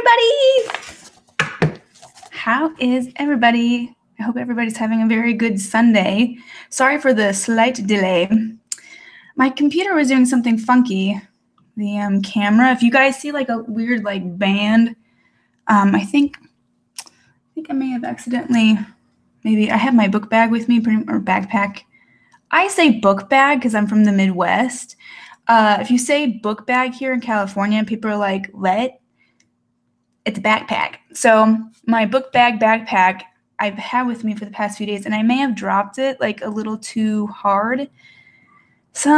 everybody! How is everybody? I hope everybody's having a very good Sunday. Sorry for the slight delay. My computer was doing something funky. The camera, if you guys see like a weird like band, I think I may have accidentally, maybe I have my book bag with me, or backpack. I say book bag because I'm from the Midwest. If you say book bag here in California, people are like, what? It's a backpack. So my book bag backpack I've had with me for the past few days, and I may have dropped it like a little too hard. So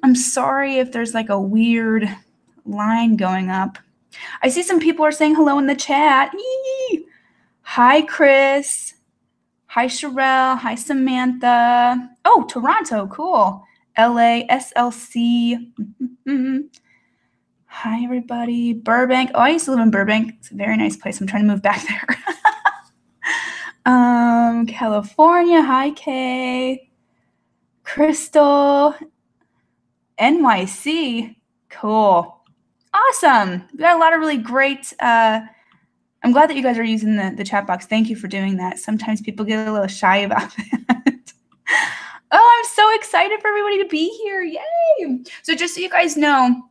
I'm sorry if there's like a weird line going up. I see some people are saying hello in the chat. Eee! Hi, Chris. Hi, Sherelle. Hi, Samantha. Oh, Toronto. Cool. LA, SLC. Hi, everybody. Burbank. Oh, I used to live in Burbank. It's a very nice place. I'm trying to move back there. California. Hi, Kay. Crystal. NYC. Cool. Awesome. We got a lot of really great. I'm glad that you guys are using the chat box. Thank you for doing that. Sometimes people get a little shy about that. Oh, I'm so excited for everybody to be here. Yay. So just so you guys know,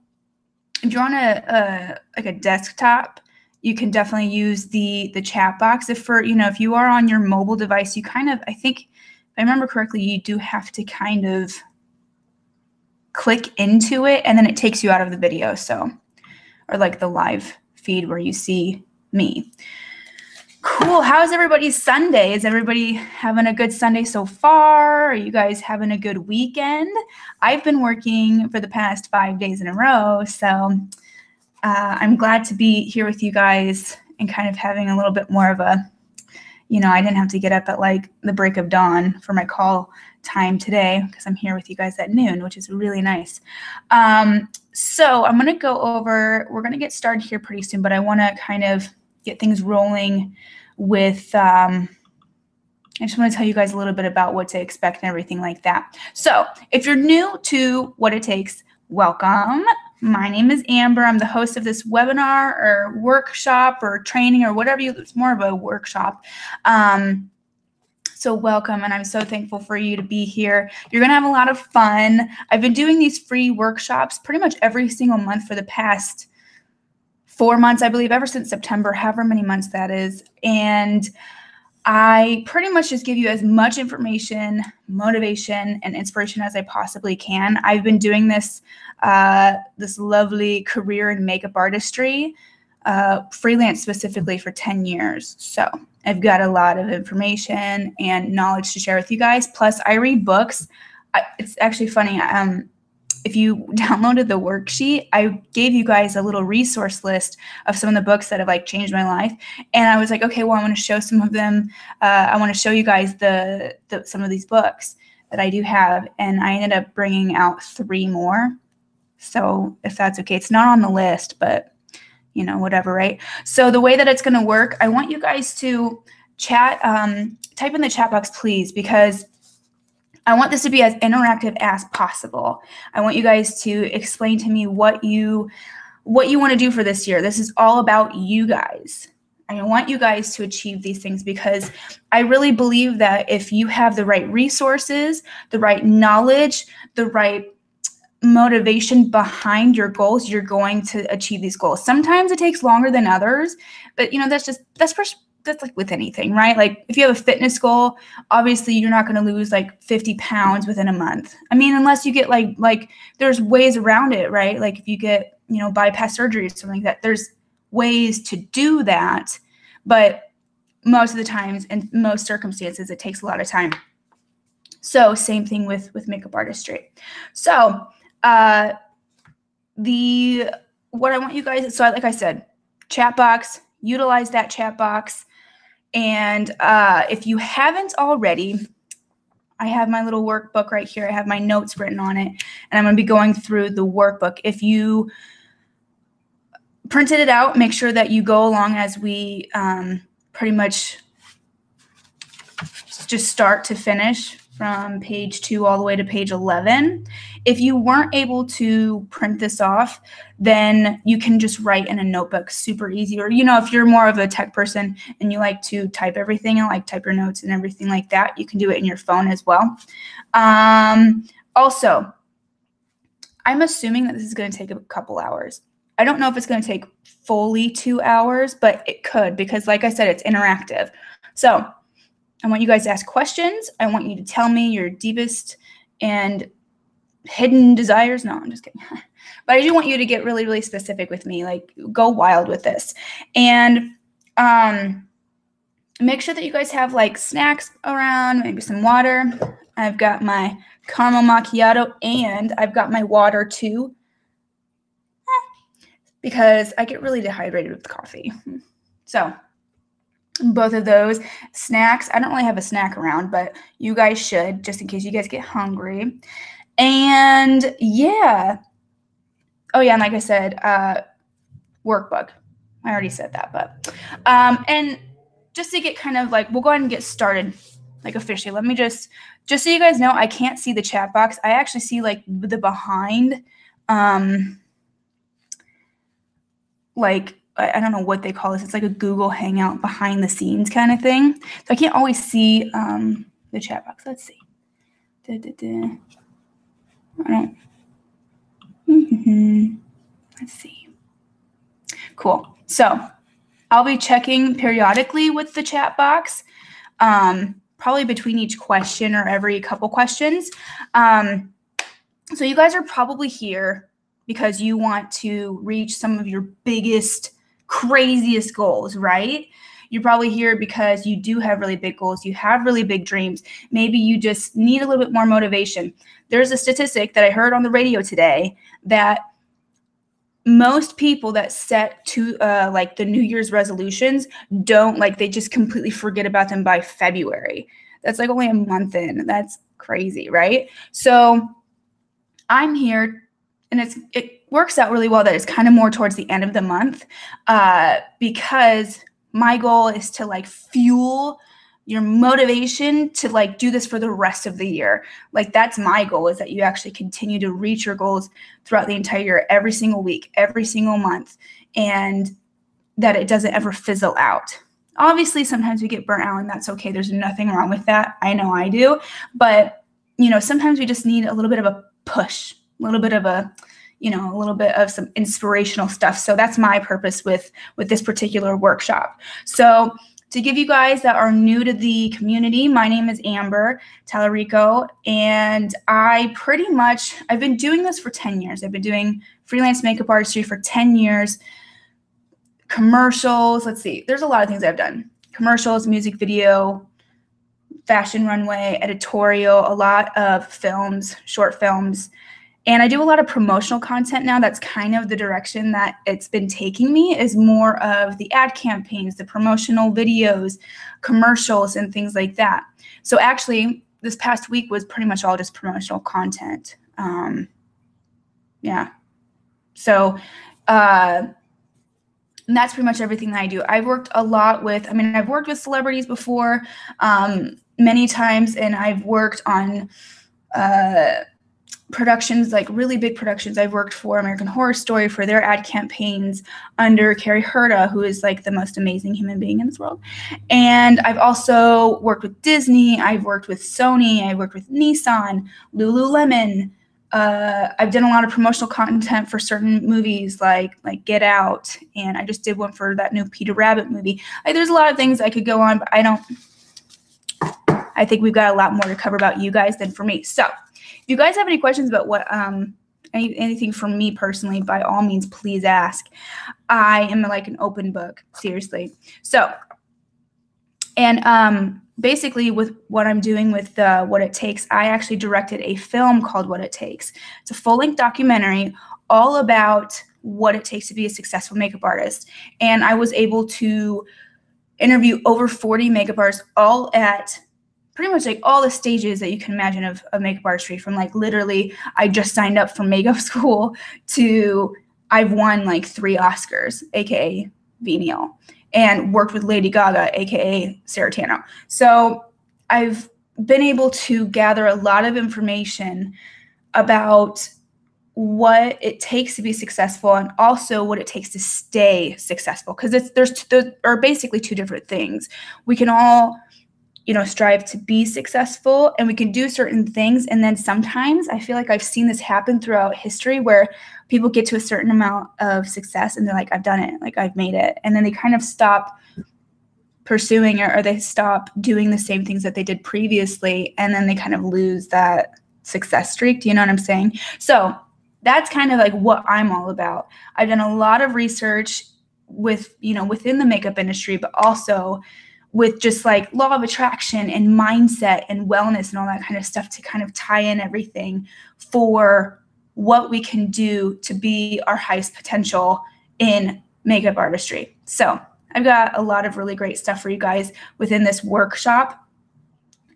if you're on a desktop, you can definitely use the chat box. If you are on your mobile device, you kind of, I think, if I remember correctly, you do have to kind of click into it, and then it takes you out of the video. So, or like the live feed where you see me. Cool. How's everybody's Sunday? Is everybody having a good Sunday so far? Are you guys having a good weekend? I've been working for the past 5 days in a row, so I'm glad to be here with you guys and kind of having a little bit more of a, I didn't have to get up at like the break of dawn for my call time today because I'm here with you guys at noon, which is really nice. So I'm going to go over, we're going to get started here pretty soon, but I want to kind of get things rolling with, I just want to tell you guys a little bit about what to expect and everything like that. So if you're new to What It Takes, welcome. My name is Amber. I'm the host of this webinar or workshop or training or whatever it's more of a workshop. So welcome, and I'm so thankful for you to be here. You're going to have a lot of fun. I've been doing these free workshops pretty much every single month for the past 4 months, I believe, ever since September, however many months that is. And I pretty much just give you as much information, motivation, and inspiration as I possibly can. I've been doing this lovely career in makeup artistry, freelance specifically, for 10 years. So I've got a lot of information and knowledge to share with you guys. Plus, I read books. It's actually funny. If you downloaded the worksheet, I gave you guys a little resource list of some of the books that have like changed my life. And I was like, okay, well, I want to show some of them. I want to show you guys some of these books that I do have. And I ended up bringing out 3 more. So if that's okay, it's not on the list, but whatever, right? So the way that it's going to work, I want you guys to chat, type in the chat box, please, because I want this to be as interactive as possible. I want you guys to explain to me what you want to do for this year. This is all about you guys. I want you guys to achieve these things because I really believe that if you have the right resources, the right knowledge, the right motivation behind your goals, you're going to achieve these goals. Sometimes it takes longer than others, but that's like with anything, right? Like if you have a fitness goal, obviously you're not going to lose like 50 pounds within a month. I mean, unless you get like there's ways around it, right? Like if you get, bypass surgery or something like that, there's ways to do that. But most of the times and most circumstances, it takes a lot of time. So same thing with makeup artistry. So what I want you guys, so like I said, chat box, utilize that chat box. And if you haven't already, I have my little workbook right here. I have my notes written on it, and I'm going to be going through the workbook. If you printed it out, make sure that you go along as we pretty much just start to finish from page 2 all the way to page 11. If you weren't able to print this off, then you can just write in a notebook, super easy. Or, you know, if you're more of a tech person and you like to type everything and like type your notes and everything like that, you can do it in your phone as well. Also, I'm assuming that this is going to take a couple hours. I don't know if it's going to take fully 2 hours, but it could, because like I said, it's interactive. So I want you guys to ask questions. I want you to tell me your deepest and hidden desires. No, I'm just kidding. But I do want you to get really, really specific with me. Like, go wild with this. And make sure that you guys have like snacks around, maybe some water. I've got my caramel macchiato and I've got my water too, because I get really dehydrated with coffee. So both of those snacks. I don't really have a snack around, but you guys should, just in case you guys get hungry. And yeah. Oh yeah, and like I said, workbook. I already said that, but and just to get kind of like, we'll go ahead and get started like officially. Let me just so you guys know, I can't see the chat box. I actually see like the behind, like, I don't know what they call this. It's like a Google Hangout behind the scenes kind of thing. So I can't always see the chat box. Let's see. I don't. Let's see. Cool. So I'll be checking periodically with the chat box, probably between each question or every couple questions. So you guys are probably here because you want to reach some of your biggest, craziest goals, right? You're probably here because you do have really big goals. You have really big dreams. Maybe you just need a little bit more motivation. There's a statistic that I heard on the radio today that most people that set to like the New Year's resolutions don't, like, they just completely forget about them by February. That's like only a month in. That's crazy, right? So I'm here, and it works out really well that it's kind of more towards the end of the month, because my goal is to like fuel your motivation to like do this for the rest of the year. Like, that's my goal, is that you actually continue to reach your goals throughout the entire year, every single week, every single month, and that it doesn't ever fizzle out. Obviously, sometimes we get burnt out, and that's okay. There's nothing wrong with that. I know I do. But, you know, sometimes we just need a little bit of a push, a little bit of a, you know, a little bit of some inspirational stuff. So that's my purpose with this particular workshop. So to give you guys that are new to the community, my name is Amber Tallarico, and I've been doing this for 10 years. I've been doing freelance makeup artistry for 10 years. Commercials, let's see, there's a lot of things I've done. Commercials, music video, fashion runway, editorial, a lot of films, short films. And I do a lot of promotional content now. That's kind of the direction that it's been taking me, is more of the ad campaigns, the promotional videos, commercials, and things like that. So actually, this past week was pretty much all just promotional content. Yeah. So and that's pretty much everything that I do. I've worked a lot with, I've worked with celebrities before many times, and I've worked on productions, like really big productions. I've worked for American Horror Story for their ad campaigns under Carrie Herta, who is like the most amazing human being in this world. And I've also worked with Disney. I've worked with Sony. I've worked with Nissan, Lululemon. I've done a lot of promotional content for certain movies like Get Out, and I just did one for that new Peter Rabbit movie. Like, there's a lot of things I could go on, but I think we've got a lot more to cover about you guys than for me. So if you guys have any questions about what anything from me personally, by all means, please ask. I am like an open book, seriously. So, and basically with what I'm doing with What It Takes, I actually directed a film called What It Takes. It's a full-length documentary all about what it takes to be a successful makeup artist. And I was able to interview over 40 makeup artists, all at pretty much like all the stages that you can imagine of makeup artistry, from like literally I just signed up for makeup school to I've won like 3 Oscars, aka Venial, and worked with Lady Gaga, aka Sarah Tano. So I've been able to gather a lot of information about what it takes to be successful and also what it takes to stay successful, because there are basically two different things. We can all strive to be successful, and we can do certain things, and then sometimes I feel like I've seen this happen throughout history where people get to a certain amount of success and they're like, I've done it, like I've made it, and then they kind of stop pursuing it, or they stop doing the same things that they did previously, and then they kind of lose that success streak. Do you know what I'm saying? So that's kind of like what I'm all about. I've done a lot of research with, within the makeup industry, but also with just like law of attraction and mindset and wellness and all that kind of stuff to kind of tie in everything for what we can do to be our highest potential in makeup artistry. So I've got a lot of really great stuff for you guys within this workshop.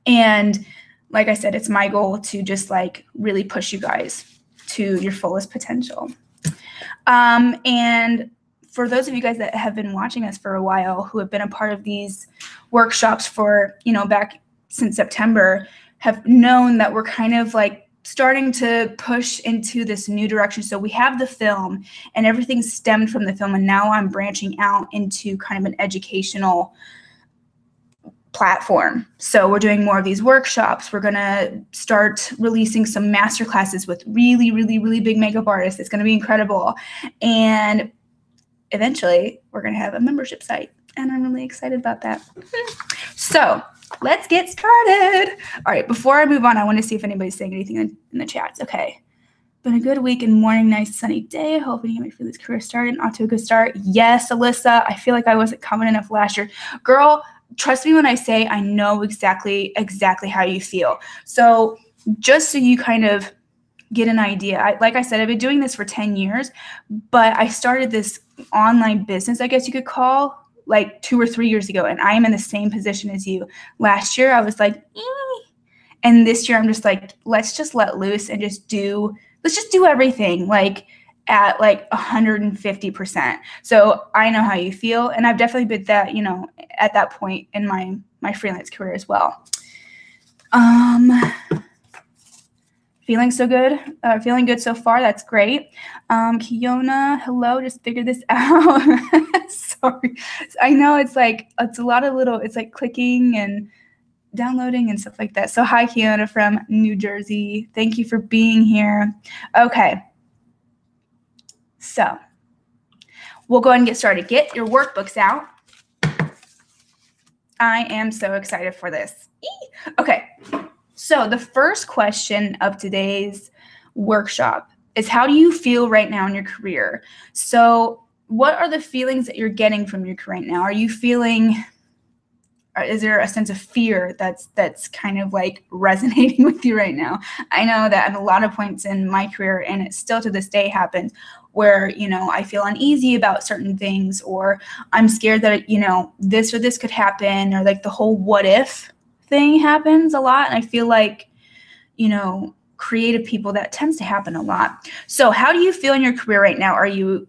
And like I said, it's my goal to just like really push you guys to your fullest potential. And for those of you guys that have been watching us for a while, who have been a part of these workshops for, back since September, have known that we're kind of like starting to push into this new direction. So we have the film and everything stemmed from the film. And now I'm branching out into kind of an educational platform. So we're doing more of these workshops. We're going to start releasing some master classes with really, really, really big makeup artists. It's going to be incredible. And eventually we're going to have a membership site, and I'm really excited about that. So let's get started. All right, before I move on, I want to see if anybody's saying anything in the chats. Okay. Been a good week and morning, nice sunny day. Hoping you might feel this career started off to a good start. Yes, Alyssa, I feel like I wasn't confident enough last year. Girl, trust me when I say I know exactly how you feel. So just so you kind of get an idea, like I said, I've been doing this for 10 years, but I started this online business, I guess you could call, like 2 or 3 years ago, and I am in the same position as you. Last year, I was like, and this year I'm just like, let's just let loose and let's just do everything like at like 150%. So I know how you feel, and I've definitely been that, at that point in my freelance career as well. Feeling so good, feeling good so far. That's great. Kiona, hello, just figured this out. Sorry. I know it's a lot of it's like clicking and downloading and stuff like that. So hi, Kiona from New Jersey. Thank you for being here. Okay. So we'll go ahead and get started. Get your workbooks out. I am so excited for this. Okay. So the first question of today's workshop is, how do you feel right now in your career? So what are the feelings that you're getting from your career right now? Are you feeling, is there a sense of fear that's kind of like resonating with you right now? I know that at a lot of points in my career, and it still to this day happens, where, I feel uneasy about certain things, or I'm scared that, this or this could happen, or like the whole what if thing happens a lot. And I feel like, creative people, that tends to happen a lot. So how do you feel in your career right now? Are you,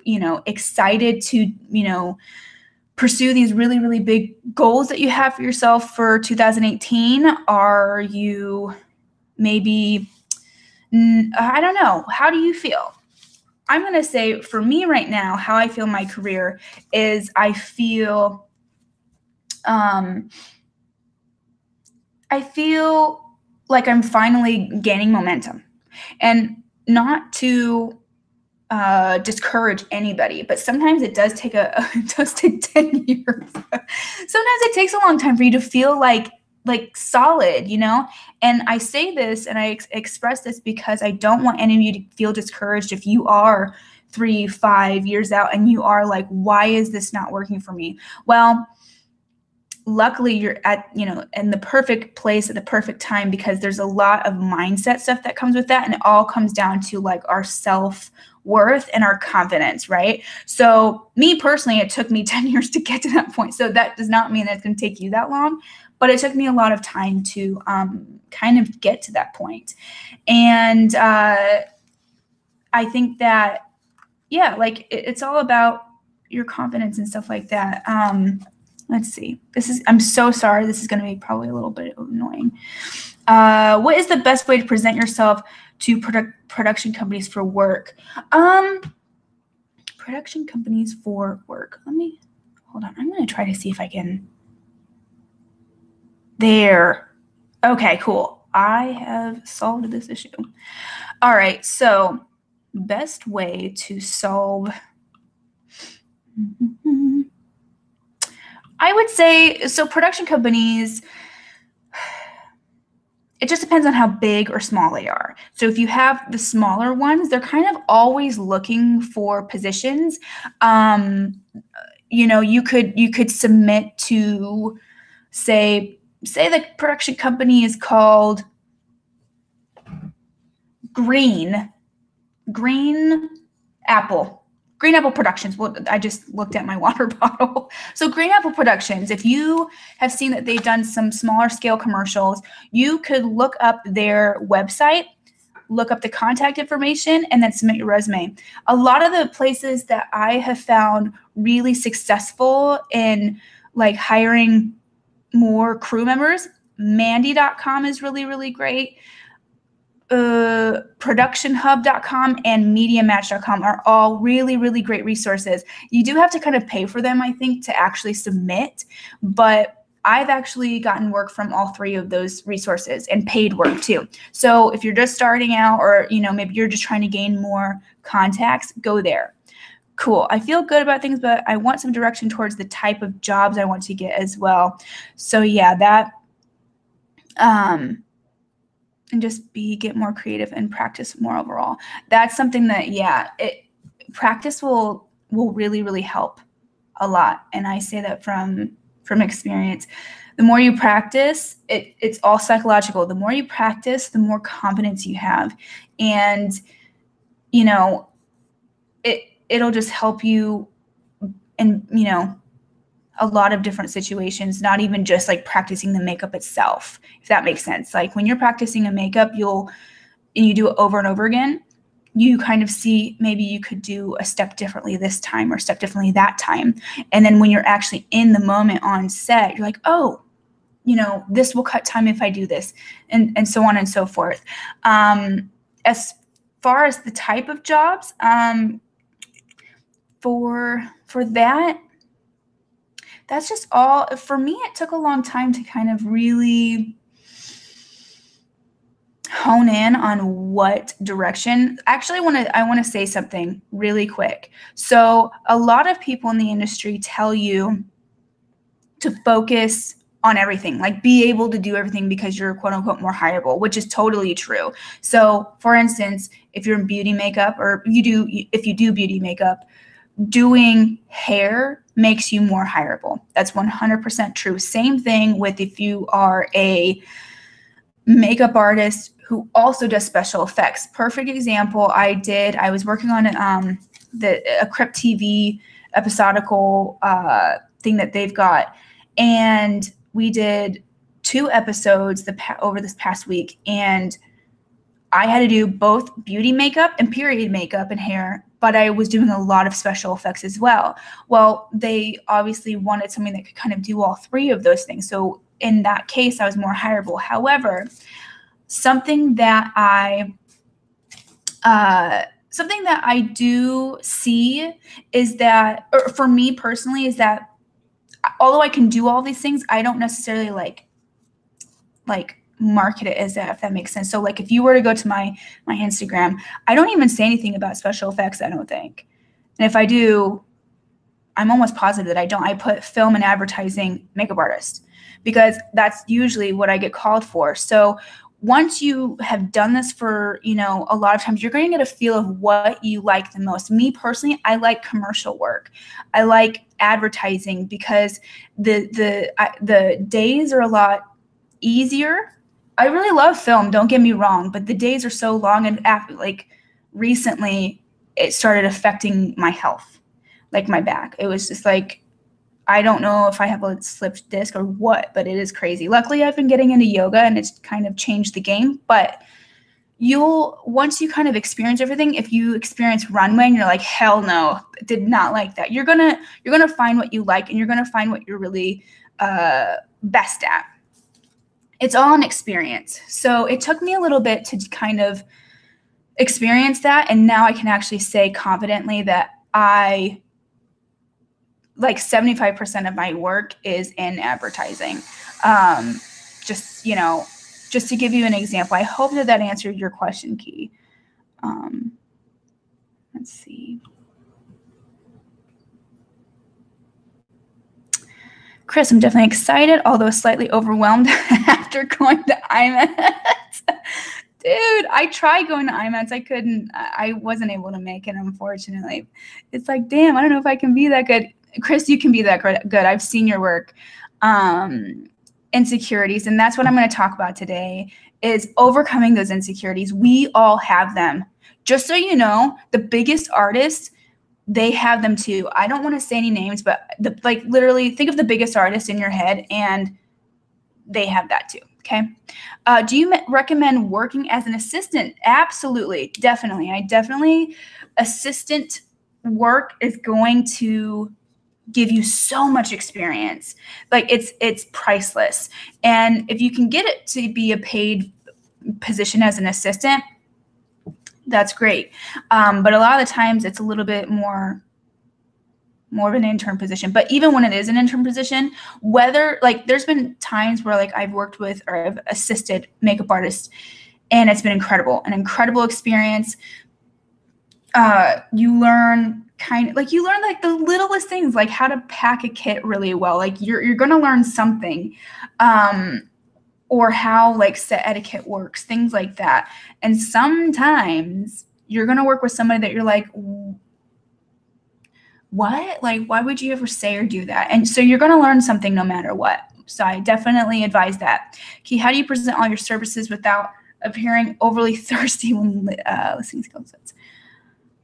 excited to, pursue these really, really big goals that you have for yourself for 2018? Are you maybe, I don't know. How do you feel? I'm going to say for me right now, how I feel in my career is I feel like I'm finally gaining momentum, and not to discourage anybody, but sometimes it does take it does take 10 years. Sometimes it takes a long time for you to feel like solid, and I say this and I express this because I don't want any of you to feel discouraged if you are 3-5 years out and you are like, why is this not working for me? Well, luckily you're at, in the perfect place at the perfect time, because there's a lot of mindset stuff that comes with that. And it all comes down to like our self-worth and our confidence, right? So me personally, it took me 10 years to get to that point. So that does not mean that it's going to take you that long, but it took me a lot of time to kind of get to that point. And I think that, yeah, like it's all about your confidence and stuff like that. Let's see. I'm so sorry. This is going to be probably a little bit annoying. What is the best way to present yourself to production companies for work? Production companies for work. Hold on. I'm going to try to see if I can. There. Okay, cool. I have solved this issue. All right. So best way to solve. I would say, so production companies, it just depends on how big or small they are. So if you have the smaller ones, they're kind of always looking for positions. You could submit to, say the production company is called Green Apple Productions. Well, I just looked at my water bottle. So Green Apple Productions, if you have seen that they've done some smaller scale commercials, you could look up their website, look up the contact information, and then submit your resume. A lot of the places that I have found really successful in like hiring more crew members, Mandy.com is really, really great. productionhub.com and mediamatch.com are all really, really great resources. You do have to kind of pay for them, I think, to actually submit, but I've actually gotten work from all three of those resources and paid work too. So if you're just starting out, or maybe you're just trying to gain more contacts, go there. Cool. I feel good about things, but I want some direction towards the type of jobs I want to get as well. So yeah, that and just get more creative and practice more overall. That's something that, practice will really, really help a lot. And I say that from experience. The more you practice, it's all psychological. The more you practice, the more confidence you have. And, it'll just help you in, a lot of different situations, not even just like practicing the makeup itself, if that makes sense. Like when you're practicing a makeup, and you do it over and over again, you kind of see maybe you could do a step differently this time or step differently that time. And then when you're actually in the moment on set, you're like, oh, this will cut time if I do this, and so on and so forth. As far as the type of jobs, for that, that's just all. For me, it took a long time to kind of really hone in on what direction. Actually, I want to say something really quick. So a lot of people in the industry tell you to focus on everything, like be able to do everything because you're quote unquote more hireable, which is totally true. So for instance, if you're in beauty makeup, or if you do beauty makeup, doing hair makes you more hireable. That's 100% true. Same thing with if you are a makeup artist who also does special effects. Perfect example. I was working on a Crip TV episodical thing that they've got, and we did 2 episodes over this past week, and I had to do both beauty makeup and period makeup and hair, but I was doing a lot of special effects as well. Well, they obviously wanted something that could kind of do all 3 of those things. So in that case, I was more hireable. However, something that I do see is that, or for me personally, is that although I can do all these things, I don't necessarily like market it as that, if that makes sense. So like if you were to go to my Instagram, I don't even say anything about special effects, I don't think. And if I do, I'm almost positive that I don't. I put film and advertising makeup artist, because that's usually what I get called for. So once you have done this for, a lot of times, you're going to get a feel of what you like the most. Me personally, I like commercial work. I like advertising because the days are a lot easier. I really love film, don't get me wrong, but the days are so long, and recently it started affecting my health, like my back. It was just like, I don't know if I have a slipped disc or what, but it is crazy. Luckily, I've been getting into yoga and it's kind of changed the game, but once you kind of experience everything, if you experience runway and you're like, hell no, did not like that, you're gonna find what you like, and you're gonna find what you're really best at. It's all an experience. So it took me a little bit to kind of experience that, and now I can actually say confidently that I like 75% of my work is in advertising. Just to give you an example, I hope that answered your question, Key. Let's see. Chris, I'm definitely excited, although slightly overwhelmed after going to IMATS. Dude, I tried going to IMATS. I wasn't able to make it, unfortunately. It's like, damn, I don't know if I can be that good. Chris, you can be that good. I've seen your work. Insecurities, and that's what I'm going to talk about today, is overcoming those insecurities. We all have them. Just so you know, the biggest artists, they have them too. I don't want to say any names, but literally think of the biggest artist in your head, and they have that too. Okay. Do you recommend working as an assistant? Absolutely. Definitely. Assistant work is going to give you so much experience. Like it's priceless. And if you can get it to be a paid position as an assistant, that's great. But a lot of the times it's a little bit more of an intern position. But even when it is an intern position, whether there's been times where I've worked with or I've assisted makeup artists, and it's been an incredible experience. You learn the littlest things, like how to pack a kit really well. You're going to learn something, or how set etiquette works, things like that. And sometimes you're going to work with somebody that you're like, what? Why would you ever say or do that? And so you're going to learn something no matter what. So I definitely advise that. Key, how do you present all your services without appearing overly thirsty when listening skill sets?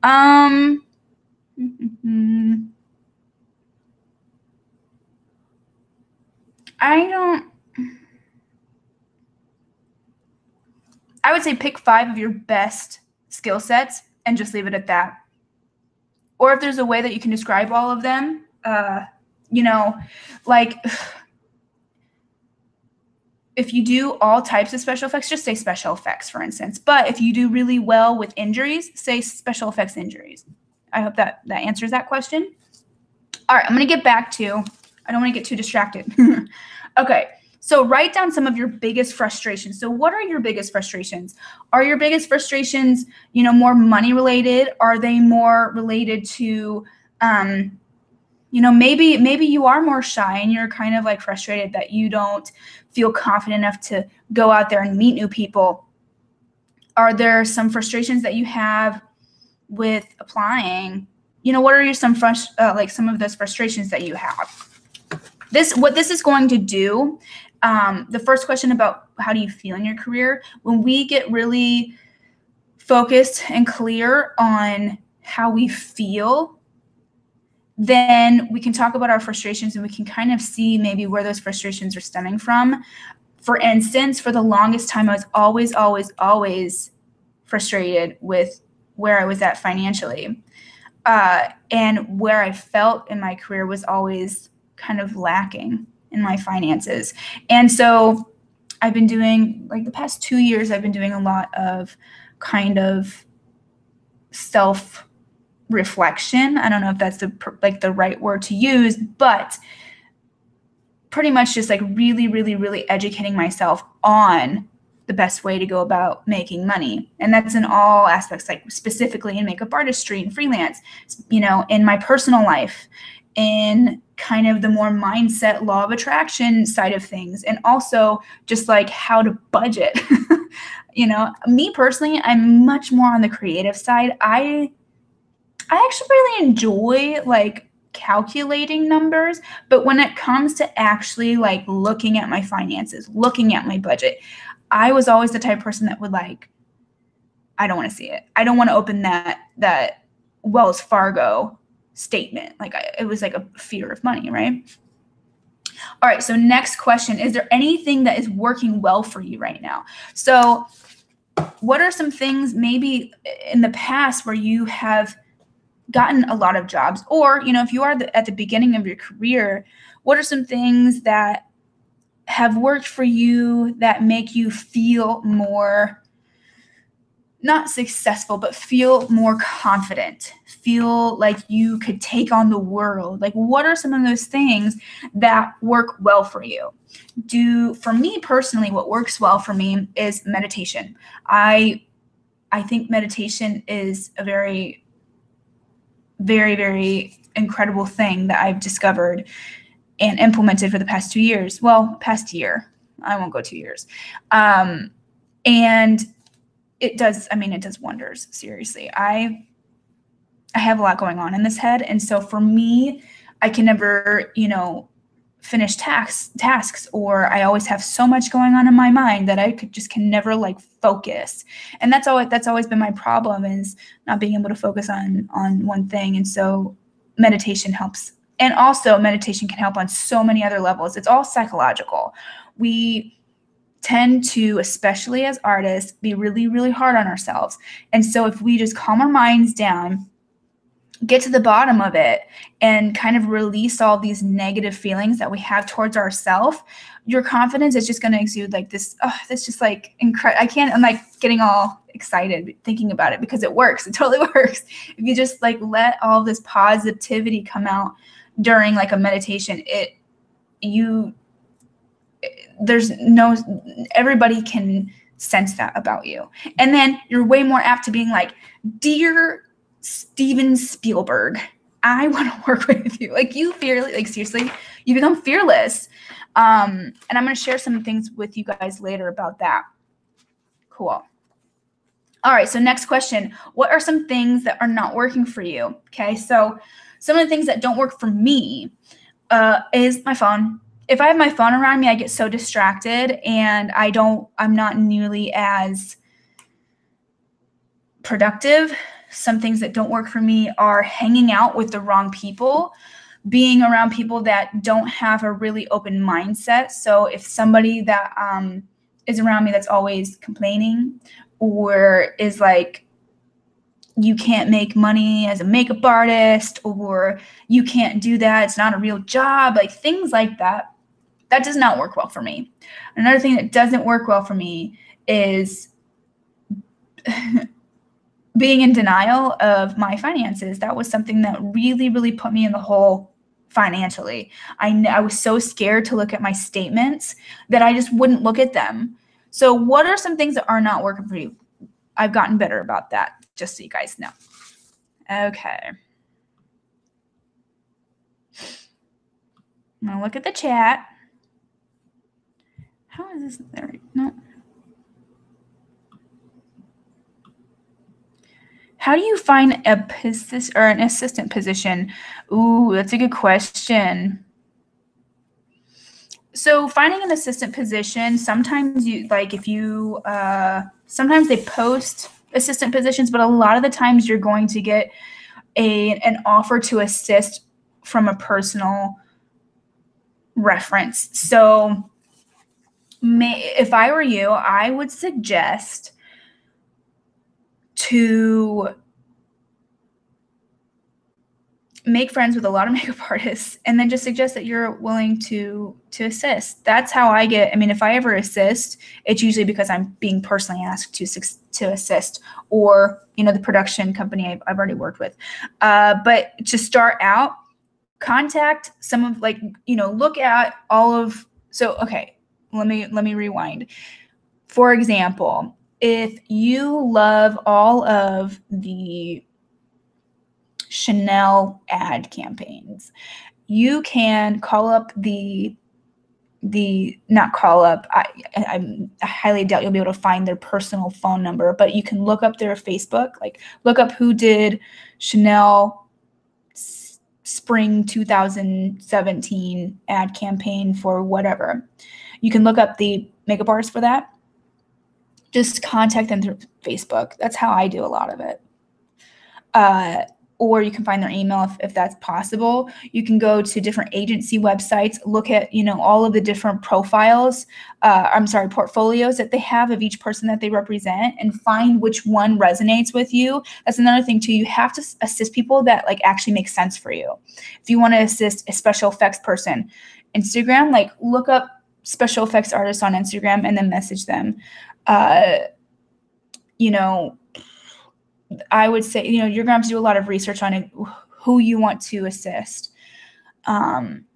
I would say pick 5 of your best skill sets and just leave it at that. Or if there's a way that you can describe all of them, if you do all types of special effects, just say special effects, for instance. But if you do really well with injuries, say special effects injuries. I hope that answers that question. All right, I'm going to get back to, I don't want to get too distracted. Okay, so write down some of your biggest frustrations. So what are your biggest frustrations? Are your biggest frustrations, more money related? Are they more related to, maybe you are more shy and you're kind of frustrated that you don't feel confident enough to go out there and meet new people? Are there some frustrations that you have with applying? What are some of those frustrations that you have? What this is going to do, the first question about how do you feel in your career, when we get really focused and clear on how we feel, then we can talk about our frustrations and we can kind of see maybe where those frustrations are stemming from. For instance, for the longest time, I was always frustrated with where I was at financially. And where I felt in my career was always kind of lacking in my finances. And so I've been doing, the past 2 years, I've been doing a lot of kind of self-reflection. I don't know if that's the right word to use, but pretty much just really, really, really educating myself on the best way to go about making money. And that's in all aspects, specifically in makeup artistry and freelance, in my personal life, in kind of the more mindset, law of attraction side of things, and also just how to budget. Me personally, I'm much more on the creative side. I actually really enjoy calculating numbers, but when it comes to actually looking at my finances, looking at my budget, I was always the type of person that would I don't want to see it. I don't want to open that Wells Fargo statement. It was a fear of money, right? All right, so next question, is there anything that is working well for you right now? So what are some things maybe in the past where you have gotten a lot of jobs, or, if you are at the beginning of your career, what are some things that have worked for you that make you feel more, not successful, but feel more confident, feel like you could take on the world? Like, what are some of those things that work well for you? For me personally, what works well for me is meditation. I think meditation is a very, very, very incredible thing that I've discovered and implemented for the past 2 years. Well, past year. I won't go 2 years. And it does wonders. Seriously. I have a lot going on in this head. And so for me, I can never, finish tasks, or I always have so much going on in my mind that I can never like focus. And that's always been my problem, is not being able to focus on one thing. And so meditation helps. And also meditation can help on so many other levels. It's all psychological. We tend to, especially as artists, be really, really hard on ourselves. And so if we just calm our minds down, get to the bottom of it, and kind of release all these negative feelings that we have towards ourselves, your confidence is just going to exude like this. Oh, that's just like incredible. I'm like getting all excited thinking about it, because it works. It totally works. If you just like let all this positivity come out during like a meditation, everybody can sense that about you. And then you're way more apt to being like, dear Steven Spielberg, I want to work with you. Like, seriously, you become fearless. And I'm going to share some things with you guys later about that. Cool. All right. So next question, what are some things that are not working for you? Okay. So some of the things that don't work for me is my phone. If I have my phone around me, I get so distracted, and I'm not nearly as productive. Some things that don't work for me are hanging out with the wrong people, being around people that don't have a really open mindset. So if somebody that is around me that's always complaining, or is like, you can't make money as a makeup artist, or you can't do that, it's not a real job, like things like that does not work well for me. Another thing that doesn't work well for me is being in denial of my finances. That was something that really, really put me in the hole financially. I was so scared to look at my statements that I just wouldn't look at them. So what are some things that are not working for you? I've gotten better about that, just so you guys know. Okay. I'm going to look at the chat. How is this? There? No. How do you find an assistant position? Ooh, that's a good question. So finding an assistant position, sometimes sometimes they post assistant positions, but a lot of the times you're going to get an offer to assist from a personal reference. So if I were you, I would suggest to make friends with a lot of makeup artists, and then just suggest that you're willing to assist. That's how I get. I mean, if I ever assist, it's usually because I'm being personally asked to assist, or the production company I've already worked with. But to start out, contact some of look at all of. So okay, let me rewind. For example, if you love all of the Chanel ad campaigns, you can call up not call up. I highly doubt you'll be able to find their personal phone number, but you can look up their Facebook, like look up who did Chanel spring 2017 ad campaign for whatever. You can look up the makeup artist for that. Just contact them through Facebook. That's how I do a lot of it. or you can find their email if that's possible. You can go to different agency websites, look at, all of the different portfolios that they have of each person that they represent, and find which one resonates with you. That's another thing too. You have to assist people that like actually make sense for you. If you want to assist a special effects person, Instagram, like look up special effects artists on Instagram and then message them. I would say, you're going to have to do a lot of research on it, who you want to assist. And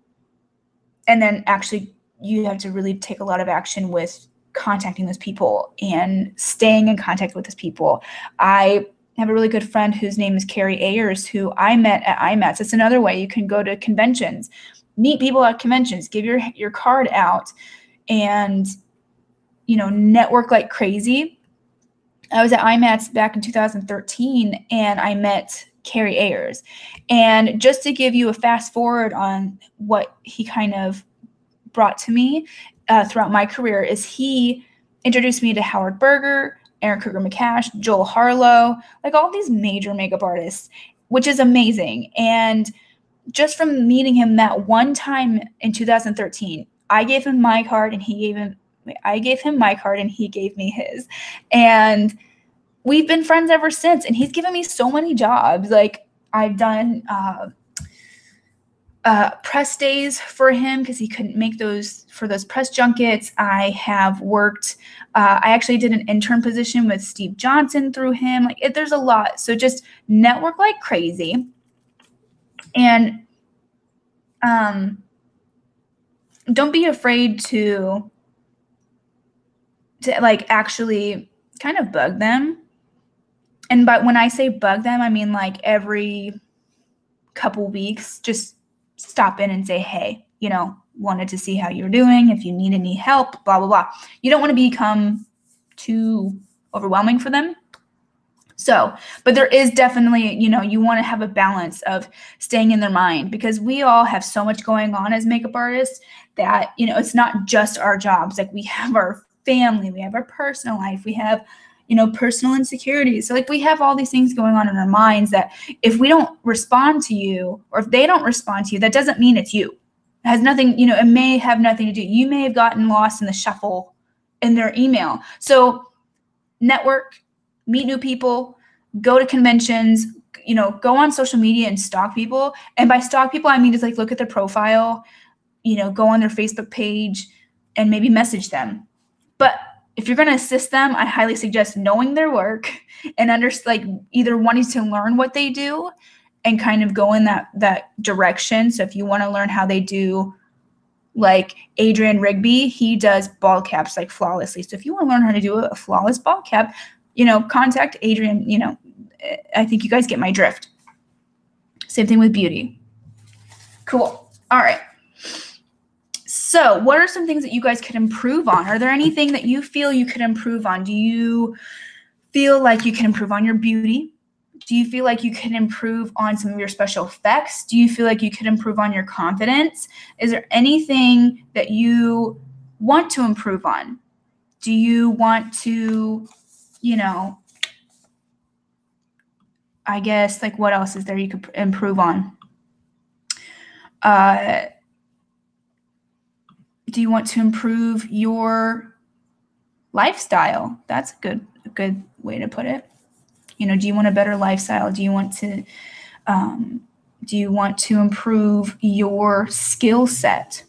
then actually you have to really take a lot of action with contacting those people and staying in contact with those people. I have a really good friend whose name is Carrie Ayers, who I met at IMATS. It's another way you can go to conventions, meet people at conventions, give your card out, and, network like crazy. I was at IMATS back in 2013, and I met Carrie Ayers. And just to give you a fast forward on what he kind of brought to me throughout my career is he introduced me to Howard Berger, Aaron Kruger McCash, Joel Harlow, like all these major makeup artists, which is amazing. And just from meeting him that one time in 2013, I gave him my card and he gave me his. And we've been friends ever since. And he's given me so many jobs. Like I've done press days for him because he couldn't make those for those press junkets. I have worked, I actually did an intern position with Steve Johnson through him. Like there's a lot. So just network like crazy. And don't be afraid to like actually kind of bug them. And but when I say bug them, I mean like every couple weeks, just stop in and say, hey, wanted to see how you're doing. If you need any help, blah, blah, blah. You don't want to become too overwhelming for them. So, but there is definitely, you want to have a balance of staying in their mind, because we all have so much going on as makeup artists that, it's not just our jobs. Like we have our family, we have our personal life, we have, personal insecurities. So like we have all these things going on in our minds that if we don't respond to you, or if they don't respond to you, that doesn't mean it's you. It has nothing, it may have nothing to do. You may have gotten lost in the shuffle in their email. So network, meet new people, go to conventions, go on social media and stalk people. And by stalk people, I mean just like look at their profile, go on their Facebook page and maybe message them. But if you're going to assist them, I highly suggest knowing their work and either wanting to learn what they do and kind of go in that direction. So if you want to learn how they do, like Adrian Rigby, he does ball caps like flawlessly. So if you want to learn how to do a flawless ball cap, contact Adrian. I think you guys get my drift. Same thing with beauty. Cool. All right. So what are some things that you guys could improve on? Are there anything that you feel you could improve on? Do you feel like you can improve on your beauty? Do you feel like you can improve on some of your special effects? Do you feel like you could improve on your confidence? Is there anything that you want to improve on? Do you want to, I guess, like what else is there you could improve on? Do you want to improve your lifestyle? That's a good way to put it. Do you want a better lifestyle? Do you want to improve your skill set?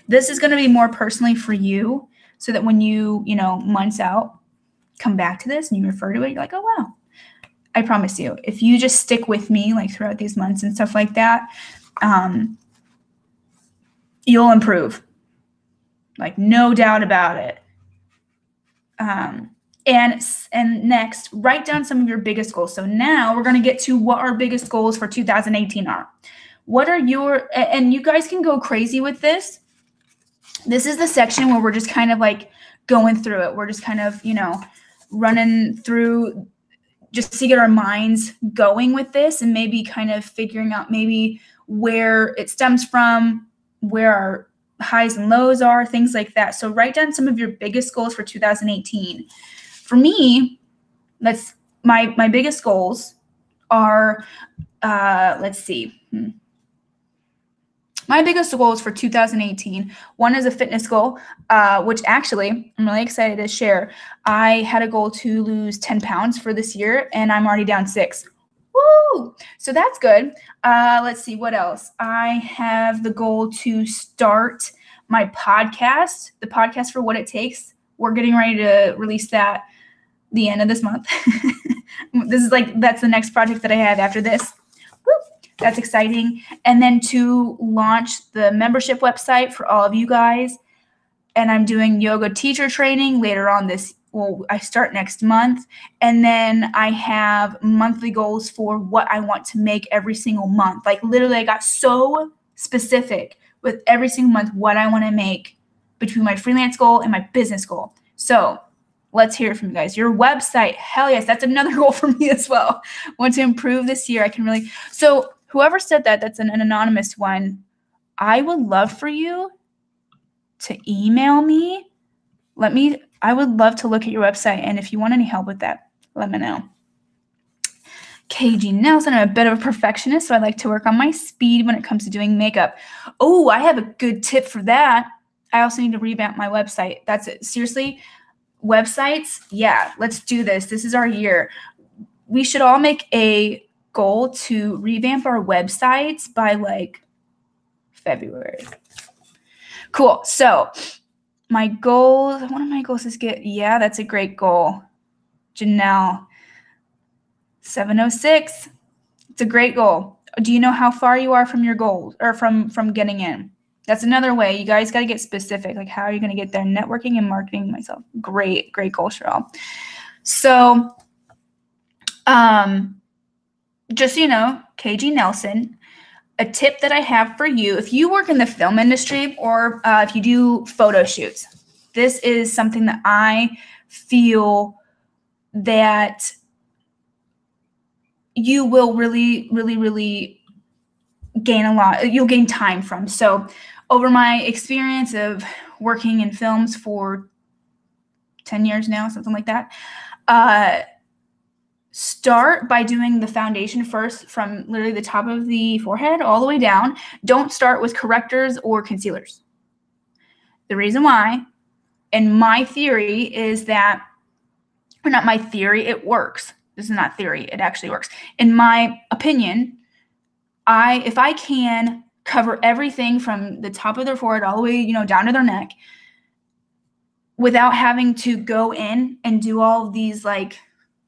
This is going to be more personally for you, so that when you, months out, come back to this and you refer to it, you're like, oh, wow. I promise you, if you just stick with me like throughout these months and stuff like that, you'll improve. Like no doubt about it. And next, write down some of your biggest goals. So now we're going to get to what our biggest goals for 2018 are. What are your, and you guys can go crazy with this. This is the section where we're just kind of like going through it. We're just kind of, running through just to get our minds going with this, and maybe kind of figuring out maybe where it stems from, where our highs and lows are, things like that. So write down some of your biggest goals for 2018. For me, that's my biggest goals are let's see. My biggest goals for 2018, one is a fitness goal, which actually I'm really excited to share. I had a goal to lose 10 pounds for this year, and I'm already down 6. Woo! So that's good. Let's see, what else? I have the goal to start my podcast, the podcast for What It Takes. We're getting ready to release that the end of this month. That's the next project that I have after this. Woo! That's exciting. And then to launch the membership website for all of you guys. And I'm doing yoga teacher training later on I start next month. And then I have monthly goals for what I want to make every single month. Like literally I got so specific with every single month what I want to make between my freelance goal and my business goal. So let's hear from you guys. Your website, hell yes, that's another goal for me as well. Want to improve this year. So whoever said that, that's an anonymous one. I would love for you to email me. I would love to look at your website. And if you want any help with that, let me know. KG Nelson, I'm a bit of a perfectionist, so I like to work on my speed when it comes to doing makeup. Oh, I have a good tip for that. I also need to revamp my website. That's it. Seriously, websites, yeah, let's do this. This is our year. We should all make a goal to revamp our websites by like February. Cool. So one of my goals is that's a great goal. Janelle, 706. It's a great goal. Do you know how far you are from your goals or from getting in? That's another way. You guys got to get specific. Like, how are you going to get there? Networking and marketing myself. Great goal, Cheryl. So, just so you know, KG Nelson, a tip that I have for you, if you work in the film industry or if you do photo shoots, this is something that I feel that you will really, really, really gain a lot. You'll gain time from. So over my experience of working in films for 10 years now, something like that, start by doing the foundation first from literally the top of the forehead all the way down. Don't start with correctors or concealers. The reason why, and my theory is that, or not my theory, it works. This is not theory, it actually works. In my opinion, if I can cover everything from the top of their forehead all the way, down to their neck without having to go in and do all of these like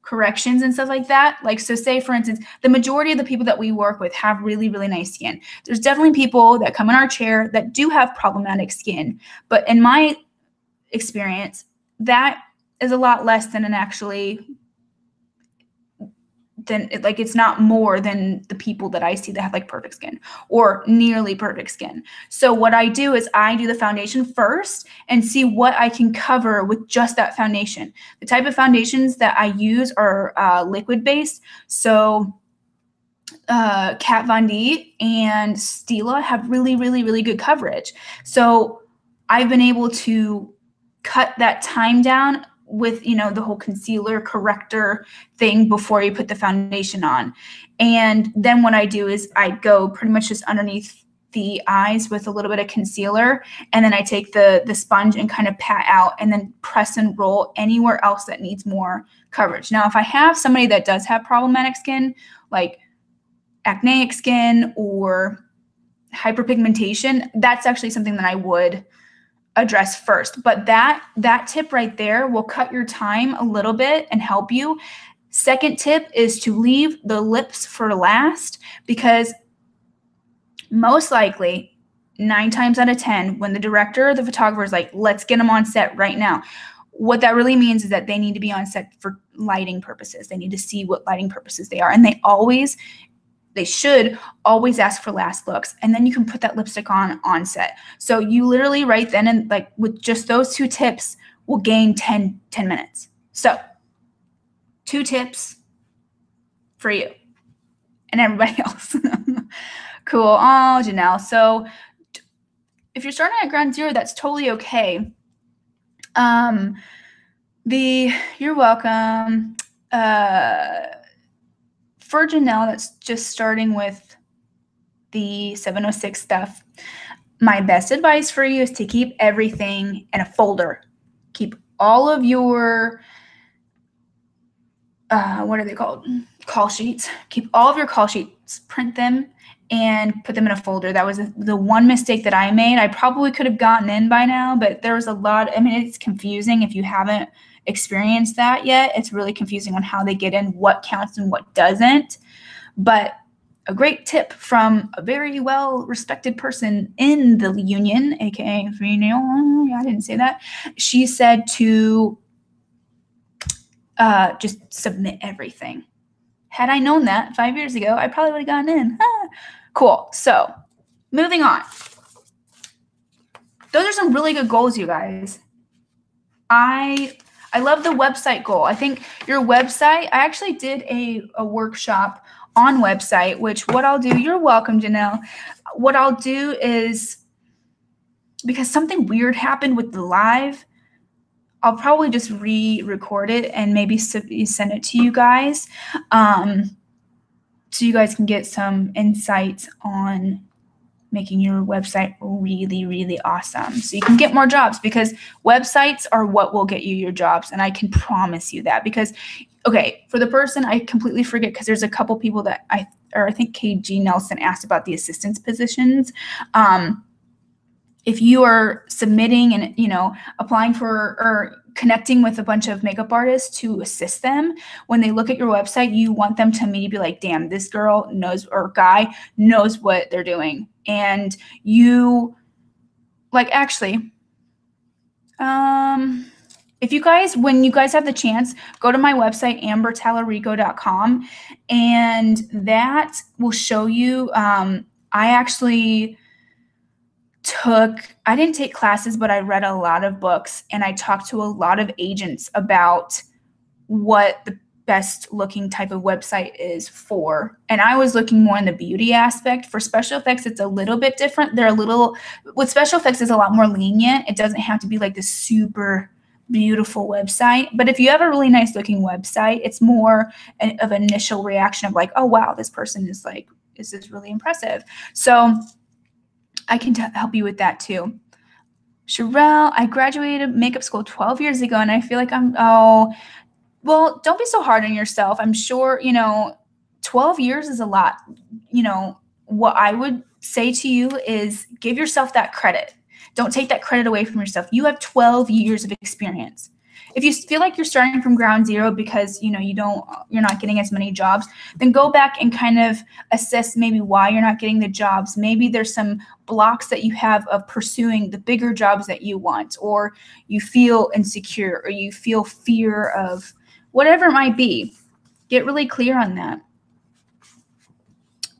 corrections and stuff like that. Like, so say for instance, the majority of the people that we work with have really, really nice skin. There's definitely people that come in our chair that do have problematic skin. But in my experience, that is a lot less than it's not more than the people that I see that have like perfect skin or nearly perfect skin. So what I do is I do the foundation first and see what I can cover with just that foundation. The type of foundations that I use are liquid based. So Kat Von D and Stila have really, really, really good coverage. So I've been able to cut that time down with, the whole concealer corrector thing before you put the foundation on. And then what I do is I go pretty much just underneath the eyes with a little bit of concealer. And then I take the sponge and kind of pat out and then press and roll anywhere else that needs more coverage. Now, if I have somebody that does have problematic skin, like acneic skin or hyperpigmentation, that's actually something that I would address first. But that tip right there will cut your time a little bit and help you. Second tip is to leave the lips for last, because most likely 9 times out of 10, when the director or the photographer is like, let's get them on set right now, what that really means is that they need to be on set for lighting purposes. They need to see what lighting purposes they are. And they should always ask for last looks, and then you can put that lipstick on set. So you literally right then and like with just those 2 tips will gain 10 minutes. So 2 tips for you and everybody else. Cool. Oh, Janelle. So if you're starting at ground zero, that's totally okay. You're welcome. for Janelle that's just starting with the 706 stuff, my best advice for you is to keep everything in a folder. Keep all of your, what are they called? Call sheets. Keep all of your call sheets, print them, and put them in a folder. That was the one mistake that I made. I probably could have gotten in by now, but there was a lot. I mean, it's confusing if you haven't experienced that yet. It's really confusing on how they get in, what counts and what doesn't. But a great tip from a very well-respected person in the union, aka female, I didn't say that. She said to just submit everything. Had I known that 5 years ago, I probably would have gotten in. Cool. So moving on. Those are some really good goals, you guys. I love the website goal. I think your website, I actually did a workshop on website, which what I'll do, you're welcome, Janelle. What I'll do is, because something weird happened with the live, I'll probably just re-record it and maybe send it to you guys, so you guys can get some insights on making your website really, really awesome. So you can get more jobs, because websites are what will get you your jobs. And I can promise you that, because, okay, for the person, I completely forget, because there's a couple people that I think KG Nelson asked about the assistance positions. If you are submitting and, applying for or connecting with a bunch of makeup artists to assist them, when they look at your website, you want them to immediately be like, damn, this girl knows, or guy knows what they're doing. And you, like, actually, if you guys, when you guys have the chance, go to my website, ambertalarico.com, and that will show you, I didn't take classes, but I read a lot of books, and I talked to a lot of agents about what the best looking type of website is for. And I was looking more in the beauty aspect. For special effects, it's a little bit different. With special effects, it's a lot more lenient. It doesn't have to be like this super beautiful website. But if you have a really nice looking website, it's more of an initial reaction of like, oh, wow, this person is like, this is really impressive. So I can help you with that too. Sherelle, I graduated makeup school 12 years ago, and I feel like well, don't be so hard on yourself. I'm sure, 12 years is a lot. What I would say to you is give yourself that credit. Don't take that credit away from yourself. You have 12 years of experience. If you feel like you're starting from ground zero because, you're not getting as many jobs, then go back and kind of assess maybe why you're not getting the jobs. Maybe there's some blocks that you have of pursuing the bigger jobs that you want, or you feel insecure, or you feel fear of whatever it might be. Get really clear on that.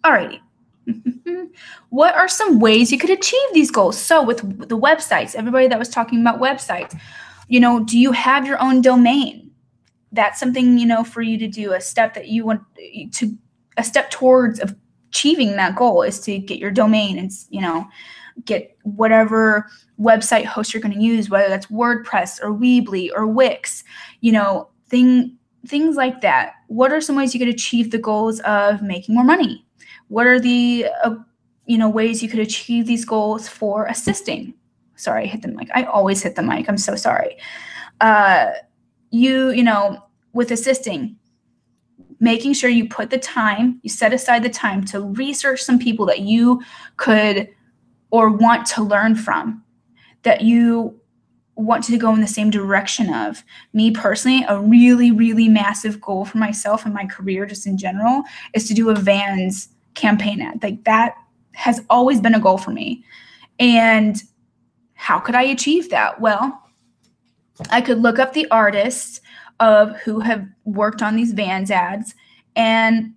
Alrighty. What are some ways you could achieve these goals? So with the websites, everybody that was talking about websites, do you have your own domain? That's something, for you to do. A step that you want to, a step towards achieving that goal is to get your domain and, get whatever website host you're going to use, whether that's WordPress or Weebly or Wix, things like that. What are some ways you could achieve the goals of making more money? What are the, ways you could achieve these goals for assisting? Sorry, I hit the mic. I always hit the mic. I'm so sorry. With assisting, making sure you put the time, you set aside the time to research some people that you could or want to learn from, that you want to go in the same direction of. Me personally, a really, really massive goal for myself and my career just in general is to do a Vans campaign ad. Like, that has always been a goal for me. And how could I achieve that? Well, I could look up the artists of who have worked on these Vans ads and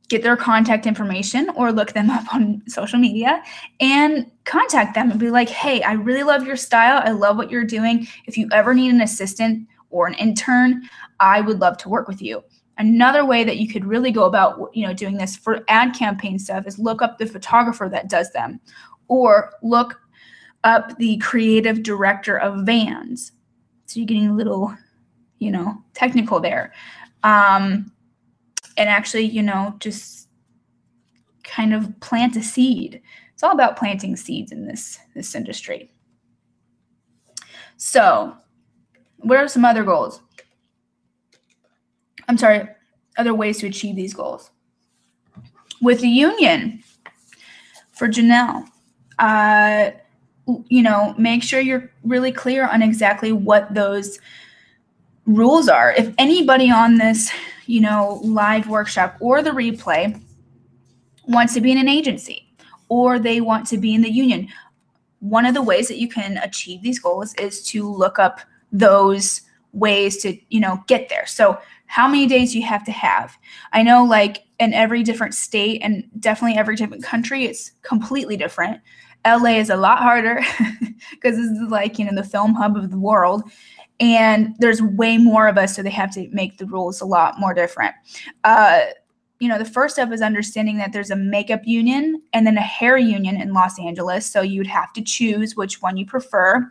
get their contact information, or look them up on social media and contact them and be like, hey, I really love your style. I love what you're doing. If you ever need an assistant or an intern, I would love to work with you. Another way that you could really go about, doing this for ad campaign stuff is look up the photographer that does them, or look up the creative director of Vans. So you're getting a little, technical there. and actually, just kind of plant a seed. It's all about planting seeds in this industry. So, what are some other goals? I'm sorry, other ways to achieve these goals? With the union, for Janelle, make sure you're really clear on exactly what those rules are. If anybody on this, live workshop or the replay wants to be in an agency or they want to be in the union, one of the ways that you can achieve these goals is to look up those ways to, get there. So how many days you have to have? I know like in every different state and definitely every different country, it's completely different. LA is a lot harder because this is like, the film hub of the world. And there's way more of us, so they have to make the rules a lot more different. The first step is understanding that there's a makeup union and then a hair union in Los Angeles. So you'd have to choose which one you prefer.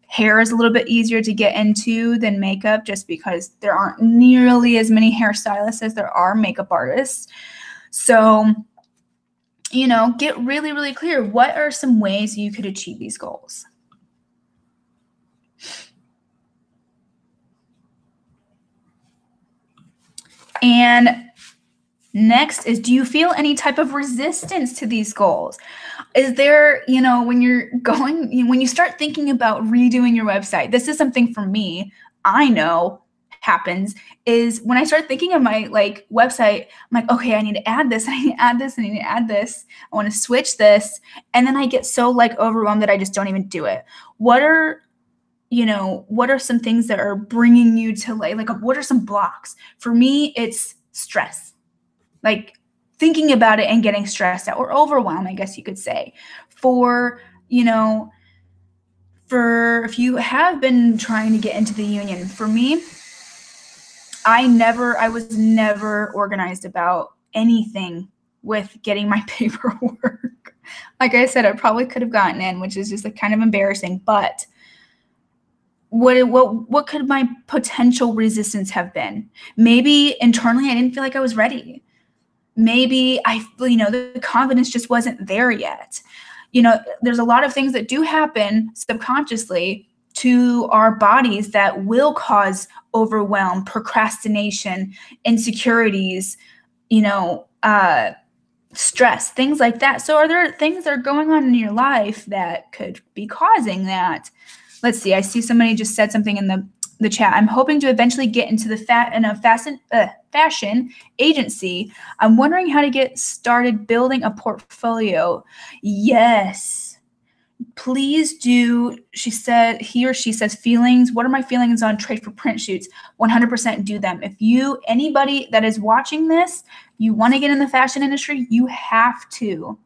Hair is a little bit easier to get into than makeup just because there aren't nearly as many hairstylists as there are makeup artists. So, get really, really clear. What are some ways you could achieve these goals? And next is, do you feel any type of resistance to these goals? Is there, when you start thinking about redoing your website, this is something for me, I know happens, is when I start thinking of my website, I'm like, okay, I need to add this, I need to add this, I need to add this, I want to switch this. And then I get so overwhelmed that I just don't even do it. What are some things that are bringing you to what are some blocks? For me, it's stress. Thinking about it and getting stressed out or overwhelmed, I guess you could say. For if you have been trying to get into the union, for me, I was never organized about anything with getting my paperwork. Like I said, I probably could have gotten in, which is just kind of embarrassing, but what could my potential resistance have been? Maybe internally I didn't feel like I was ready. Maybe the confidence just wasn't there yet. There's a lot of things that do happen subconsciously to our bodies that will cause overwhelm, procrastination, insecurities, stress, things like that. So are there things that are going on in your life that could be causing that? Let's see. I see somebody just said something in the chat. I'm hoping to eventually get into the fashion agency. I'm wondering how to get started building a portfolio. Yes, please do. He or she says feelings. What are my feelings on trade for print shoots? 100% do them. If anybody that is watching this, you want to get in the fashion industry, you have to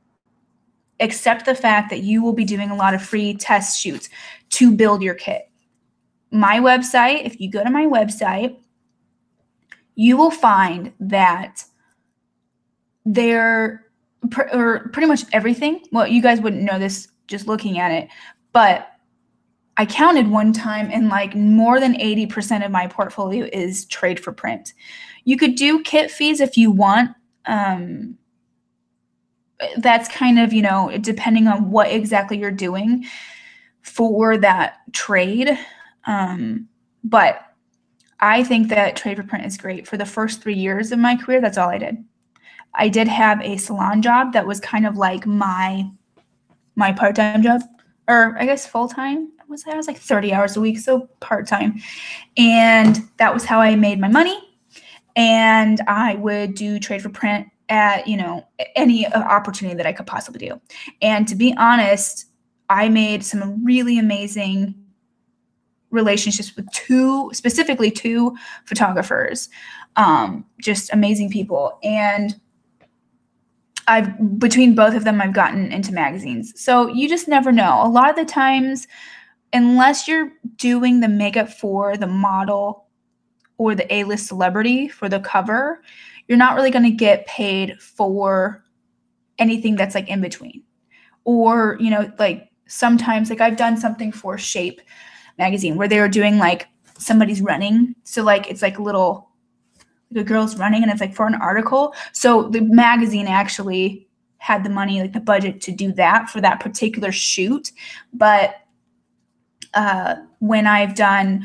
accept the fact that you will be doing a lot of free test shoots to build your kit. My website, if you go to my website, you will find that pretty much everything. Well, you guys wouldn't know this just looking at it, but I counted one time and more than 80% of my portfolio is trade for print. You could do kit fees if you want. That's kind of, depending on what exactly you're doing for that trade. But I think that trade for print is great. For the first 3 years of my career, that's all I did. I did have a salon job that was kind of like my part-time job, or I guess full-time. I was 30 hours a week, so part-time. And that was how I made my money. And I would do trade for print at, any opportunity that I could possibly do. And to be honest, I made some really amazing relationships with specifically two photographers, just amazing people. And between both of them, I've gotten into magazines. So you just never know. A lot of the times, unless you're doing the makeup for the model or the A-list celebrity for the cover, you're not really going to get paid for anything that's in between. Or, sometimes I've done something for Shape magazine where they were doing somebody's running. So it's little like a girl's running, and it's like for an article. So the magazine actually had the money, like the budget to do that for that particular shoot. But when I've done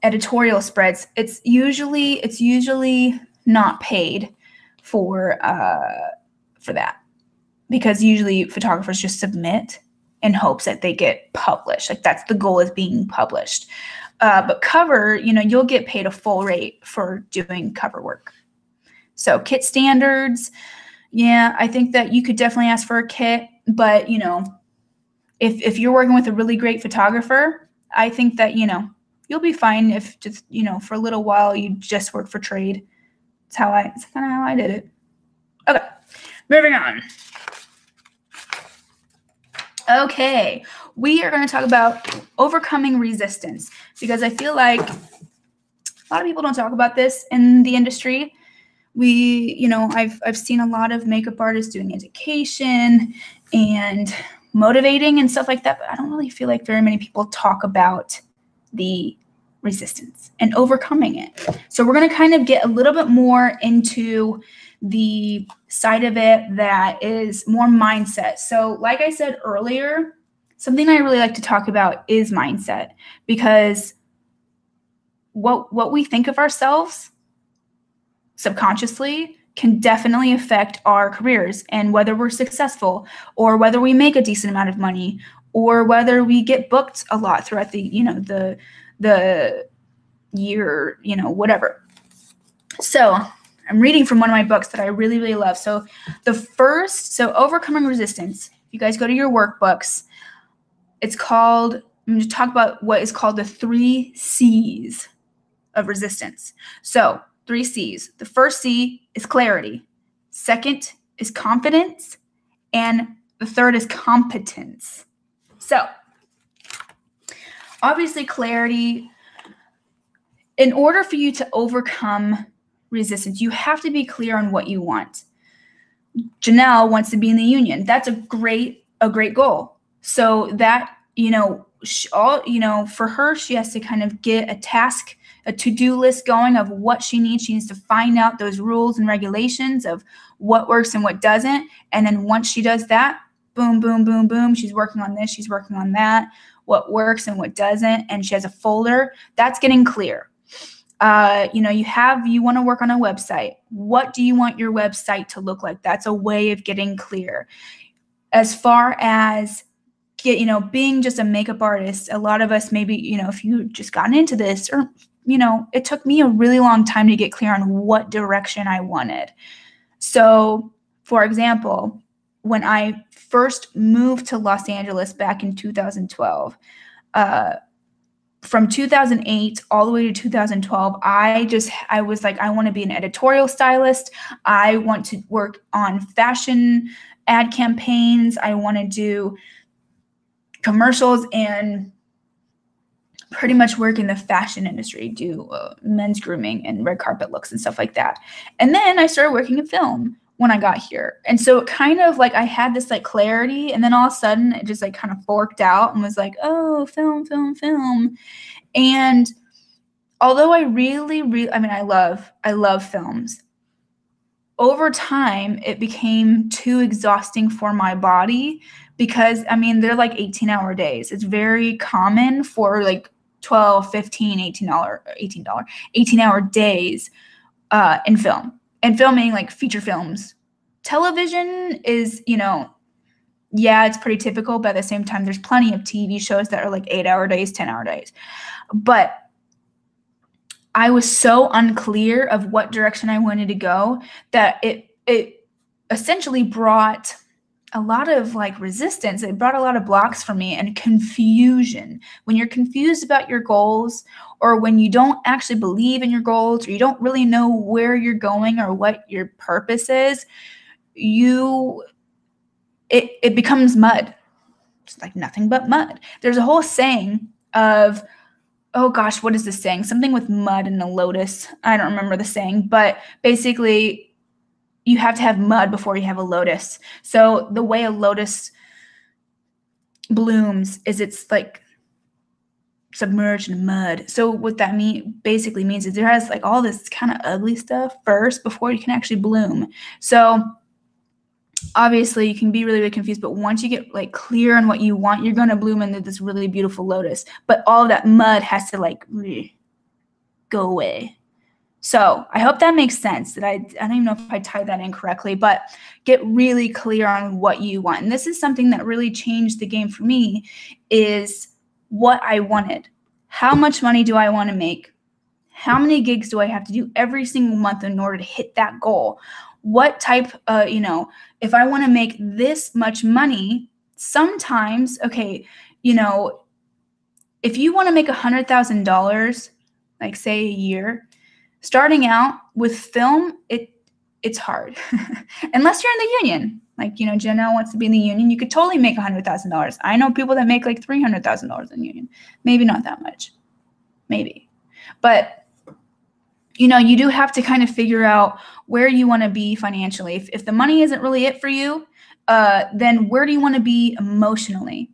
editorial spreads, it's usually not paid for that, because usually photographers just submit in hopes that they get published. Like that's the goal, is being published. But cover, you'll get paid a full rate for doing cover work. So kit standards, yeah, I think that you could definitely ask for a kit, but if you're working with a really great photographer, I think that you'll be fine if just for a little while you just work for trade. It's kind of how I did it. Okay, moving on. Okay, we are going to talk about overcoming resistance, because I feel like a lot of people don't talk about this in the industry. I've seen a lot of makeup artists doing education and motivating and stuff like that, but I don't really feel like very many people talk about the resistance and overcoming it. So we're going to kind of get a little bit more into the side of it that is more mindset. So like I said earlier, something I really like to talk about is mindset, because what we think of ourselves subconsciously can definitely affect our careers and whether we're successful, or whether we make a decent amount of money, or whether we get booked a lot throughout the year, whatever. So I'm reading from one of my books that I really, really love. So overcoming resistance, if you guys go to your workbooks, I'm going to talk about what is called the 3 C's of resistance. So 3 C's. The first C is clarity. Second is confidence. And the third is competence. So obviously clarity, in order for you to overcome resistance, you have to be clear on what you want. Janelle wants to be in the union. That's a great goal. So that, for her, she has to kind of get a to-do list going of what she needs. She needs to find out those rules and regulations of what works and what doesn't. And then once she does that, boom, boom, boom, boom, she's working on this, she's working on that, what works and what doesn't. And she has a folder. That's getting clear. You want to work on a website. What do you want your website to look like? That's a way of getting clear. As far as being just a makeup artist, a lot of us, maybe, if you just gotten into this, or, it took me a really long time to get clear on what direction I wanted. So, for example, when I first moved to Los Angeles back in 2012, from 2008 all the way to 2012, I was like, I want to be an editorial stylist. I want to work on fashion ad campaigns. I want to do commercials and pretty much work in the fashion industry, do men's grooming and red carpet looks and stuff like that. And then I started working in film when I got here. And so it kind of like I had this like clarity, and then all of a sudden it just like kind of forked out and was like, oh, film. And although I love films, over time it became too exhausting for my body, because they're like 18-hour days. It's very common for like 12, 15, 18-hour days in film. And filming like feature films. Television is, it's pretty typical, but at the same time, there's plenty of TV shows that are like 8-hour days, 10-hour days. But I was so unclear of what direction I wanted to go that it essentially brought a lot of like resistance. It brought a lot of blocks for me and confusion. When you're confused about your goals, or when you don't actually believe in your goals, or you don't really know where you're going or what your purpose is, it becomes mud. It's like nothing but mud. There's a whole saying of, oh gosh, what is this saying? Something with mud and a lotus. I don't remember the saying, but basically you have to have mud before you have a lotus. So the way a lotus blooms is it's like submerged in mud. So what that basically means is there has like all this kind of ugly stuff first before you can actually bloom. So obviously you can be really, really confused, but once you get like clear on what you want, you're going to bloom into this really beautiful lotus. But all of that mud has to like go away. So I hope that makes sense. That I don't even know if I tied that in correctly, but get really clear on what you want. And this is something that really changed the game for me, is what I wanted. How much money do I want to make? How many gigs do I have to do every single month in order to hit that goal? What type, if I want to make this much money, sometimes, okay, if you want to make $100,000, like say a year, starting out with film, it's hard. Unless you're in the union. Like, Janelle wants to be in the union. You could totally make $100,000. I know people that make like $300,000 in the union. Maybe not that much. Maybe. But, you do have to kind of figure out where you want to be financially. If the money isn't really it for you, then where do you want to be emotionally?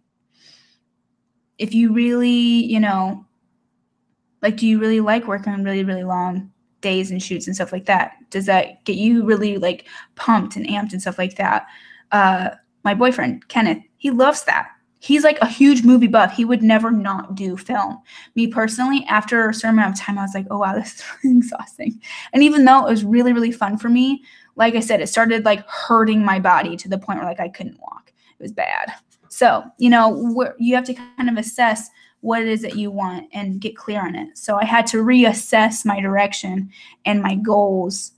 If you really, do you really like working on really, really long days and shoots and stuff like that? Does that get you really like pumped and amped and stuff like that? My boyfriend, Kenneth, he loves that. He's like a huge movie buff. He would never not do film. Me personally, after a certain amount of time, I was like, oh, wow, this is really exhausting. And even though it was really, really fun for me, like I said, it started like hurting my body to the point where like I couldn't walk. It was bad. So, you have to kind of assess what it is that you want and get clear on it. So I had to reassess my direction and my goals.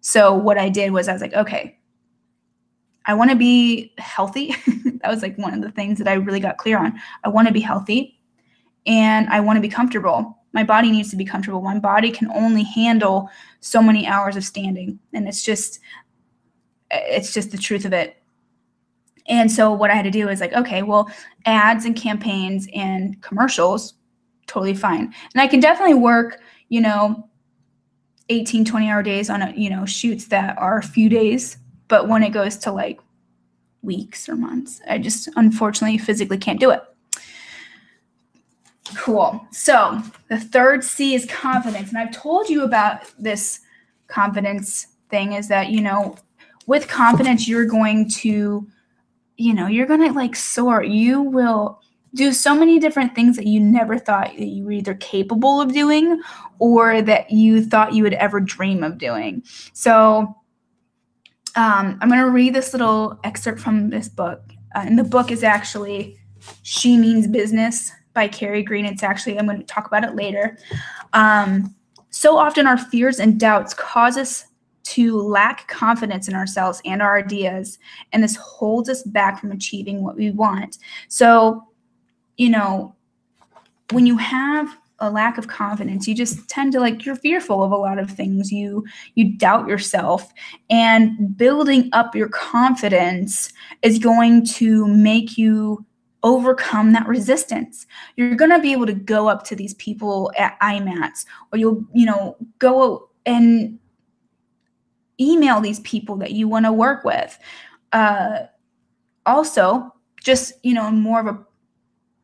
So what I did was I was like, okay, I want to be healthy. That was like one of the things that I really got clear on. I want to be healthy and I want to be comfortable. My body needs to be comfortable. My body can only handle so many hours of standing. And it's just the truth of it. And so what I had to do is like, okay, well, ads and campaigns and commercials, totally fine. And I can definitely work, 18, 20-hour days on, shoots that are a few days. But when it goes to like weeks or months, I just unfortunately physically can't do it. Cool. So the third C is confidence. And I've told you about this confidence thing, is that, with confidence, you're going to like soar. You will do so many different things that you never thought that you were either capable of doing or that you thought you would ever dream of doing. So I'm going to read this little excerpt from this book. And the book is actually She Means Business by Carrie Green. I'm going to talk about it later. So often our fears and doubts cause us to lack confidence in ourselves and our ideas, and this holds us back from achieving what we want. So, when you have a lack of confidence, you just tend to you're fearful of a lot of things. You doubt yourself, and building up your confidence is going to make you overcome that resistance. You're going to be able to go up to these people at IMATs, or you'll, go and email these people that you want to work with. Also, just, more of a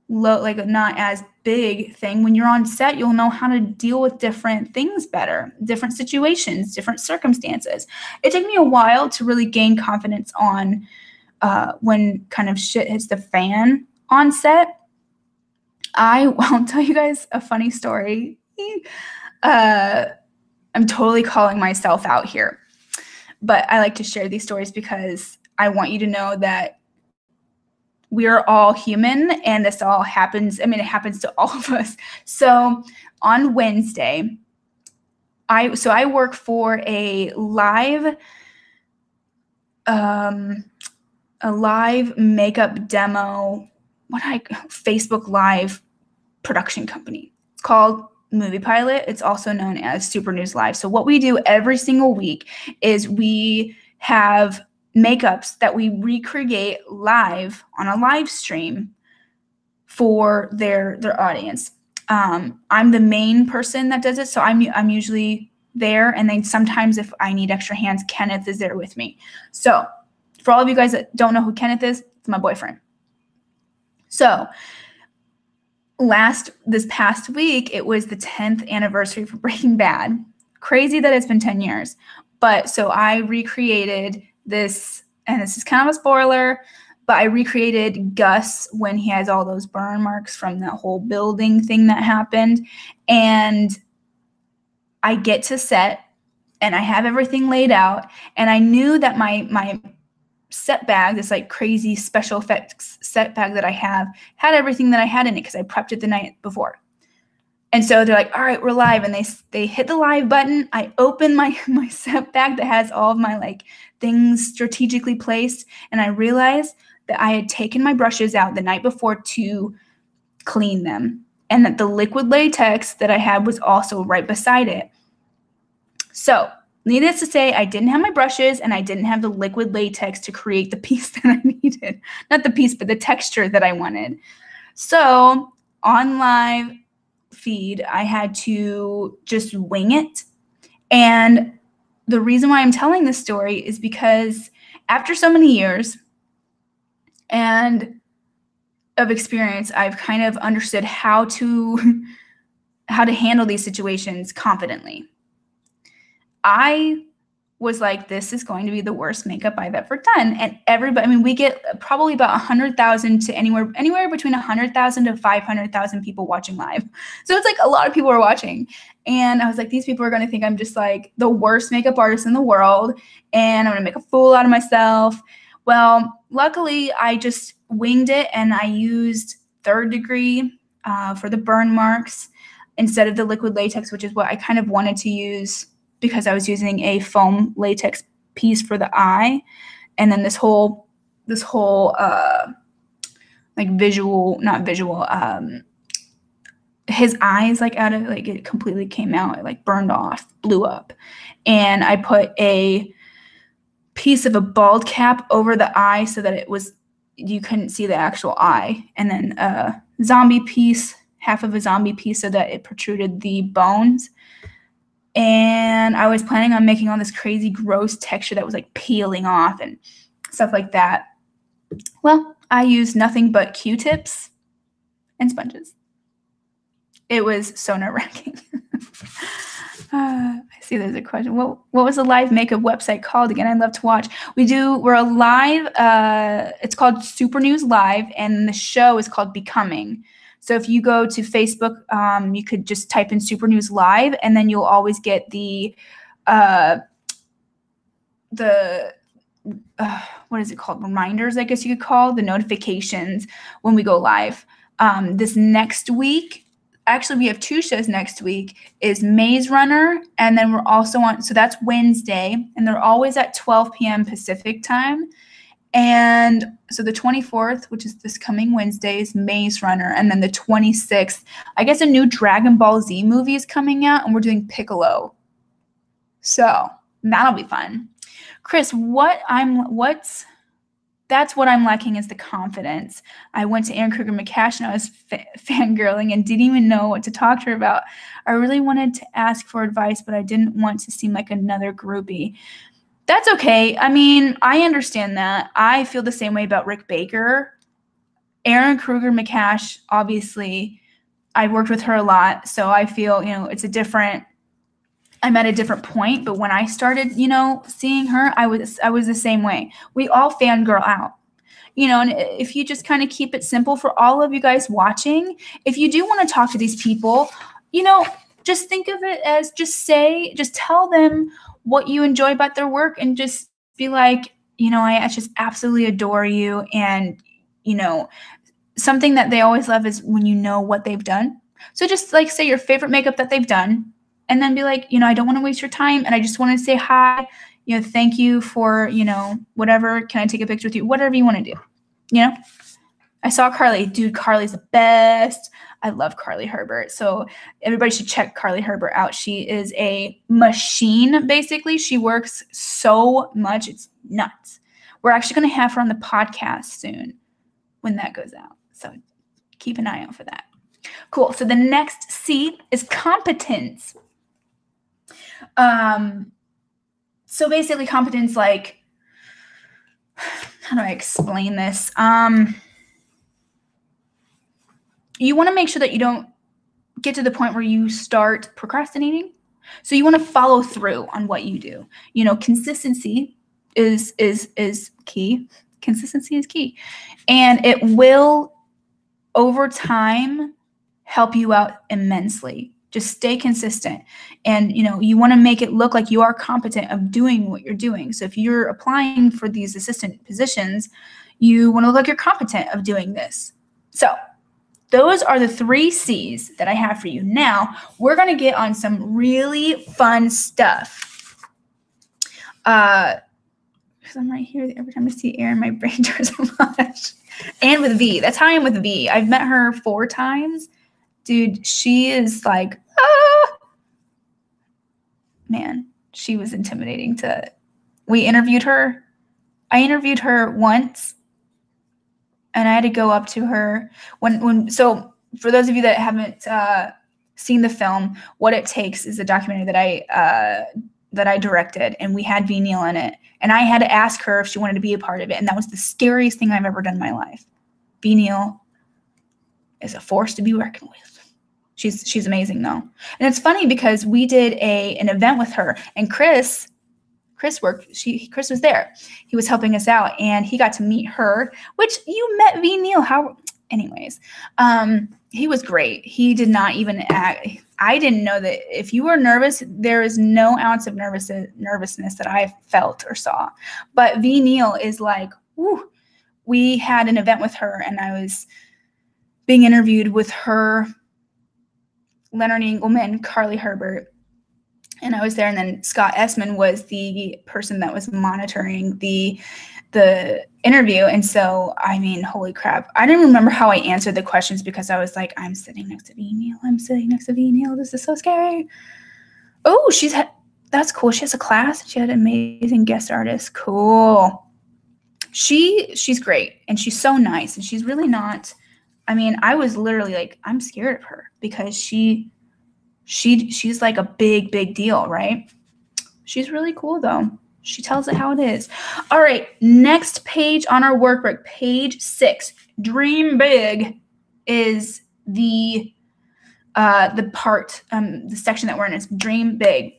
low, not as big thing. When you're on set, you'll know how to deal with different things better, different situations, different circumstances. It took me a while to really gain confidence on when kind of shit hits the fan on set. I'll tell you guys a funny story. I'm totally calling myself out here, but I like to share these stories because I want you to know that we are all human and this all happens. It happens to all of us. So on Wednesday, I work for a live makeup demo, Facebook Live production company. It's called Movie Pilot. It's also known as Super News Live. So what we do every single week is we have makeups that we recreate live on a live stream for their audience. I'm the main person that does it, so I'm usually there, and then sometimes if I need extra hands, Kenneth is there with me. So for all of you guys that don't know who Kenneth is, it's my boyfriend. So this past week, it was the 10th anniversary for Breaking Bad. Crazy that it's been 10 years. But so I recreated this, and this is kind of a spoiler, but I recreated Gus when he has all those burn marks from that whole building thing that happened. And I get to set, and I have everything laid out, and I knew that my set bag, this like crazy special effects set bag that I have, had everything that I had in it because I prepped it the night before. And so they're like, all right, we're live. And they hit the live button. I open my set bag that has all of my like things strategically placed. And I realized that I had taken my brushes out the night before to clean them. And that the liquid latex that I had was also right beside it. So needless to say, I didn't have my brushes and I didn't have the liquid latex to create the piece that I needed. Not the piece, but the texture that I wanted. So on live feed, I had to just wing it. And the reason why I'm telling this story is because after so many years and of experience, I've kind of understood how to handle these situations confidently. I was like, this is going to be the worst makeup I've ever done. And everybody, I mean, we get probably about 100,000 to anywhere between 100,000 to 500,000 people watching live. So it's like a lot of people are watching. And I was like, these people are going to think I'm just like the worst makeup artist in the world. And I'm going to make a fool out of myself. Well, luckily I just winged it, and I used 3rd degree for the burn marks instead of the liquid latex, which is what I kind of wanted to use, because I was using a foam latex piece for the eye. And then this whole like not visual, his eyes like out of like, it completely came out, it like burned off, blew up. And I put a piece of a bald cap over the eye so that you couldn't see the actual eye. And then a zombie piece, half of a zombie piece, so that it protruded the bones. And I was planning on making all this crazy gross texture that was like peeling off and stuff like that. Well, I used nothing but Q-tips and sponges. It was so nerve-wracking. I see there's a question. What was the live makeup website called again? I'd love to watch. We're a live, it's called Super News Live, and the show is called Becoming. So if you go to Facebook, you could just type in Super News Live, and then you'll always get the what is it called? Reminders, I guess you could call the notifications when we go live. This next week, actually we have 2 shows next week, is Maze Runner, and then we're also on, so that's Wednesday, and they're always at 12 p.m. Pacific time. And so the 24th, which is this coming Wednesday, is Maze Runner. And then the 26th, I guess a new Dragon Ball Z movie is coming out, and we're doing Piccolo. So that'll be fun. Chris, that's what I'm lacking, is the confidence. I went to Erin Kruger McCash, and I was fangirling and didn't even know what to talk to her about. I really wanted to ask for advice, but I didn't want to seem like another groupie. That's okay. I mean, I understand that. I feel the same way about Rick Baker. Erin Kruger McCash, obviously, I worked with her a lot, so I feel, I'm at a different point. But when I started, seeing her, I was the same way. We all fangirl out. And if you just kind of keep it simple for all of you guys watching, if you do want to talk to these people, just think of it as just tell them what you enjoy about their work, and just be like, I just absolutely adore you. And, something that they always love is when you know what they've done. So just like say your favorite makeup that they've done, and then be like, I don't want to waste your time, and I just want to say hi, thank you for, whatever. Can I take a picture with you? Whatever you want to do, I saw Carly. Dude, Carly's the best. I love Carly Herbert. So everybody should check Carly Herbert out. She is a machine, basically. She works so much. It's nuts. We're actually going to have her on the podcast soon when that goes out. So keep an eye out for that. Cool. So the next C is competence. So basically competence, like, how do I explain this? you want to make sure that you don't get to the point where you start procrastinating. So you want to follow through on what you do. You know, consistency is key. Consistency is key. And it will, over time, help you out immensely. Just stay consistent. And, you know, you want to make it look like you are competent of doing what you're doing. So if you're applying for these assistant positions, you want to look like you're competent of doing this. So those are the 3 C's that I have for you. Now, we're going to get on some really fun stuff. Because I'm right here. Every time I see Erin, my brain turns much. And with V. That's how I am with V. I've met her 4 times. Dude, she is like, ah! Man, she was intimidating we interviewed her. I interviewed her once. And I had to go up to her so for those of you that haven't seen the film, What It Takes is a documentary that I directed, and we had V. Neal in it. And I had to ask her if she wanted to be a part of it. And that was the scariest thing I've ever done in my life. V. Neal is a force to be reckoned with. She's amazing though. And it's funny because we did an event with her, and Chris was there. He was helping us out, and he got to meet her, which you met V. Neal. Anyways, he was great. He did not even act. I didn't know that if you were nervous, there is no ounce of nervousness that I felt or saw. But V. Neal is like, whew. We had an event with her, and I was being interviewed with her, Leonard Engelman, Carly Herbert, and I was there. And then Scott Essman was the person that was monitoring the interview. And so, I mean, holy crap. I didn't remember how I answered the questions because I was like, I'm sitting next to V. Neal. I'm sitting next to V. Neal. This is so scary. Oh, that's cool. She has a class. She had an amazing guest artist. Cool. She's great. And she's so nice. And she's really not, I mean, I was literally like, I'm scared of her because she's like a big, big deal, right? She's really cool though. She tells it how it is. All right, next page on our workbook, page 6. Dream big is the part, the section that we're in is dream big.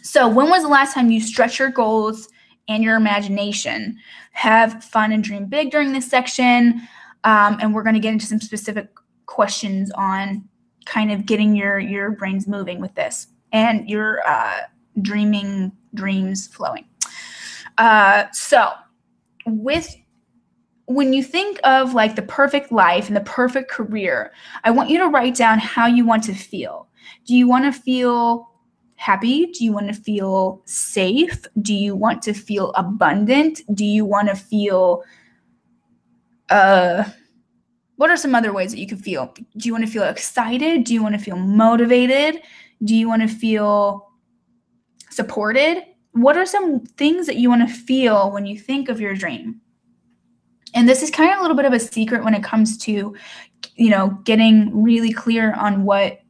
So when was the last time you stretched your goals and your imagination? Have fun and dream big during this section. And we're going to get into some specific questions on kind of getting your brains moving with this and your dreams flowing. So when you think of like the perfect life and the perfect career, I want you to write down how you want to feel. Do you want to feel happy? Do you want to feel safe? Do you want to feel abundant? Do you want to feel, what are some other ways that you can feel? Do you want to feel excited? Do you want to feel motivated? Do you want to feel supported? What are some things that you want to feel when you think of your dream? And this is kind of a little bit of a secret when it comes to, getting really clear on what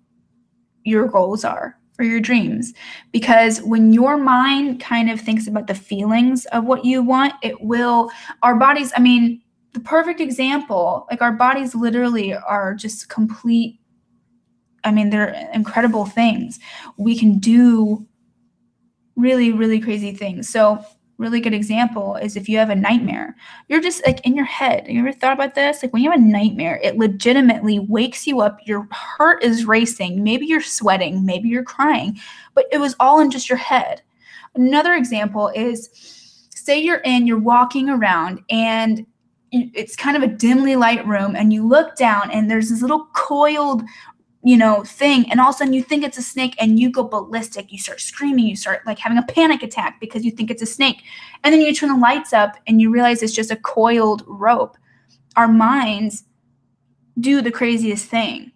your goals are or your dreams. Because when your mind kind of thinks about the feelings of what you want, our bodies, the perfect example, like our bodies literally are just complete, they're incredible things. We can do really, really crazy things. So really good example is if you have a nightmare, you're just like in your head. You ever thought about this? Like when you have a nightmare, it legitimately wakes you up. Your heart is racing. Maybe you're sweating. Maybe you're crying, but it was all in just your head. Another example is say you're walking around and it's kind of a dimly light room and you look down and there's this little coiled thing, and all of a sudden you think it's a snake and you go ballistic. You start screaming, you start like having a panic attack because you think it's a snake. And then you turn the lights up and you realize it's just a coiled rope. Our minds do the craziest thing.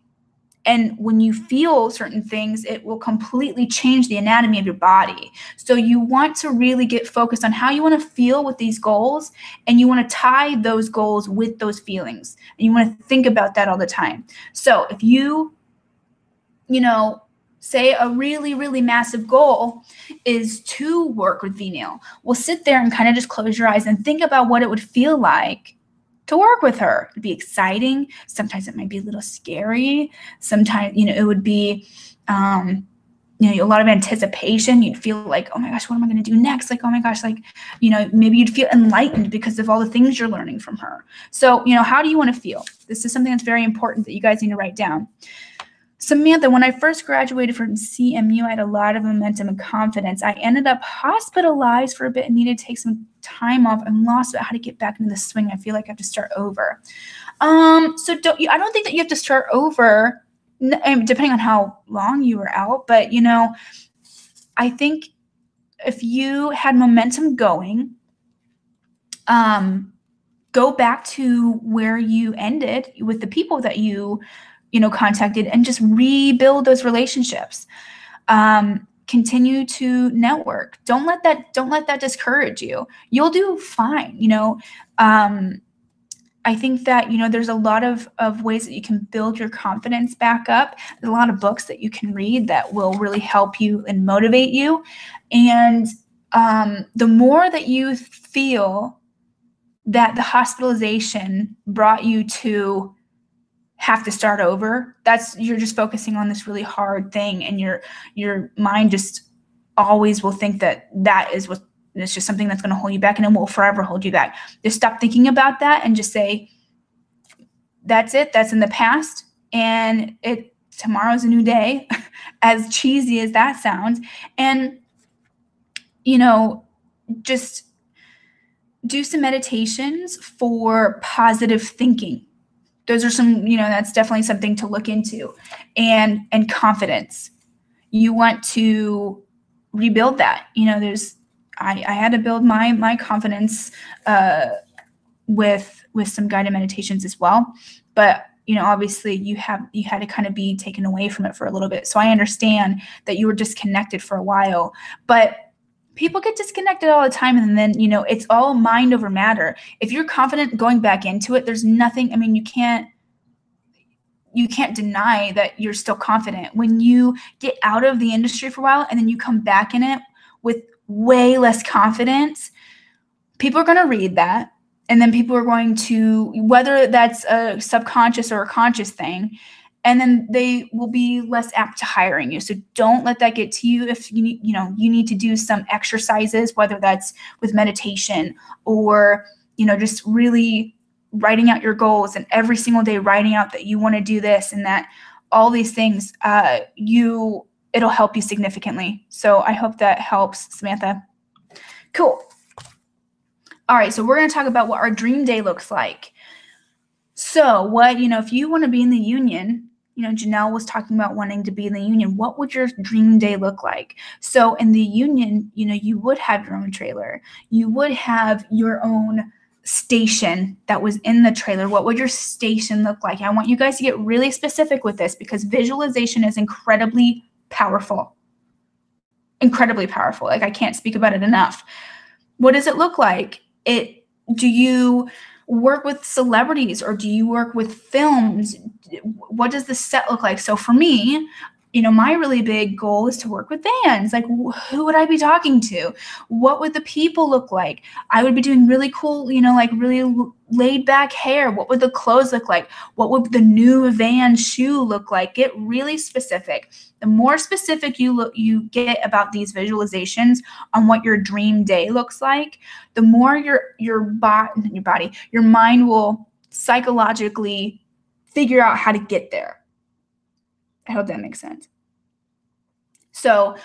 And when you feel certain things, it will completely change the anatomy of your body. So you want to really get focused on how you want to feel with these goals, and you want to tie those goals with those feelings. And you want to think about that all the time. So if you say a really, really massive goal is to work with V. Neal. Well, sit there and kind of just close your eyes and think about what it would feel like to work with her. It'd be exciting. Sometimes it might be a little scary. Sometimes, it would be, a lot of anticipation. You'd feel like, oh my gosh, what am I going to do next? Like, oh my gosh, like, maybe you'd feel enlightened because of all the things you're learning from her. So, how do you want to feel? This is something that's very important that you guys need to write down. Samantha, when I first graduated from CMU, I had a lot of momentum and confidence. I ended up hospitalized for a bit and needed to take some time off and lost about how to get back into the swing. I feel like I have to start over. I don't think that you have to start over depending on how long you were out. But, I think if you had momentum going, go back to where you ended with the people that you contacted and just rebuild those relationships. Continue to network. Don't let that discourage you. You'll do fine. I think that, there's a lot of ways that you can build your confidence back up. There's a lot of books that you can read that will really help you and motivate you. And the more that you feel that the hospitalization brought you to have to start over, you're just focusing on this really hard thing, and your mind just always will think that is what, it's just something that's going to hold you back, and it will forever hold you back. Just stop thinking about that and just say, that's it. That's in the past, and tomorrow's a new day, as cheesy as that sounds. And, just do some meditations for positive thinking. Those are some, that's definitely something to look into. And confidence. You want to rebuild that. I had to build my confidence with some guided meditations as well. But, obviously you had to kind of be taken away from it for a little bit. So I understand that you were disconnected for a while, but people get disconnected all the time. And then, it's all mind over matter. If you're confident going back into it, there's nothing, you can't deny that you're still confident. When you get out of the industry for a while and then you come back in it with way less confidence, people are going to read that. And then people are going to, whether that's a subconscious or a conscious thing, and then they will be less apt to hiring you. So don't let that get to you. If you need to do some exercises, whether that's with meditation or, just really writing out your goals, and every single day writing out that you want to do this and that, all these things, it'll help you significantly. So I hope that helps, Samantha. Cool. All right, so we're going to talk about what our dream day looks like. So if you want to be in the union, Janelle was talking about wanting to be in the union. What would your dream day look like? So in the union, you would have your own trailer. You would have your own station that was in the trailer. What would your station look like? I want you guys to get really specific with this, because visualization is incredibly powerful. Incredibly powerful. Like, I can't speak about it enough. What does it look like? Do you work with celebrities, or do you work with films? What does the set look like? So for me, my really big goal is to work with bands. Like, who would I be talking to? What would the people look like? I would be doing really cool, like really laid back hair. What would the clothes look like? What would the new Van shoe look like? Get really specific. The more specific you get about these visualizations on what your dream day looks like, the more your mind will psychologically figure out how to get there. I hope that makes sense. So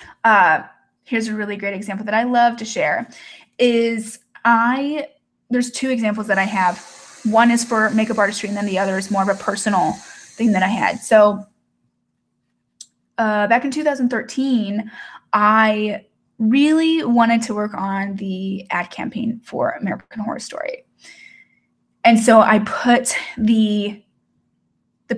here's a really great example that I love to share. There's two examples that I have. One is for makeup artistry, and then the other is more of a personal thing that I had. So back in 2013, I really wanted to work on the ad campaign for American Horror Story. And so I put the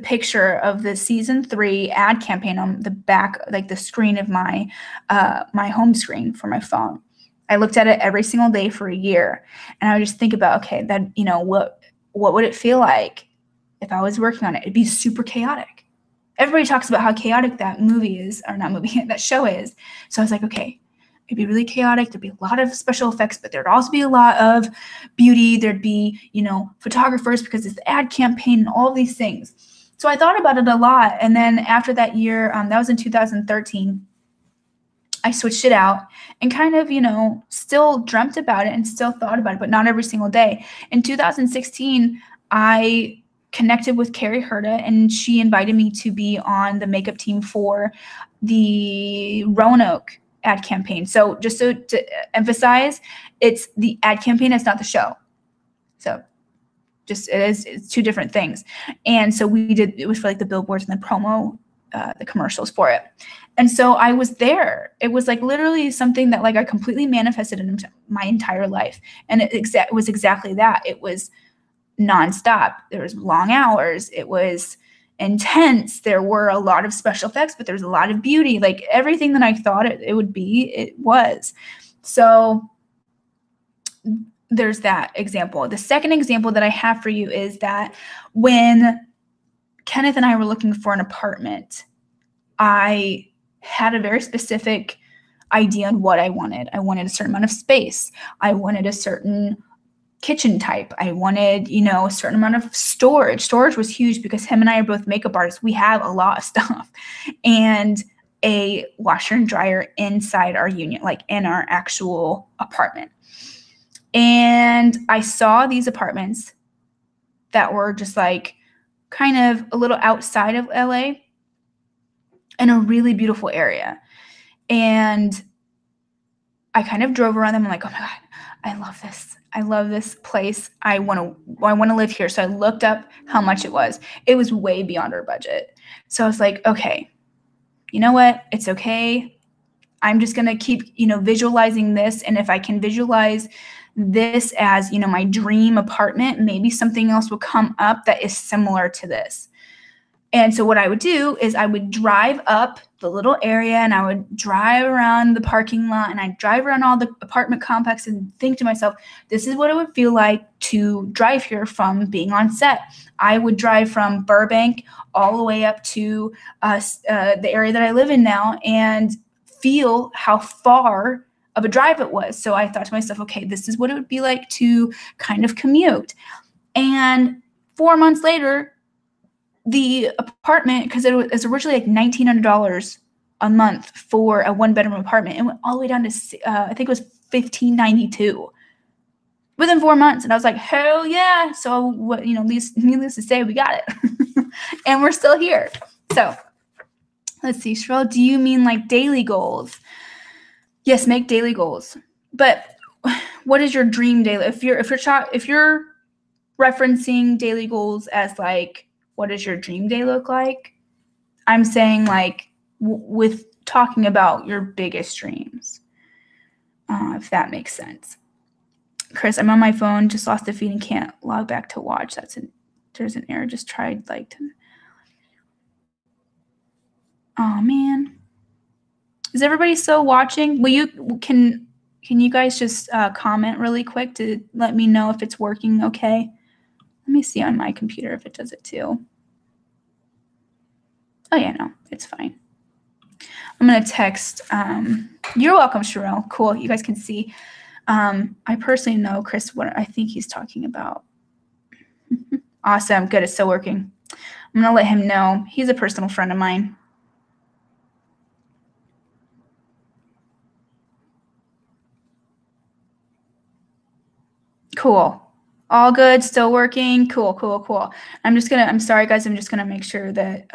picture of the season 3 ad campaign on the back, like the screen of my home screen for my phone. I looked at it every single day for a year, and I would just think about, okay, that, what would it feel like if I was working on it? It'd be super chaotic. Everybody talks about how chaotic that movie is, or not movie, that show is. So I was like, okay, It'd be really chaotic. There'd be a lot of special effects, but there'd also be a lot of beauty. There'd be, photographers because it's the ad campaign and all these things. So I thought about it a lot. And then after that year, that was in 2013, I switched it out and kind of, still dreamt about it and still thought about it, but not every single day. In 2016, I connected with Carrie Herta, and she invited me to be on the makeup team for the Roanoke ad campaign. So just to emphasize, it's the ad campaign, it's not the show. So it's two different things. And so it was for like the billboards and the promo, the commercials for it. And so I was there. It was like literally something that like I completely manifested in my entire life. And it was exactly that. It was nonstop. There was long hours. It was intense. There were a lot of special effects, but there was a lot of beauty. Like everything that I thought it would be, it was. So there's that example. The second example that I have for you is that when Kenneth and I were looking for an apartment, I had a very specific idea on what I wanted. I wanted a certain amount of space. I wanted a certain kitchen type. I wanted, a certain amount of storage. Storage was huge because him and I are both makeup artists. We have a lot of stuff. And a washer and dryer inside our unit, like in our actual apartment. And I saw these apartments that were just like kind of a little outside of LA in a really beautiful area. And I kind of drove around them. I'm like, oh my God, I love this. I love this place. I want to live here. So I looked up how much it was. It was way beyond our budget. So I was like, okay, you know what? It's okay. I'm just going to keep, visualizing this. And if I can visualize this as, my dream apartment, maybe something else will come up that is similar to this. And so what I would do is I would drive up the little area and I would drive around the parking lot and I'd drive around all the apartment complexes and think to myself, this is what it would feel like to drive here from being on set. I would drive from Burbank all the way up to the area that I live in now and feel how far of a drive it was. So I thought to myself, okay, this is what it would be like to kind of commute. And 4 months later, the apartment, because it was originally like $1,900 a month for a one-bedroom apartment, it went all the way down to I think it was $1,592 within 4 months. And I was like, hell yeah! So what? Needless to say, we got it, and we're still here. So let's see, Cheryl, do you mean like daily goals? Yes, make daily goals. But what is your dream daily? If you're referencing daily goals as like, what does your dream day look like? I'm saying like with talking about your biggest dreams, if that makes sense. Chris, I'm on my phone, just lost the feed and can't log back to watch. There's an error. Just tried oh man. Is everybody still watching? Can you guys just comment really quick to let me know if it's working okay? Let me see on my computer if it does it too. Oh yeah, no, it's fine. I'm gonna text. You're welcome, Sherelle. Cool, you guys can see. I personally know Chris what I think he's talking about. Awesome, good, it's still working. I'm gonna let him know. He's a personal friend of mine. Cool. All good, still working. Cool. I'm sorry guys, I'm just gonna make sure that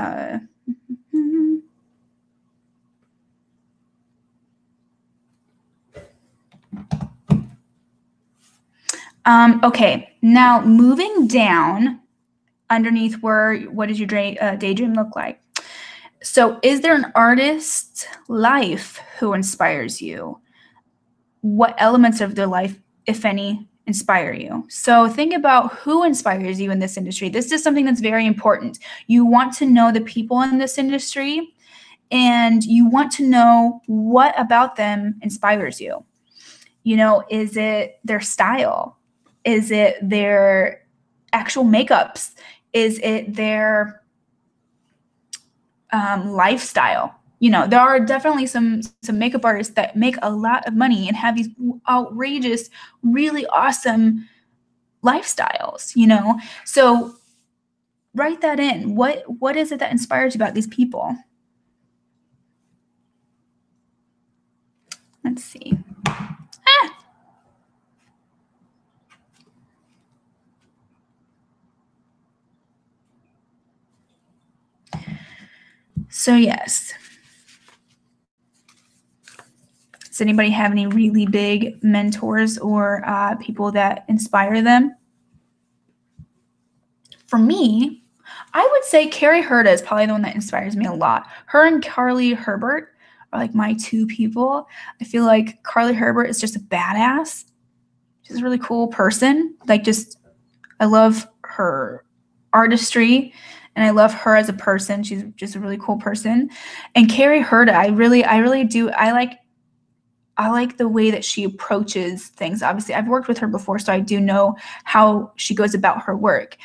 okay, now moving down underneath what does your daydream look like? So is there an artist's life who inspires you? What elements of their life, if any, inspire you? So think about who inspires you in this industry. This is something that's very important. You want to know the people in this industry, and you want to know what about them inspires you. Is it their style? Is it their actual makeups? Is it their lifestyle? you know, there are definitely some makeup artists that make a lot of money and have these outrageous, really awesome lifestyles, you know? So write that in. What is it that inspires you about these people? Let's see. So yes. Does anybody have any really big mentors or people that inspire them? For me, I would say Carrie Herda is probably the one that inspires me a lot. Her and Carly Herbert are like my two people. I feel like Carly Herbert is just a badass. She's a really cool person. Like, just, I love her artistry and I love her as a person. She's just a really cool person. And Carrie Herda, I really do. I like the way that she approaches things. Obviously, I've worked with her before, so I do know how she goes about her work.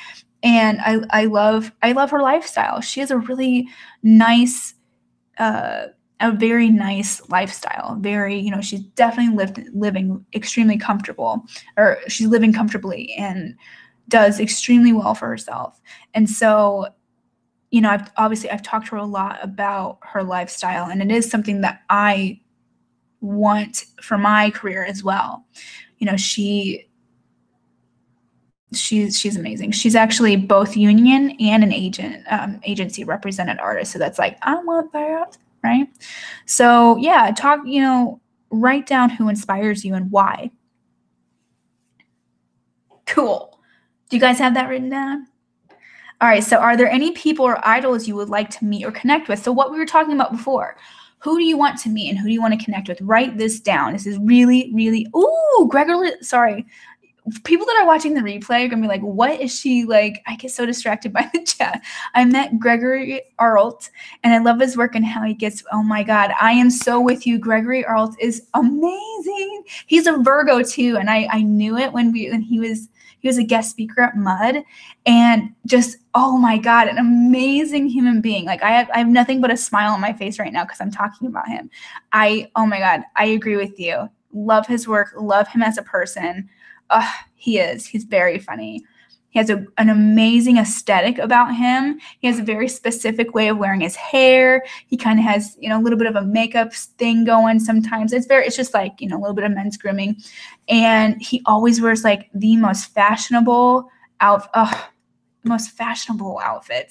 And I love her lifestyle. She has a really nice, a very nice lifestyle. Very, you know, she's definitely living extremely comfortable, or she's living comfortably and does extremely well for herself. And so, you know, I've talked to her a lot about her lifestyle, and it is something that I want for my career as well. You know, she's amazing. She's actually both union and an agency represented artist. So that's like, I want that, right? So yeah, write down who inspires you and why. Cool. Do you guys have that written down? All right. So are there any people or idols you would like to meet or connect with? So what we were talking about before. Who do you want to meet and who do you want to connect with? Write this down. This is really, really, ooh, sorry. People that are watching the replay are gonna be like, what is she like? I get so distracted by the chat. I met Gregory Arlt and I love his work and how he gets, oh my God, I am so with you. Gregory Arlt is amazing. He's a Virgo too. And I knew it when he was a guest speaker at Mud, and just, oh my God, an amazing human being. Like, I have nothing but a smile on my face right now because I'm talking about him. Oh my God, I agree with you. Love his work, love him as a person. He's very funny. He has an amazing aesthetic about him. He has a very specific way of wearing his hair. He kind of has, you know, a little bit of a makeup thing going sometimes. It's just like, you know, a little bit of men's grooming. And he always wears like the most fashionable outfits.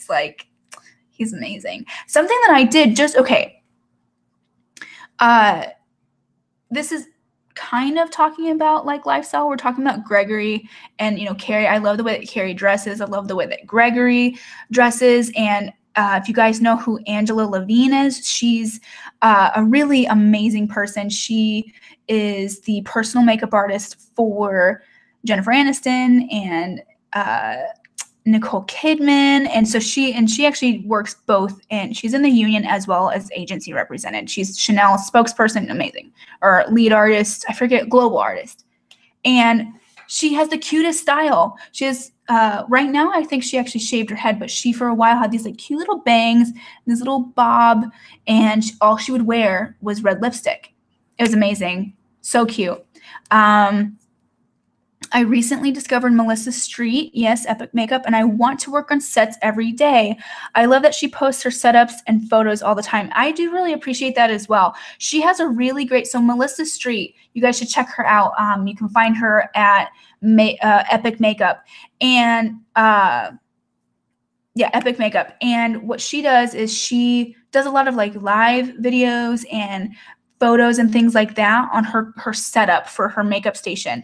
Like, he's amazing. Something that I did this is kind of talking about like lifestyle. We're talking about Gregory and, you know, Carrie. I love the way that Carrie dresses. I love the way that Gregory dresses. And if you guys know who Angela Levine is, she's a really amazing person. She is the personal makeup artist for Jennifer Aniston and Nicole Kidman. And so she actually works both, and she's in the union as well as agency represented. She's Chanel's spokesperson, amazing, or lead artist, I forget, global artist. And she has the cutest style. She has, right now, I think she actually shaved her head, but she for a while had these like cute little bangs, this little bob, and all she would wear was red lipstick. It was amazing. So cute. I recently discovered Melissa Street, yes, Epic Makeup, and I want to work on sets every day. I love that she posts her setups and photos all the time. I do really appreciate that as well. She has a really great, so Melissa Street, you guys should check her out. You can find her at Epic Makeup. And Epic Makeup. And what she does is she does a lot of like live videos and photos and things like that on her setup for her makeup station.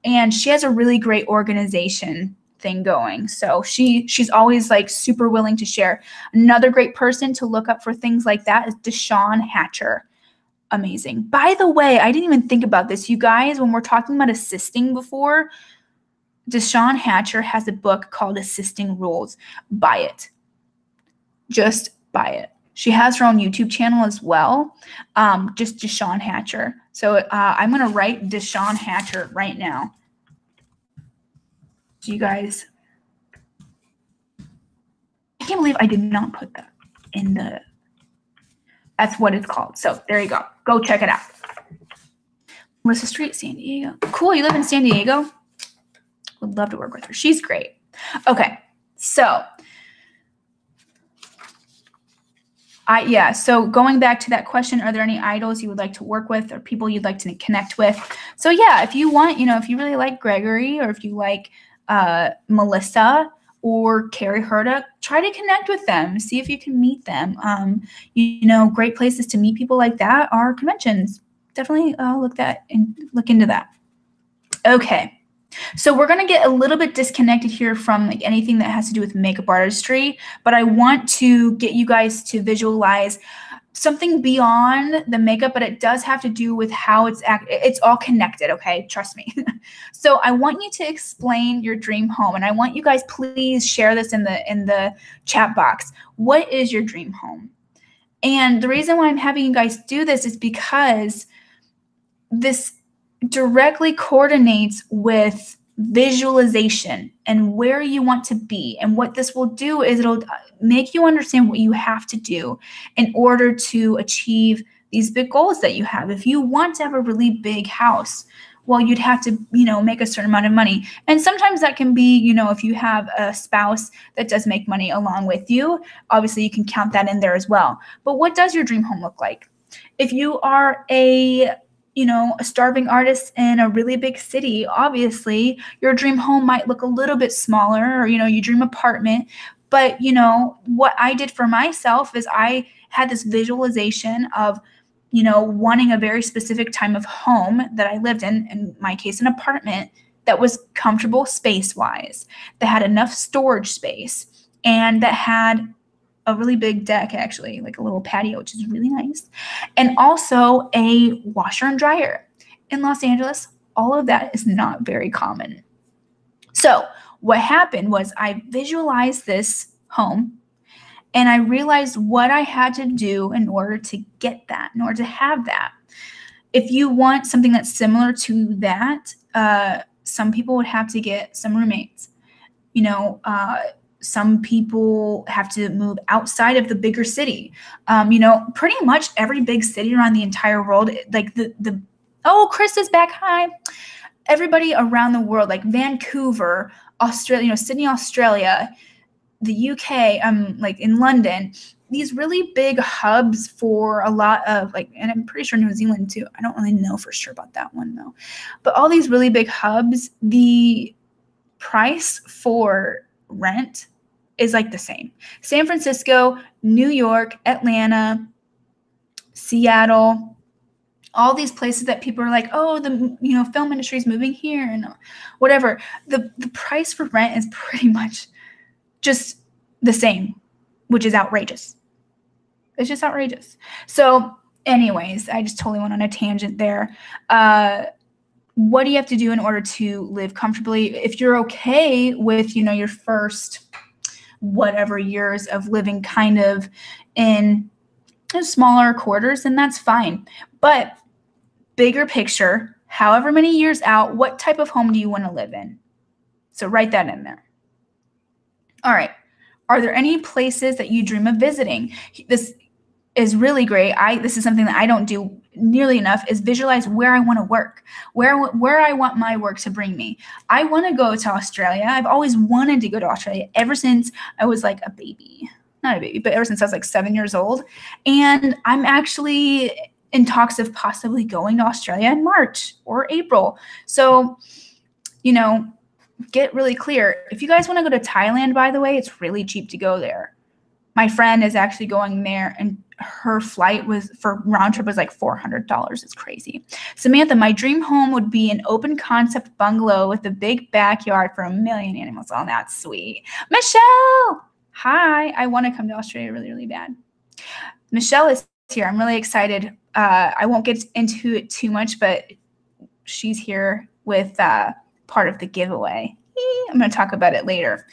And she has a really great organization thing going. So she's always like super willing to share. Another great person to look up for things like that is Deshawn Hatcher. Amazing. By the way, I didn't even think about this. You guys, when we're talking about assisting before, Deshawn Hatcher has a book called Assisting Rules. Buy it. Just buy it. She has her own YouTube channel as well, just Deshawn Hatcher. So I'm going to write Deshawn Hatcher right now. So you guys, I can't believe I did not put that in the That's what it's called. So there you go. Go check it out. Melissa Street, San Diego. Cool. You live in San Diego? Would love to work with her. She's great. Okay. So so going back to that question, are there any idols you would like to work with or people you'd like to connect with? So yeah, if you want, if you really like Gregory or if you like Melissa or Carrie Herta, try to connect with them. See if you can meet them. Great places to meet people like that are conventions. Definitely look into that. Okay. So we're going to get a little bit disconnected here from like anything that has to do with makeup artistry, but I want to get you guys to visualize something beyond the makeup, but it does have to do with how it's all connected, okay? Trust me. So I want you to explain your dream home, and I want you guys please share this in the chat box. What is your dream home? And the reason why I'm having you guys do this is because this directly coordinates with visualization and where you want to be. And what this will do is it'll make you understand what you have to do in order to achieve these big goals that you have. If you want to have a really big house, well, you'd have to, make a certain amount of money. And sometimes that can be, if you have a spouse that does make money along with you, obviously you can count that in there as well. But what does your dream home look like? If you are a starving artist in a really big city, obviously your dream home might look a little bit smaller, or, your dream apartment. But, what I did for myself is I had this visualization of, wanting a very specific type of home that I lived in my case, an apartment that was comfortable space-wise, that had enough storage space, and that had a really big deck, actually, like a little patio, which is really nice. And also a washer and dryer. In Los Angeles, all of that is not very common. So what happened was I visualized this home and I realized what I had to do in order to get that, in order to have that. If you want something that's similar to that, some people would have to get some roommates. Some people have to move outside of the bigger city. Pretty much every big city around the entire world, like Chris is back. Hi. Everybody around the world, like Vancouver, Australia, Sydney, Australia, the UK, like in London, these really big hubs for a lot of and I'm pretty sure New Zealand too. I don't really know for sure about that one though. But all these really big hubs, the price for rent is like the same. San Francisco, New York, Atlanta, Seattle, all these places that people are like, oh, the film industry is moving here and whatever. The price for rent is pretty much just the same, which is outrageous. It's just outrageous. So anyways, I just totally went on a tangent there. What do you have to do in order to live comfortably? If you're okay with, your first whatever years of living kind of in smaller quarters, then that's fine. But bigger picture, however many years out, what type of home do you want to live in? So write that in there. All right. Are there any places that you dream of visiting? This is really great. This is something that I don't do nearly enough, is visualize where I want to work, where I want my work to bring me. I want to go to Australia. I've always wanted to go to Australia ever since I was like a baby. Not a baby, but ever since I was like 7 years old. And I'm actually in talks of possibly going to Australia in March or April. So, get really clear. If you guys want to go to Thailand, by the way, it's really cheap to go there. My friend is actually going there, and her flight for round trip was like $400. It's crazy. Samantha, my dream home would be an open concept bungalow with a big backyard for 1 million animals. Oh, that's sweet. Michelle, hi. I want to come to Australia really, really bad. Michelle is here. I'm really excited. I won't get into it too much, but she's here with part of the giveaway. I'm going to talk about it later.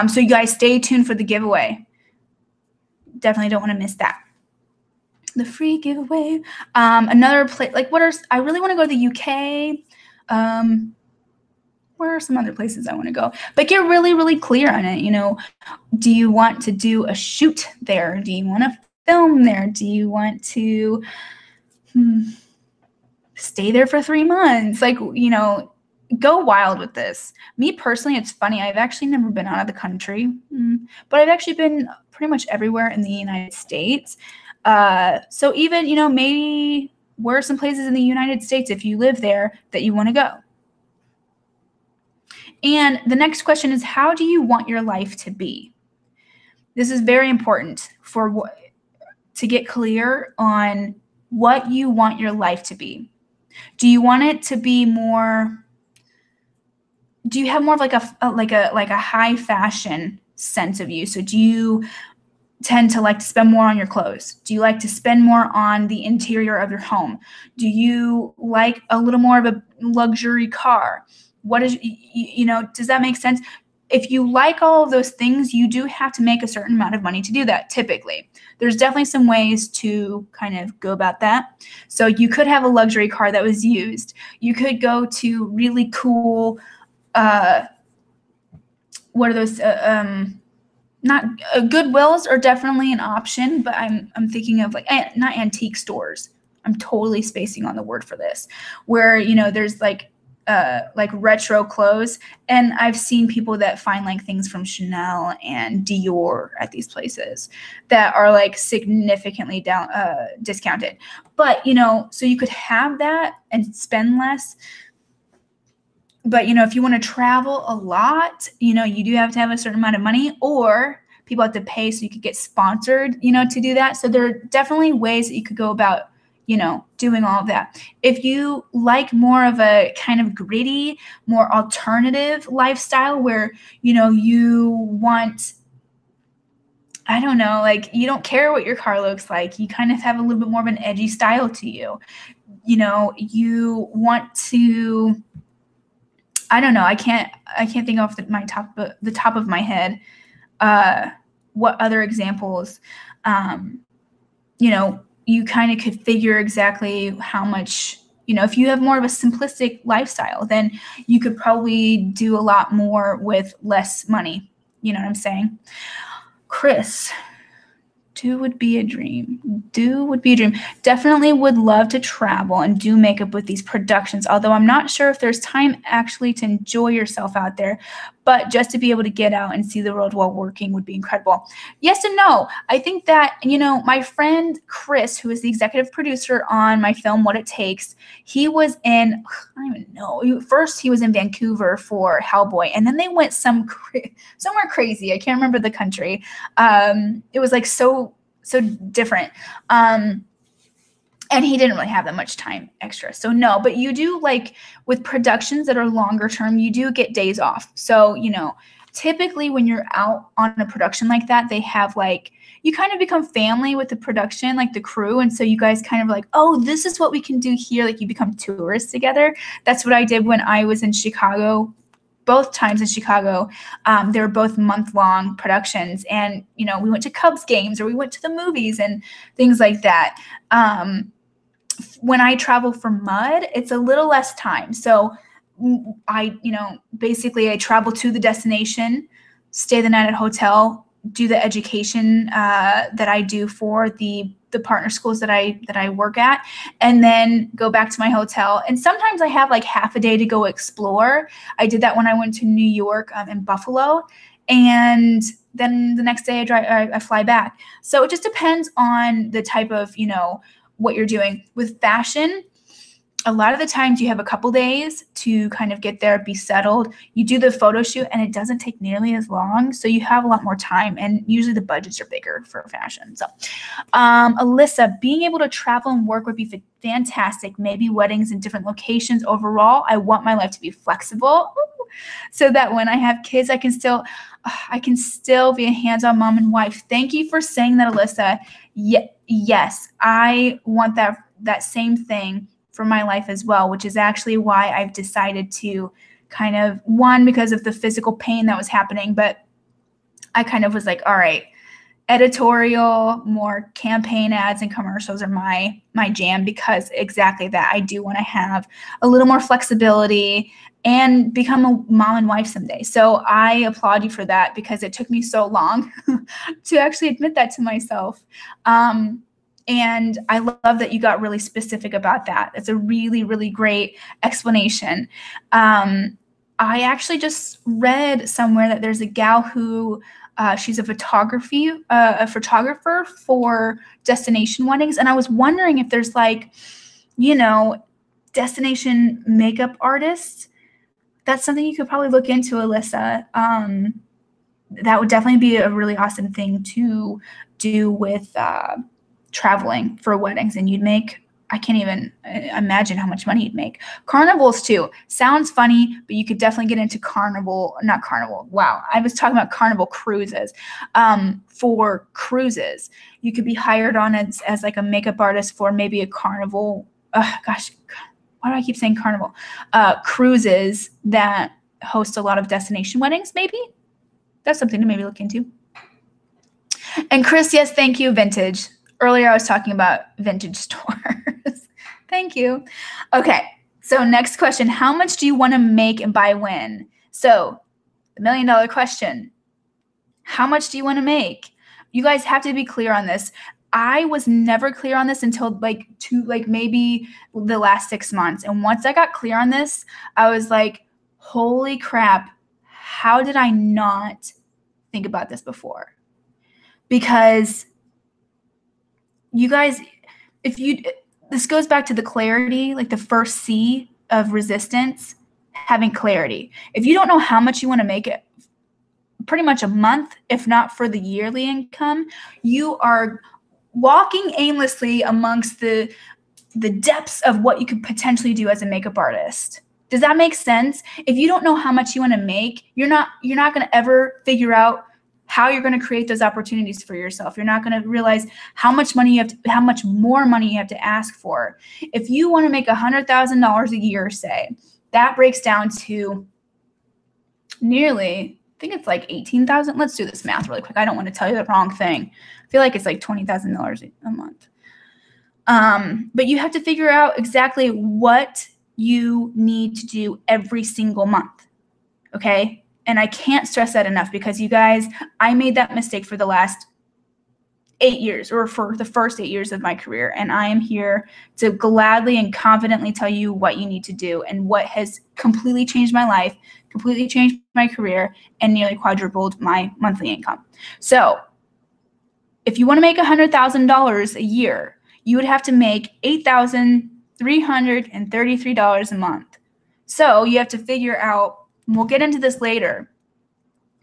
So you guys stay tuned for the giveaway. Definitely don't want to miss that. The free giveaway. Another place, I really want to go to the UK. Where are some other places I want to go? But get really, really clear on it. Do you want to do a shoot there? Do you want to film there? Do you want to stay there for 3 months? Like, go wild with this. Me personally, it's funny. I've actually never been out of the country, but I've actually been pretty much everywhere in the United States. So even, maybe where are some places in the United States, if you live there, that you want to go? And the next question is, how do you want your life to be? This is very important to get clear on what you want your life to be. Do you want it to be more? Do you have more of like a high fashion sense of you? So do you tend to like to spend more on your clothes? Do you like to spend more on the interior of your home? Do you like a little more of a luxury car? What is, does that make sense? If you like all of those things, you do have to make a certain amount of money to do that, typically. There's definitely some ways to kind of go about that. So you could have a luxury car that was used. You could go to really cool, what are those, not Goodwills are definitely an option, but I'm thinking of like not antique stores. I'm totally spacing on the word for this, where there's like retro clothes, and I've seen people that find like things from Chanel and Dior at these places that are like significantly discounted. But so you could have that and spend less. But, if you want to travel a lot, you do have to have a certain amount of money, or people have to pay so you could get sponsored, to do that. So there are definitely ways that you could go about, doing all of that. If you like more of a kind of gritty, more alternative lifestyle where, you want, I don't know, like you don't care what your car looks like. You kind of have a little bit more of an edgy style to you. You want to, I don't know. I can't think off the top of my head. What other examples? You kind of could figure exactly how much. If you have more of a simplistic lifestyle, then you could probably do a lot more with less money. You know what I'm saying, Chris? Do would be a dream. Definitely would love to travel and do makeup with these productions, although I'm not sure if there's time actually to enjoy yourself out there. But just to be able to get out and see the world while working would be incredible. Yes and no. I think that, my friend Chris, who is the executive producer on my film, What It Takes, he was in, I don't even know. First, he was in Vancouver for Hellboy, and then they went somewhere crazy. I can't remember the country. It was like so different. And he didn't really have that much time extra. So no, but you do, like with productions that are longer term, you do get days off. So, typically when you're out on a production like that, they have like, you kind of become family with the production, like the crew. And so you guys kind of like, oh, this is what we can do here. Like you become tourists together. That's what I did when I was in Chicago. Both times in Chicago, they were both month-long productions. And, we went to Cubs games, or we went to the movies and things like that. When I travel for Mud, it's a little less time. So I travel to the destination, stay the night at a hotel, do the education that I do for the partner schools that I work at, and then go back to my hotel. And sometimes I have like half a day to go explore. I did that when I went to New York and Buffalo, and then the next day I fly back. So it just depends on the type of, what you're doing. With fashion, a lot of the times you have a couple days to kind of get there, be settled. You do the photo shoot and it doesn't take nearly as long. So you have a lot more time, and usually the budgets are bigger for fashion. So Alyssa, being able to travel and work would be fantastic. Maybe weddings in different locations. Overall, I want my life to be flexible so that when I have kids, I can still be a hands-on mom and wife. Thank you for saying that, Alyssa. Yes, I want that same thing for my life as well, which is actually why I've decided to kind of, one, because of the physical pain that was happening, but I kind of was like, all right, editorial, more campaign ads and commercials are my jam, because exactly that. I do want to have a little more flexibility and become a mom and wife someday. So I applaud you for that, because it took me so long to actually admit that to myself. And I love that you got really specific about that. It's a really, really great explanation. I actually just read somewhere that there's a gal who she's a photographer for destination weddings. And I was wondering if there's like, destination makeup artists. That's something you could probably look into, Alyssa. That would definitely be a really awesome thing to do with traveling for weddings. And you'd make, I can't even imagine how much money you'd make. Carnivals too. Sounds funny, but you could definitely get into not carnival. Wow. I was talking about Carnival cruises. For cruises, you could be hired on as like a makeup artist for maybe a carnival. Gosh, why do I keep saying carnival? Cruises that host a lot of destination weddings, maybe. That's something to maybe look into. And Chris, yes, thank you, vintage. Earlier I was talking about vintage stores. Thank you. Okay, so next question. How much do you want to make and by when? So the $1 million question. How much do you want to make? You guys have to be clear on this. I was never clear on this until maybe the last 6 months. And once I got clear on this, I was like, holy crap, how did I not think about this before? Because you guys, this goes back to the clarity, like the first C of resistance, having clarity. If you don't know how much you want to make it, pretty much a month, if not for the yearly income, you are walking aimlessly amongst the depths of what you could potentially do as a makeup artist. Does that make sense? If you don't know how much you want to make, you're not going to ever figure out how you're going to create those opportunities for yourself. You're not going to realize how much more money you have to ask for. If you want to make $100,000 a year, say, that breaks down to nearly, I think it's like 18,000. Let's do this math really quick. I don't want to tell you the wrong thing. I feel like it's like $20,000 a month. But you have to figure out exactly what you need to do every single month. Okay? And I can't stress that enough, because you guys, I made that mistake for the last 8 years, or for the first 8 years of my career. And I am here to gladly and confidently tell you what you need to do, and what has completely changed my life, completely changed my career, and nearly quadrupled my monthly income. So if you want to make $100,000 a year, you would have to make $8,333 a month. So you have to figure out, and we'll get into this later,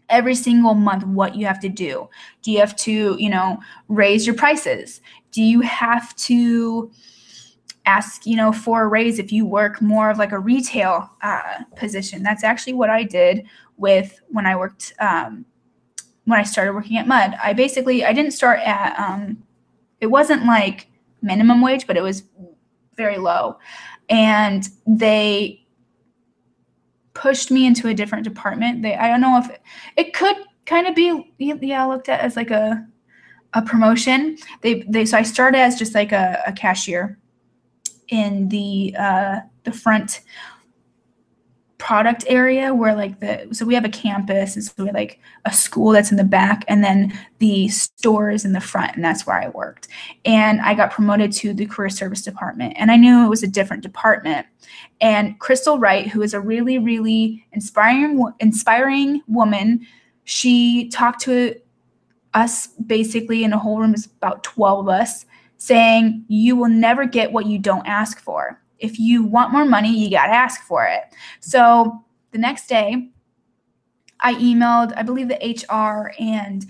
every single month what you have to do. Do you have to, raise your prices? Do you have to ask, for a raise if you work more of like a retail position? That's actually what I did with when I worked, when I started working at Mud. I didn't start at, it wasn't like minimum wage, but it was very low. And they pushed me into a different department. I don't know if it could kind of be, looked at as like a promotion. So I started as just like a cashier in the front product area, where so we have a campus, and so we have like a school that's in the back, and then the store is in the front, and that's where I worked. And I got promoted to the career service department, and I knew it was a different department. And Crystal Wright, who is a really, really inspiring woman, she talked to us basically in a whole room, about 12 of us, saying, you will never get what you don't ask for. If you want more money, you got to ask for it. So the next day, I emailed, I believe, the HR, and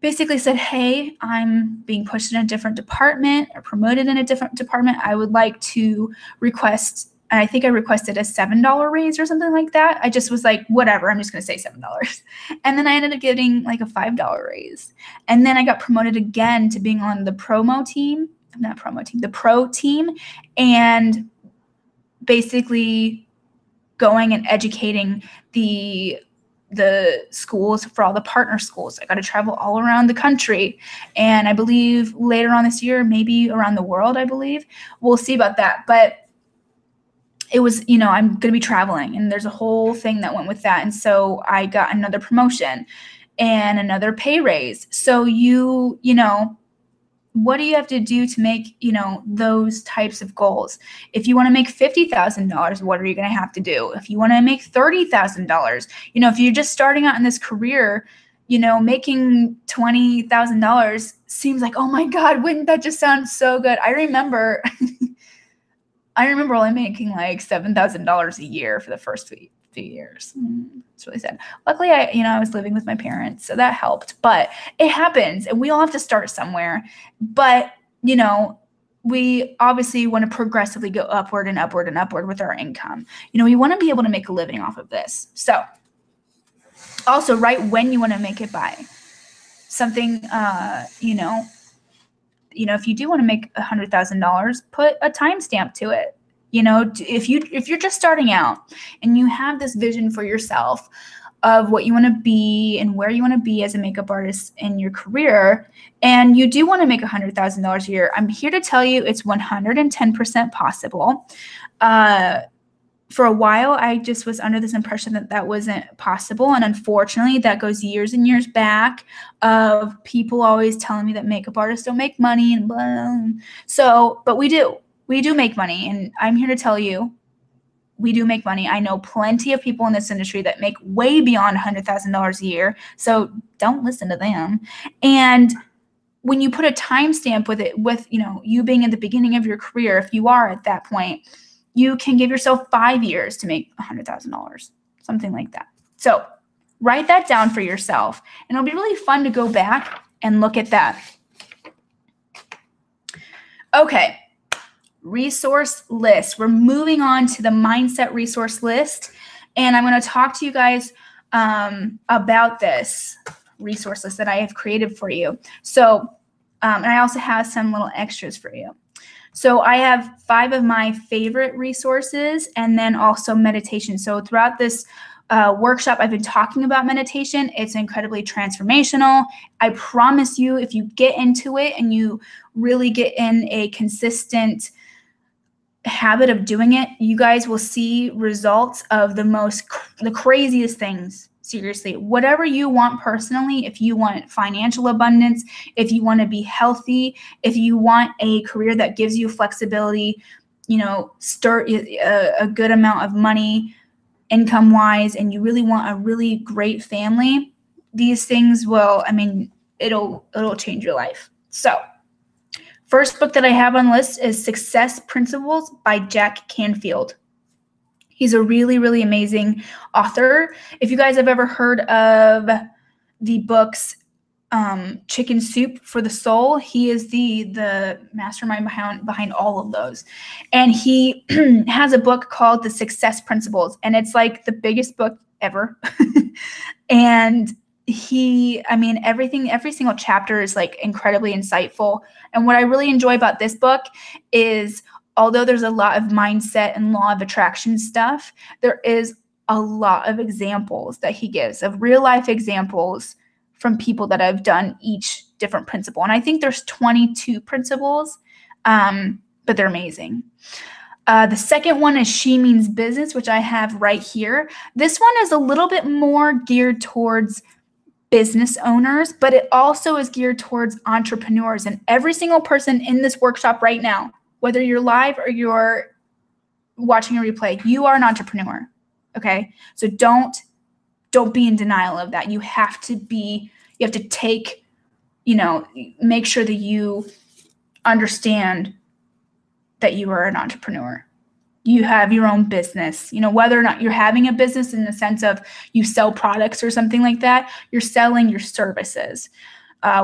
basically said, hey, I'm being pushed in a different department or promoted in a different department. I would like to request, and I think I requested a $7 raise or something like that. I just was like, whatever, I'm just going to say $7. And then I ended up getting like a $5 raise. And then I got promoted again to being on the the pro team, and basically going and educating the schools for all the partner schools. I got to travel all around the country, and I believe later on this year, maybe around the world, I believe. We'll see about that. But it was, I'm going to be traveling, and there's a whole thing that went with that. And so I got another promotion and another pay raise. So what do you have to do to make, those types of goals? If you want to make $50,000, what are you going to have to do? If you want to make $30,000, if you're just starting out in this career, making $20,000 seems like, oh my God, wouldn't that just sound so good? I remember only making like $7,000 a year for the first few years. It's really sad. Luckily, I was living with my parents, so that helped. But it happens, and we all have to start somewhere. But we obviously want to progressively go upward and upward and upward with our income. We want to be able to make a living off of this. So also write when you want to make it by. Something, if you do want to make $100,000, put a timestamp to it. If you're just starting out and you have this vision for yourself of what you want to be and where you want to be as a makeup artist in your career, and you do want to make $100,000 a year, I'm here to tell you it's 110% possible. For a while, I just was under this impression that wasn't possible. And unfortunately, that goes years and years back of people always telling me that makeup artists don't make money and blah. So, but we do. We do make money. And I'm here to tell you, we do make money. I know plenty of people in this industry that make way beyond $100,000 a year. So don't listen to them. And when you put a timestamp with it, with, you being at the beginning of your career, if you are at that point, you can give yourself 5 years to make $100,000, something like that. So write that down for yourself, and it'll be really fun to go back and look at that. Okay, resource list. We're moving on to the mindset resource list, and I'm going to talk to you guys about this resource list that I have created for you. So, and I also have some little extras for you. So I have 5 of my favorite resources, and then also meditation. So throughout this workshop, I've been talking about meditation. It's incredibly transformational. I promise you, if you get into it and you really get in a consistent habit of doing it, you guys will see results of the craziest things. Seriously, whatever you want personally, if you want financial abundance, if you want to be healthy, if you want a career that gives you flexibility, start a good amount of money income-wise, and you really want a really great family, these things will, it'll change your life. So first book that I have on the list is Success Principles by Jack Canfield. He's a really, really amazing author. If you guys have ever heard of the books Chicken Soup for the Soul, he is the mastermind behind all of those. And he has a book called The Success Principles, and it's like the biggest book ever. And every single chapter is like incredibly insightful. And what I really enjoy about this book is, although there's a lot of mindset and law of attraction stuff, there is a lot of examples that he gives, of real life examples from people that have done each different principle. And I think there's 22 principles, but they're amazing. The second one is She Means Business, which I have right here. This one is a little bit more geared towards business owners, but it also is geared towards entrepreneurs. And every single person in this workshop right now, whether you're live or you're watching a replay, you are an entrepreneur, okay? So don't be in denial of that. You have to take, make sure that you understand that you are an entrepreneur. You have your own business, whether or not you're having a business in the sense of you sell products or something like that, you're selling your services,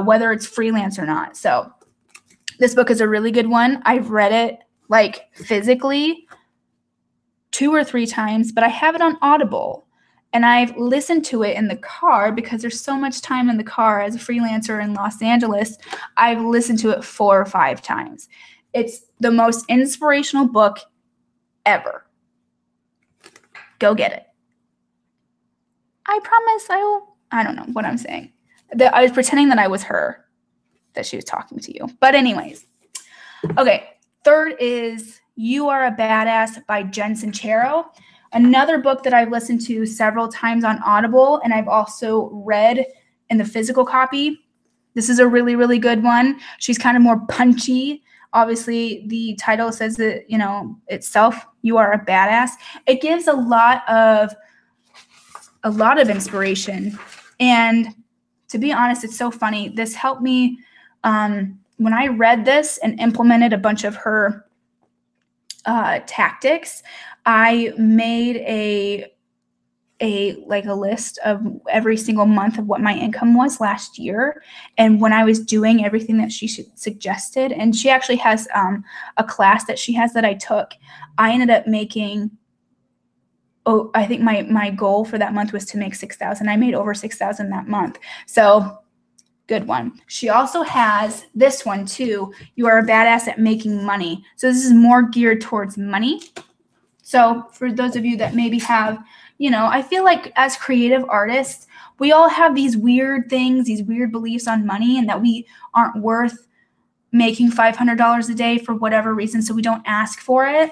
whether it's freelance or not. So this book is a really good one. I've read it like physically 2 or 3 times, but I have it on Audible, and I've listened to it in the car because there's so much time in the car as a freelancer in Los Angeles. I've listened to it 4 or 5 times. It's the most inspirational book ever. Go get it. I promise I don't know what I'm saying. I was pretending that I was her, that she was talking to you. But anyways, okay, third is, You Are a Badass by Jen Sincero. Another book that I've listened to several times on Audible, and I've also read in the physical copy. This is a really, really good one. She's kind of more punchy. Obviously, the title says that, itself, You Are a Badass. It gives a lot of inspiration. And to be honest, it's so funny. This helped me when I read this and implemented a bunch of her tactics. I made a list of every single month of what my income was last year, and when I was doing everything that she suggested. And she actually has a class that she has that I took. I ended up making, I think my goal for that month was to make $6,000. I made over $6,000 that month. So good one. She also has this one too. You Are a Badass at Making Money. So this is more geared towards money. So for those of you that maybe have, I feel like as creative artists, we all have these weird things, these weird beliefs on money, and that we aren't worth making $500 a day for whatever reason, so we don't ask for it.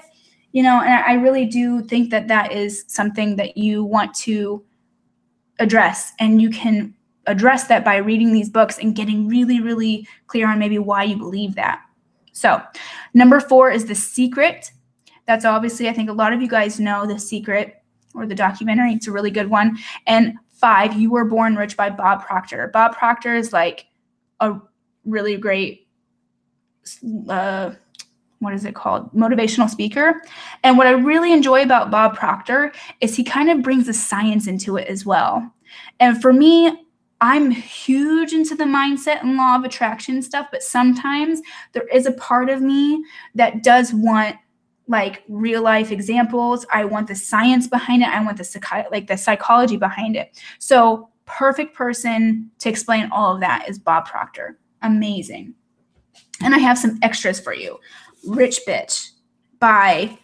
And I really do think that that is something that you want to address, and you can address that by reading these books and getting really, really clear on maybe why you believe that. So number 4 is The Secret. That's obviously, I think a lot of you guys know The Secret, or the documentary. It's a really good one. And 5, You Were Born Rich by Bob Proctor. Bob Proctor is like a really great, what is it called? Motivational speaker. And what I really enjoy about Bob Proctor is he kind of brings the science into it as well. And for me, I'm huge into the mindset and law of attraction stuff, but sometimes there is a part of me that does want like real life examples. I want the science behind it. I want the psychology behind it. So perfect person to explain all of that is Bob Proctor. Amazing. And I have some extras for you. Rich Bitch by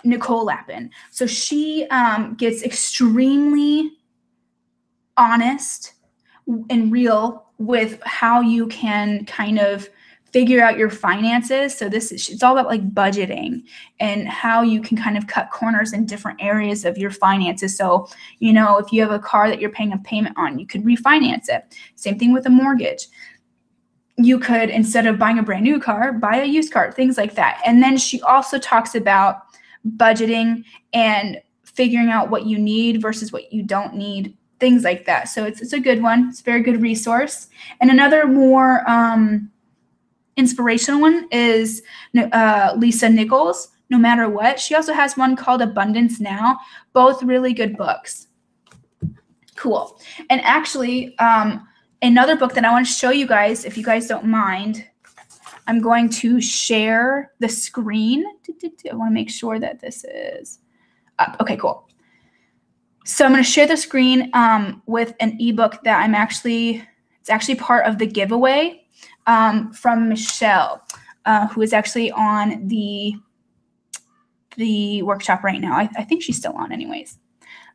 Nicole Lapin. So she gets extremely honest and real with how you can kind of figure out your finances. So it's all about like budgeting and how you can kind of cut corners in different areas of your finances. So, if you have a car that you're paying a payment on, you could refinance it. Same thing with a mortgage. You could, instead of buying a brand new car, buy a used car, things like that. And then she also talks about budgeting and figuring out what you need versus what you don't need, things like that. So it's a good one. It's a very good resource. And another more inspirational one is Lisa Nichols, No Matter What. She also has one called Abundance Now. Both really good books. Cool. And actually, another book that I want to show you guys, if you guys don't mind, I'm going to share the screen. I want to make sure that this is up. Okay, cool. So I'm going to share the screen with an ebook that it's actually part of the giveaway from Michelle, who is actually on the workshop right now. I think she's still on anyways.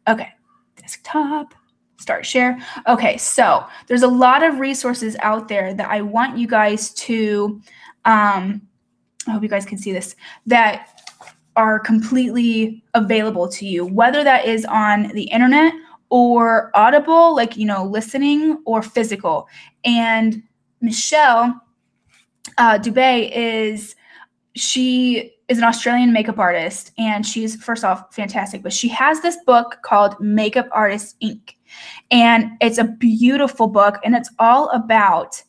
Okay, desktop, start share. Okay, so there's a lot of resources out there that I want you guys to, I hope you guys can see this, that are completely available to you, whether that is on the internet or Audible, like, listening, or physical. And Michelle Dubé she is an Australian makeup artist, and she's, first off, fantastic, but she has this book called Makeup Artist Inc. And it's a beautiful book, and it's all about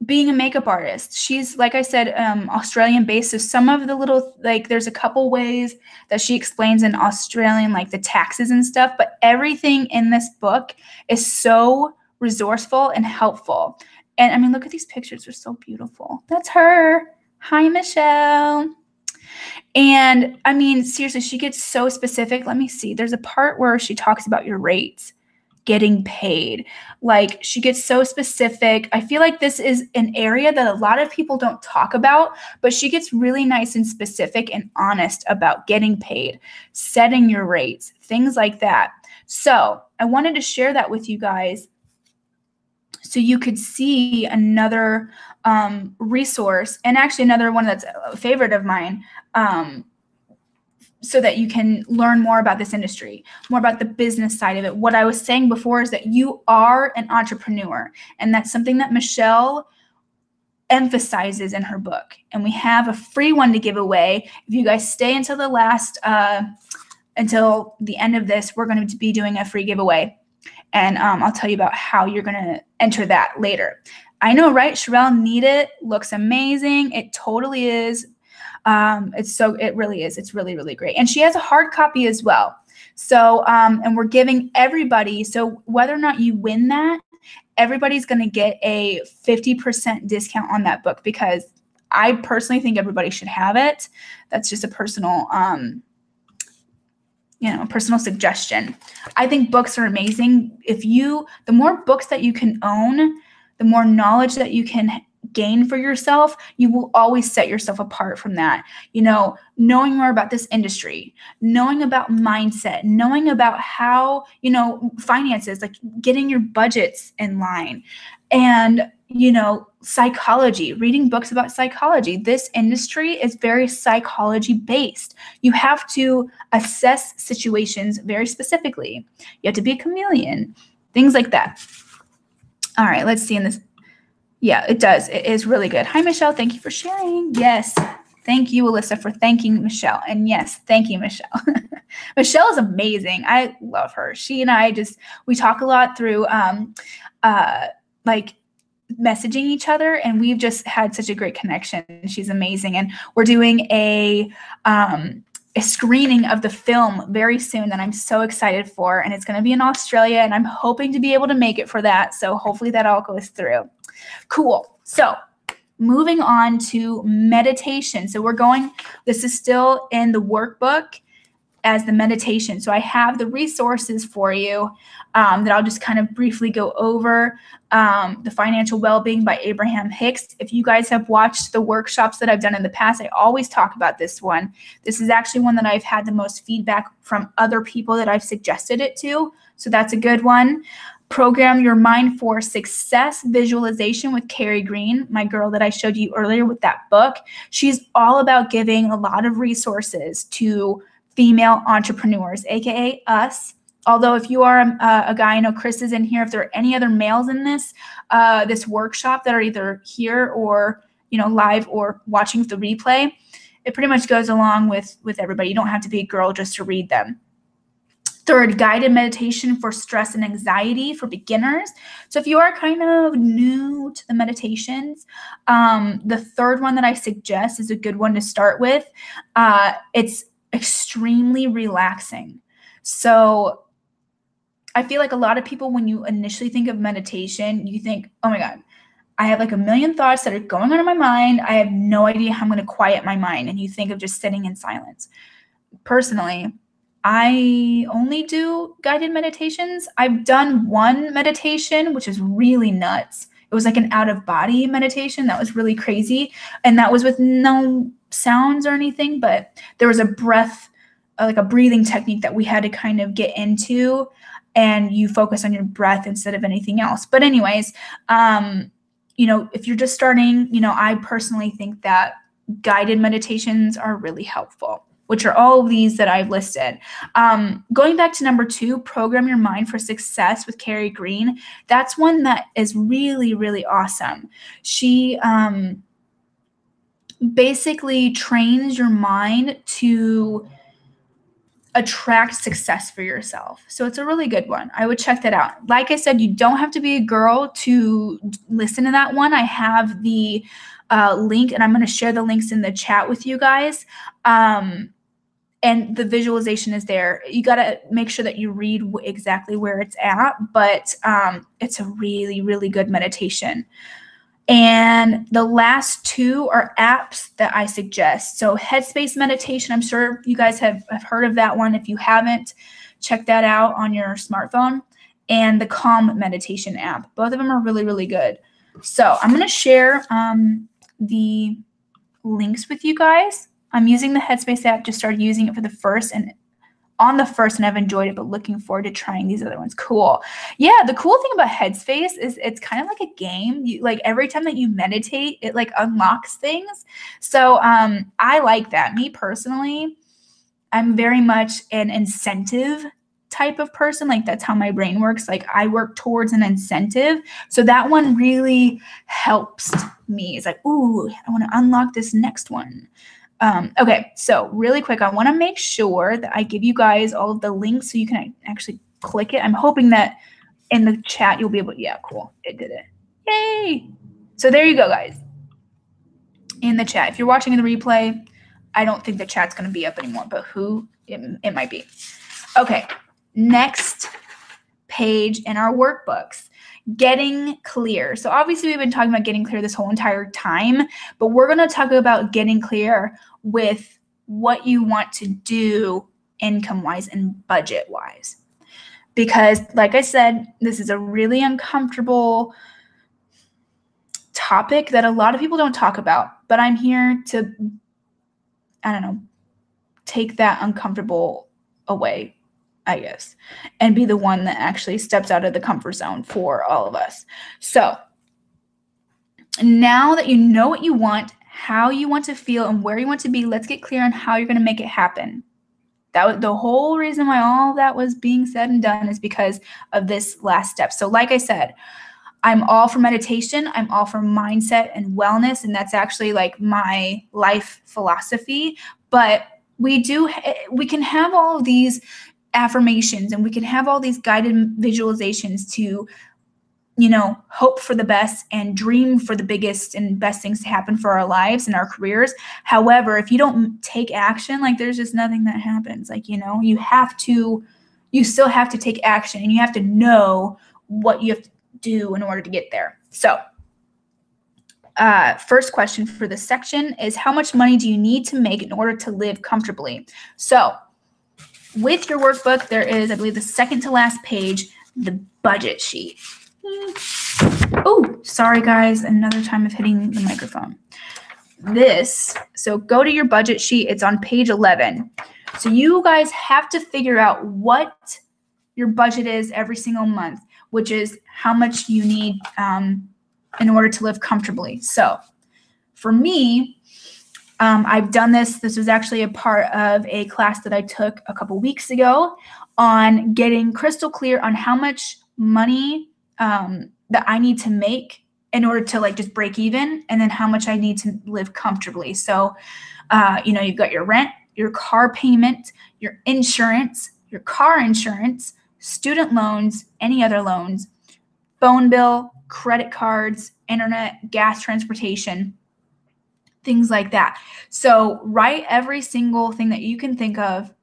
being a makeup artist. She's, like I said, Australian based. So some of the little, there's a couple ways that she explains in Australian, like the taxes and stuff, but everything in this book is so resourceful and helpful. And I mean, look at these pictures. They're so beautiful. That's her. Hi, Michelle. And I mean, seriously, she gets so specific. Let me see. There's a part where she talks about your rates, getting paid. Like, she gets so specific. I feel like this is an area that a lot of people don't talk about, but she gets really nice and specific and honest about getting paid, setting your rates, things like that. So I wanted to share that with you guys. So you could see another resource, and actually another one that's a favorite of mine, so that you can learn more about this industry, more about the business side of it. What I was saying before is that you are an entrepreneur, and that's something that Michelle emphasizes in her book. And we have a free one to give away. If you guys stay until the until the end of this, we're going to be doing a free giveaway. And I'll tell you about how you're going to enter that later. I know, right? Sherelle, need it. Looks amazing. It totally is. It really is. It's really, really great. And she has a hard copy as well. So, and we're giving everybody, so whether or not you win that, everybody's going to get a 50% discount on that book, because I personally think everybody should have it. That's just a personal, personal suggestion. I think books are amazing. The more books that you can own, the more knowledge that you can gain for yourself, you will always set yourself apart from that. Knowing more about this industry, knowing about mindset, knowing about how, finances, like getting your budgets in line, and, psychology, reading books about psychology. This industry is very psychology based. You have to assess situations very specifically. You have to be a chameleon, things like that. All right, let's see in this. Yeah, it does. It is really good. Hi, Michelle. Thank you for sharing. Yes. Thank you, Alyssa, for thanking Michelle. And yes, thank you, Michelle. Michelle is amazing. I love her. She and I we talk a lot through messaging each other, and we've just had such a great connection. She's amazing. And we're doing a screening of the film very soon that I'm so excited for. And it's going to be in Australia, and I'm hoping to be able to make it for that. So hopefully that all goes through. Cool. So moving on to meditation. So this is still in the workbook as the meditation. So I have the resources for you that I'll just kind of briefly go over. The Financial Wellbeing by Abraham Hicks. If you guys have watched the workshops that I've done in the past, I always talk about this one. This is actually one that I've had the most feedback from other people that I've suggested it to. So that's a good one. Program Your Mind for Success Visualization with Carrie Green, my girl that I showed you earlier with that book. She's all about giving a lot of resources to female entrepreneurs, aka us. Although if you are a guy, I know Chris is in here. If there are any other males in this workshop that are either here or live or watching the replay, it pretty much goes along with everybody. You don't have to be a girl just to read them. Third, guided meditation for stress and anxiety for beginners. So if you are kind of new to the meditations, the third one that I suggest is a good one to start with. It's extremely relaxing. So I feel like a lot of people, when you initially think of meditation, you think, oh my God, I have like a million thoughts that are going on in my mind. I have no idea how I'm going to quiet my mind. And you think of just sitting in silence. Personally, I only do guided meditations. I've done one meditation, which is really nuts. It was like an out-of-body meditation. That was really crazy. And that was with no sounds or anything, but there was a breath, like a breathing technique that we had to kind of get into, and you focus on your breath instead of anything else. But anyways, if you're just starting, I personally think that guided meditations are really helpful, which are all of these that I've listed. Going back to number 2, Program Your Mind for Success with Carrie Green. That's one that is really, really awesome. She basically trains your mind to attract success for yourself. So it's a really good one. I would check that out. Like I said, you don't have to be a girl to listen to that one. I have the link, and I'm going to share the links in the chat with you guys. And the visualization is there. You got to make sure that you read exactly where it's at, but it's a really, really good meditation. And the last 2 are apps that I suggest. So Headspace Meditation, I'm sure you guys have heard of that one. If you haven't, check that out on your smartphone. And the Calm Meditation app. Both of them are really, really good. So I'm going to share the links with you guys. I'm using the Headspace app, just started using it for the first and on the first and I've enjoyed it, but looking forward to trying these other ones. Cool. Yeah, the cool thing about Headspace is it's kind of like a game. You, like every time that you meditate, it like unlocks things. So I like that. Me personally, I'm very much an incentive type of person. Like that's how my brain works. Like I work towards an incentive. So that one really helps me. It's like, ooh, I want to unlock this next one. Okay, so really quick, I want to make sure that I give you guys all of the links so you can actually click it. I'm hoping that in the chat you'll be able to, yeah, cool. It did it. Yay. So there you go, guys. In the chat. If you're watching in the replay, I don't think the chat's going to be up anymore, but it might be. Okay, next page in our workbooks, getting clear. So obviously we've been talking about getting clear this whole entire time, but we're going to talk about getting clear with what you want to do income-wise and budget-wise. Because like I said, this is a really uncomfortable topic that a lot of people don't talk about, but I'm here to, I don't know, take that uncomfortable away, I guess, and be the one that actually steps out of the comfort zone for all of us. So now that you know what you want, how you want to feel, and where you want to be, let's get clear on how you're going to make it happen. That was the whole reason why all that was being said and done is because of this last step. So like I said, I'm all for meditation. I'm all for mindset and wellness. And that's actually like my life philosophy. But we can have all of these affirmations and we can have all these guided visualizations to, hope for the best and dream for the biggest and best things to happen for our lives and our careers. However, if you don't take action, like there's just nothing that happens. Like, you still have to take action and you have to know what you have to do in order to get there. So first question for this section is, how much money do you need to make in order to live comfortably? So with your workbook, there is, I believe, the second to last page, the budget sheet. Oh, sorry guys, another time of hitting the microphone. So go to your budget sheet. It's on page 11. So you guys have to figure out what your budget is every single month, which is how much you need in order to live comfortably. So for me, I've done this. This was actually a part of a class that I took a couple weeks ago on getting crystal clear on how much money that I need to make in order to like just break even, and then how much I need to live comfortably. So, you've got your rent, your car payment, your insurance, your car insurance, student loans, any other loans, phone bill, credit cards, internet, gas, transportation, things like that. So write every single thing that you can think of,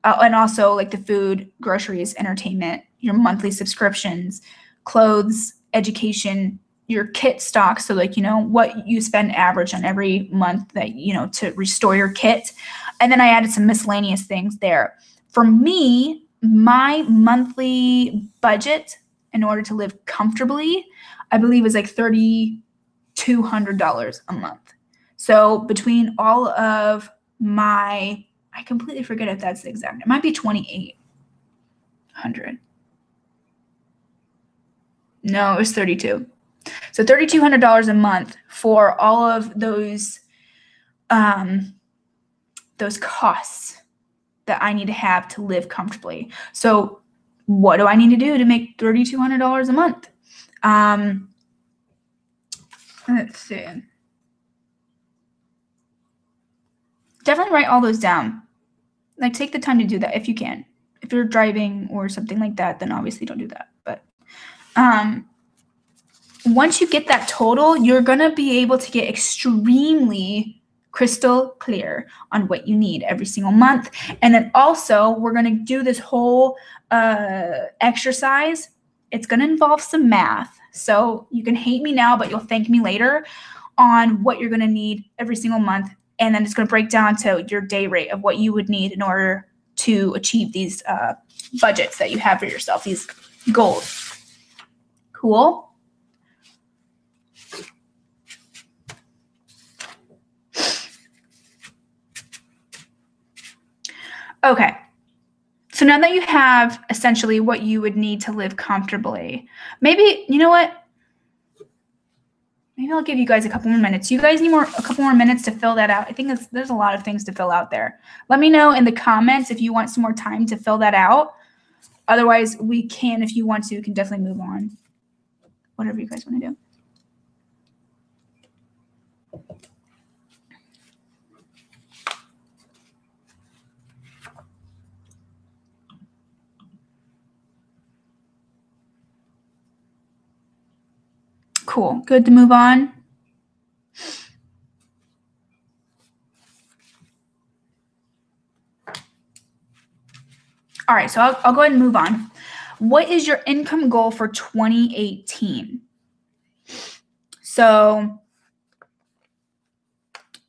and also like the food, groceries, entertainment, your monthly subscriptions, clothes, education, your kit stock. So like, what you spend average on every month that, to restore your kit. And then I added some miscellaneous things there. For me, my monthly budget in order to live comfortably, I believe is like $3,200 a month. So between all of I completely forget if that's the exact, it might be 2,800. No, it was 32. So $3,200 a month for all of those costs that I need to have to live comfortably. So what do I need to do to make $3,200 a month? Let's see. Definitely write all those down. Like take the time to do that if you can. If you're driving or something like that, then obviously don't do that. But once you get that total, you're going to be able to get extremely crystal clear on what you need every single month. And then also we're going to do this whole exercise. It's going to involve some math. So you can hate me now, but you'll thank me later on what you're going to need every single month. And then it's going to break down to your day rate of what you would need in order to achieve these budgets that you have for yourself, these goals. Cool? Okay, So now that you have essentially what you would need to live comfortably, maybe, you know what? Maybe I'll give you guys a couple more minutes. You guys need a couple more minutes to fill that out. I think there's a lot of things to fill out there. Let me know in the comments if you want some more time to fill that out. Otherwise, we can, if you want to, can definitely move on. Whatever you guys want to do. Cool. Good to move on. All right, so I'll go ahead and move on. What is your income goal for 2018? So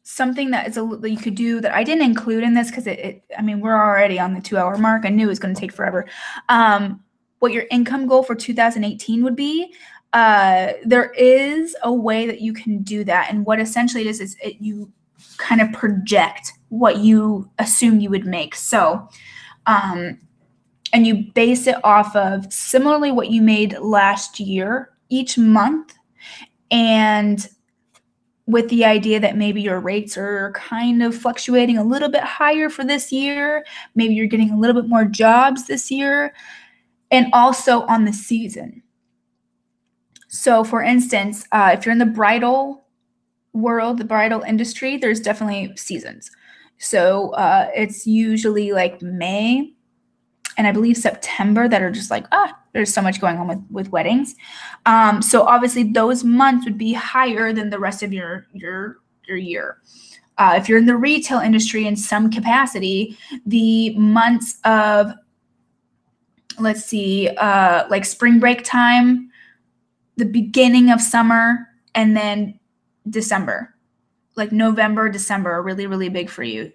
something that is that you could do that I didn't include in this because I mean, we're already on the 2-hour mark. I knew it was going to take forever. What your income goal for 2018 would be. There is a way that you can do that. And what essentially it is you kind of project what you assume you would make. So, and you base it off of similarly what you made last year each month, and with the idea that maybe your rates are kind of fluctuating a little bit higher for this year. Maybe you're getting a little bit more jobs this year, and also on the season. So for instance, if you're in the bridal world, the bridal industry, there's definitely seasons. So it's usually like May and I believe September that are just like, there's so much going on with weddings. So obviously those months would be higher than the rest of your year. If you're in the retail industry in some capacity, the months of, let's see, like spring break time, the beginning of summer, and then December, like November, December are really, really big for you.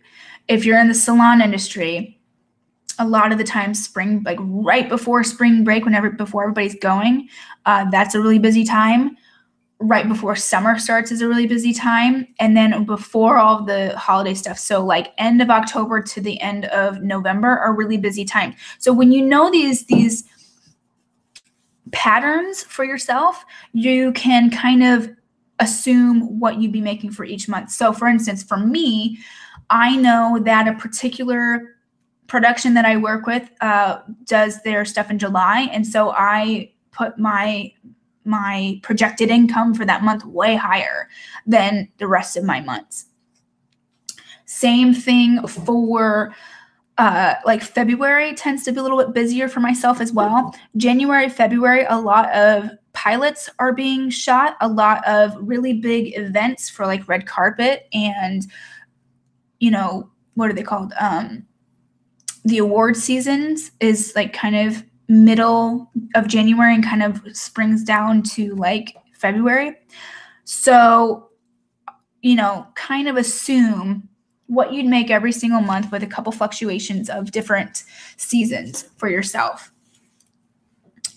If you're in the salon industry, a lot of the time spring, like right before spring break, before everybody's going, that's a really busy time. Right before summer starts is a really busy time. And then before all the holiday stuff. So like end of October to the end of November are really busy times. So when you know these patterns for yourself, you can kind of assume what you'd be making for each month. So for instance, for me, I know that a particular production that I work with does their stuff in July. And so I put my projected income for that month way higher than the rest of my months. Same thing for like February tends to be a little bit busier for myself as well. January, February, a lot of pilots are being shot, a lot of really big events for like red carpet and, you know, what are they called? The award seasons is like kind of middle of January and kind of springs down to like February. So, you know, kind of assume what you'd make every single month with a couple fluctuations of different seasons for yourself.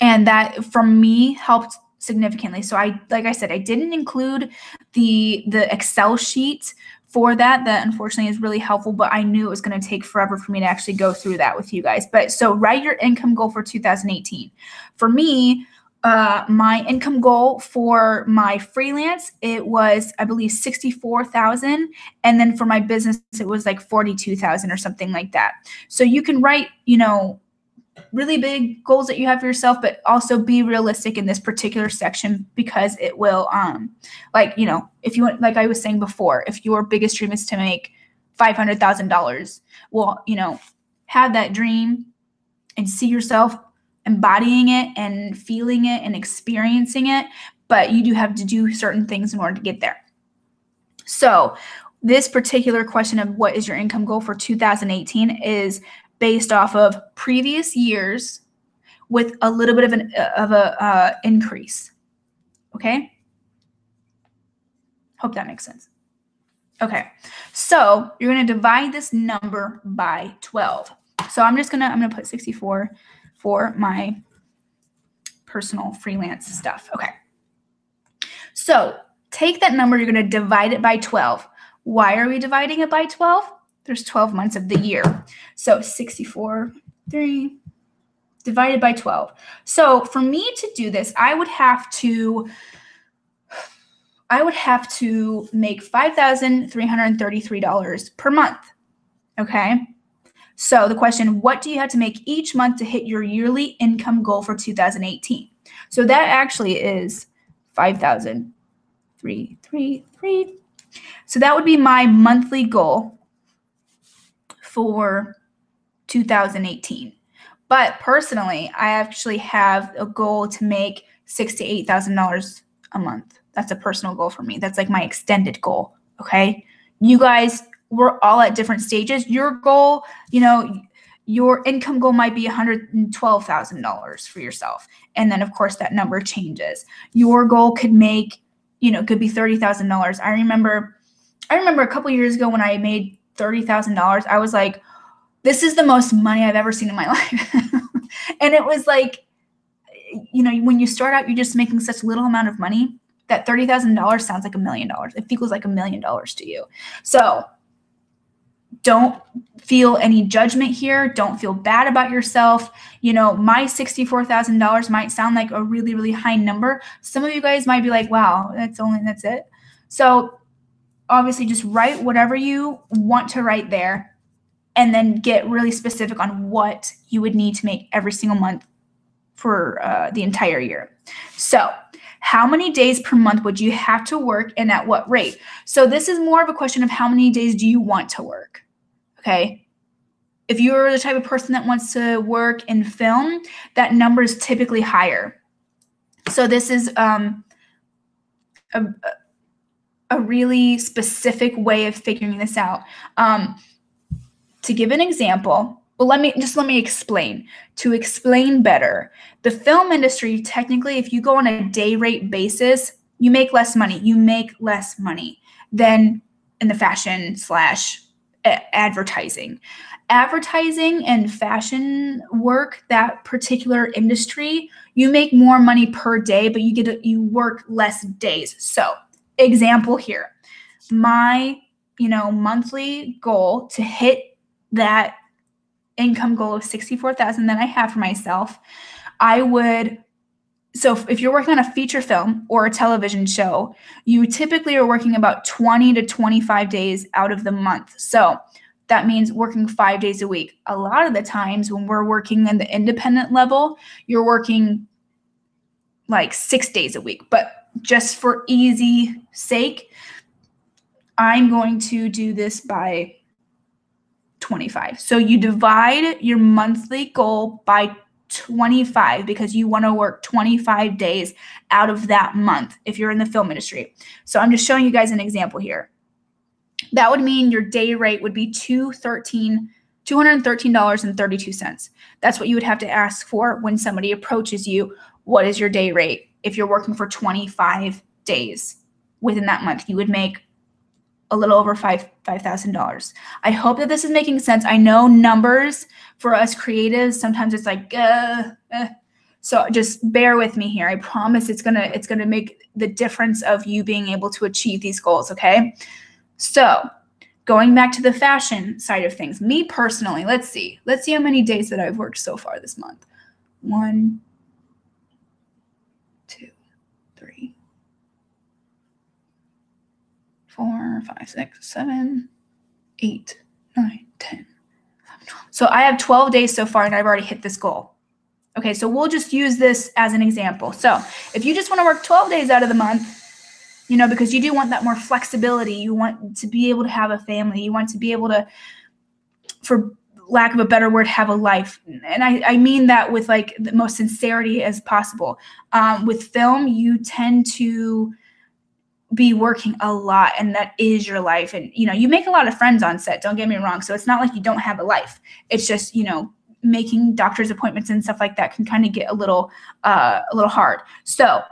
And that for me helped significantly. So like I said, I didn't include the Excel sheet for that unfortunately is really helpful, but I knew it was going to take forever for me to actually go through that with you guys. But so write your income goal for 2018. For me, my income goal for my freelance, it was, I believe, 64,000. And then for my business, it was like 42,000 or something like that. So you can write, you know, really big goals that you have for yourself, but also be realistic in this particular section because it will, like, you know, if you want, like I was saying before, if your biggest dream is to make $500,000, well, you know, have that dream and see yourself embodying it and feeling it and experiencing it, but you do have to do certain things in order to get there. So this particular question of what is your income goal for 2018 is based off of previous years with a little bit of a increase. Okay. Hope that makes sense. Okay. So you're going to divide this number by 12. So I'm going to put 64 for my personal freelance stuff. Okay. So take that number, you're going to divide it by 12. Why are we dividing it by 12? There's 12 months of the year. So 64 3 divided by 12. So for me to do this, I would have to make $5,333 per month. Okay. So the question, what do you have to make each month to hit your yearly income goal for 2018? So that actually is 5,333. So that would be my monthly goal for 2018. But personally, I actually have a goal to make $6,000 to $8,000 a month. That's a personal goal for me. That's like my extended goal. Okay. You guys, we're all at different stages. Your goal, your income goal might be $112,000 for yourself. And then of course that number changes. Your goal could be $30,000. I remember a couple years ago when I made $30,000, I was like, this is the most money I've ever seen in my life. And it was like, when you start out, you're just making such little amount of money that $30,000 sounds like $1 million. It feels like $1 million to you. So don't feel any judgment here. Don't feel bad about yourself. My $64,000 might sound like a really, really high number. Some of you guys might be like, wow, that's it. So obviously just write whatever you want to write there and then get really specific on what you would need to make every single month for the entire year. So how many days per month would you have to work and at what rate? So this is more of a question of how many days do you want to work, okay? If you're the type of person that wants to work in film, that number is typically higher. So this is a really specific way of figuring this out. To give an example, well, let me explain. To explain better, the film industry, technically, if you go on a day rate basis, you make less money. You make less money than in the fashion / advertising. Advertising and fashion work, that particular industry, you make more money per day, but you work less days. So, example here, my monthly goal to hit that income goal of $64,000 that I have for myself, so if you're working on a feature film or a television show, you typically are working about 20 to 25 days out of the month. So that means working 5 days a week. A lot of the times when we're working in the independent level, you're working like 6 days a week. But just for easy sake, I'm going to do this by 25. So you divide your monthly goal by 25 because you want to work 25 days out of that month if you're in the film industry. So I'm just showing you guys an example here. That would mean your day rate would be $213.32. That's what you would have to ask for when somebody approaches you. What is your day rate? If you're working for 25 days within that month, you would make a little over $5,000. I hope that this is making sense. I know numbers for us creatives, sometimes it's like, so just bear with me here. I promise it's gonna make the difference of you being able to achieve these goals, okay? So going back to the fashion side of things, me personally, let's see how many days that I've worked so far this month. 1, 2, 3, 4, 5, 6, 7, 8, 9, 10, 11, 12. So I have 12 days so far and I've already hit this goal. Okay, so we'll just use this as an example. So if you just want to work 12 days out of the month, because you do want that more flexibility, you want to be able to have a family, you want to be able to, for lack of a better word, have a life. And I mean that with like the most sincerity as possible. With film, you tend to be working a lot and that is your life. And, you make a lot of friends on set, don't get me wrong. So it's not like you don't have a life. It's just, making doctor's appointments and stuff like that can kind of get a little hard. So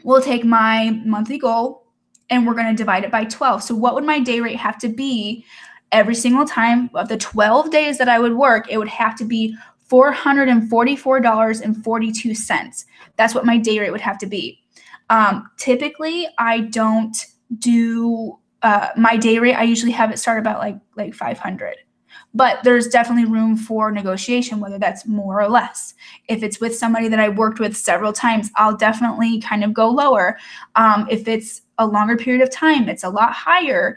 we'll take my monthly goal and we're going to divide it by 12. So what would my day rate have to be every single time of the 12 days that I would work? It would have to be $444.42. That's what my day rate would have to be. Typically, I don't do my day rate. I usually have it start about like 500. but there's definitely room for negotiation, whether that's more or less. If it's with somebody that I worked with several times, I'll definitely kind of go lower. If it's a longer period of time, it's a lot higher.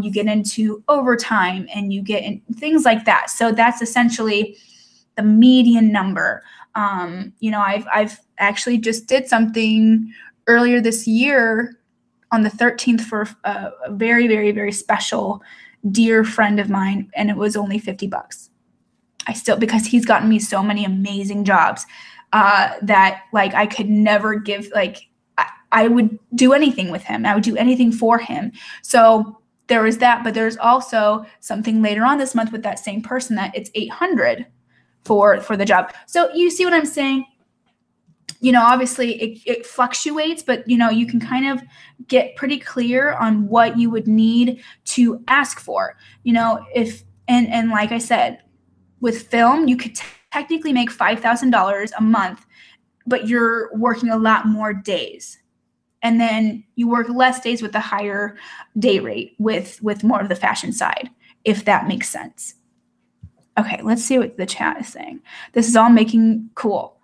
You get into overtime and you get in things like that. So that's essentially the median number. I've actually just did something earlier this year on the 13th for a very, very, very special dear friend of mine, and it was only $50. Because he's gotten me so many amazing jobs that like I could never give, like I would do anything with him. I would do anything for him. So there was that, but there's also something later on this month with that same person that it's $800 for the job. So you see what I'm saying? Obviously it fluctuates, but you can kind of get pretty clear on what you would need to ask for. And like I said, with film, you could technically make $5,000 a month, but you're working a lot more days. And then you work less days with the higher day rate with more of the fashion side, if that makes sense. Okay, let's see what the chat is saying. This is all making cool.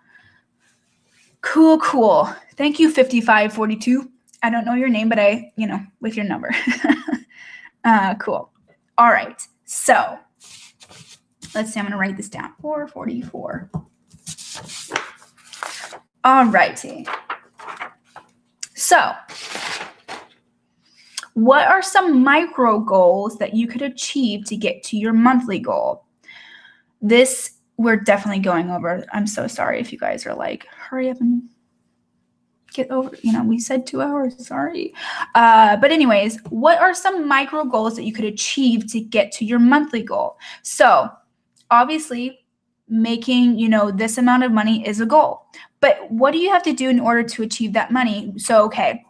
Cool. Thank you, 5542. I don't know your name, but with your number. Cool. All right. So let's see. I'm going to write this down. 444. All righty. So what are some micro goals that you could achieve to get to your monthly goal? This we're definitely going over. I'm so sorry if you guys are like, hurry up and get over, we said 2 hours, sorry. But anyways, what are some micro goals that you could achieve to get to your monthly goal? So obviously making, this amount of money is a goal, but what do you have to do in order to achieve that money? So, okay.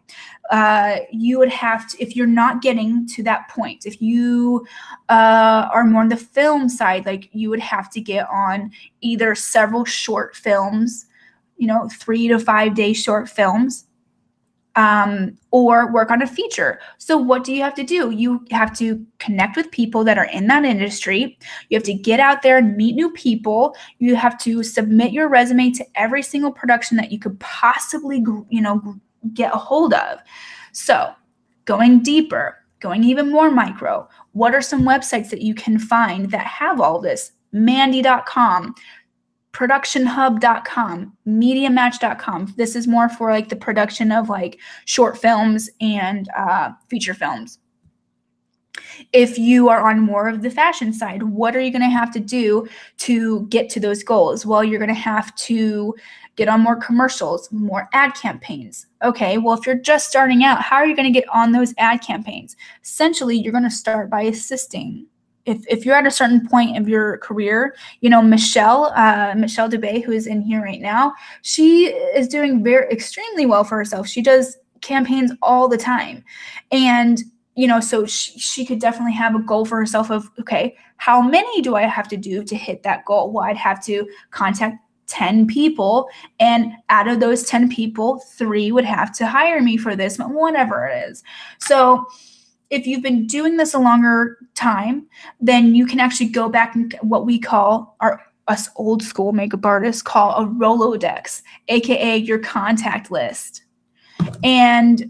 You would have to, if you're not getting to that point, if you are more on the film side, like you would have to get on either several short films, 3 to 5 day short films, or work on a feature. So what do you have to do? You have to connect with people that are in that industry. You have to get out there and meet new people. You have to submit your resume to every single production that you could possibly, get a hold of. So going deeper, going even more micro, what are some websites that you can find that have all this? Mandy.com, productionhub.com, mediamatch.com. This is more for like the production of like short films and feature films. If you are on more of the fashion side, what are you going to have to do to get to those goals? Well, you're going to have to get on more commercials, more ad campaigns. Okay, well, if you're just starting out, how are you going to get on those ad campaigns? Essentially, you're going to start by assisting. If you're at a certain point of your career, Michelle DeBay, who is in here right now, she is doing extremely well for herself. She does campaigns all the time. And so she could definitely have a goal for herself of, okay, how many do I have to do to hit that goal? Well, I'd have to contact 10 people, and out of those 10 people, 3 would have to hire me for this, whatever it is. So if you've been doing this a longer time, then you can actually go back and what we call us old school makeup artists call a Rolodex, aka your contact list, and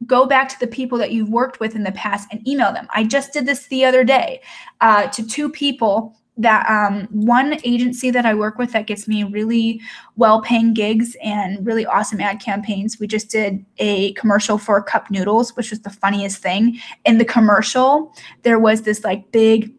go back to the people that you've worked with in the past and email them. I just did this the other day to 2 people that one agency that I work with that gets me really well-paying gigs and really awesome ad campaigns. We just did a commercial for cup noodles, which was the funniest thing. In the commercial, there was this like big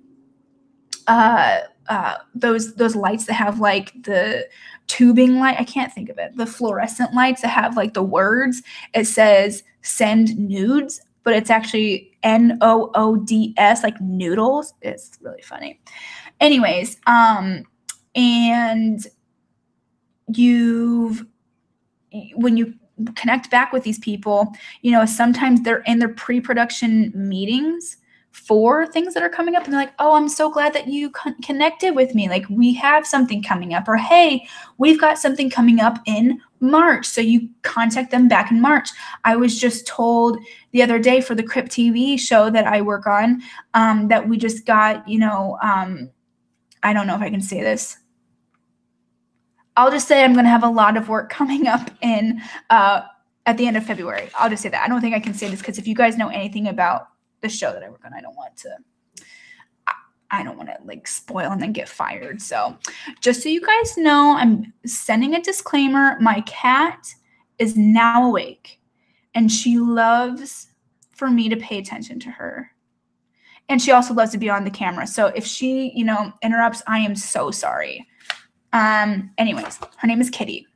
those lights that have like the tubing light. I can't think of it. The fluorescent lights that have like the words. It says send nudes, but it's actually NOODS, like noodles. It's really funny. Anyways, and when you connect back with these people, sometimes they're in their pre-production meetings for things that are coming up, and they're like, oh, I'm so glad that you connected with me. Like, we have something coming up, or hey, we've got something coming up in March. So you contact them back in March. I was just told the other day for the Crip TV show that I work on, that we just got, I don't know if I can say this. I'll just say I'm going to have a lot of work coming up in at the end of February. I'll just say that. I don't think I can say this because if you guys know anything about the show that I work on, I don't want to like spoil and then get fired. So just so you guys know, I'm sending a disclaimer. My cat is now awake and she loves for me to pay attention to her. And she also loves to be on the camera. So if she, interrupts, I am so sorry. Anyways, her name is Kitty.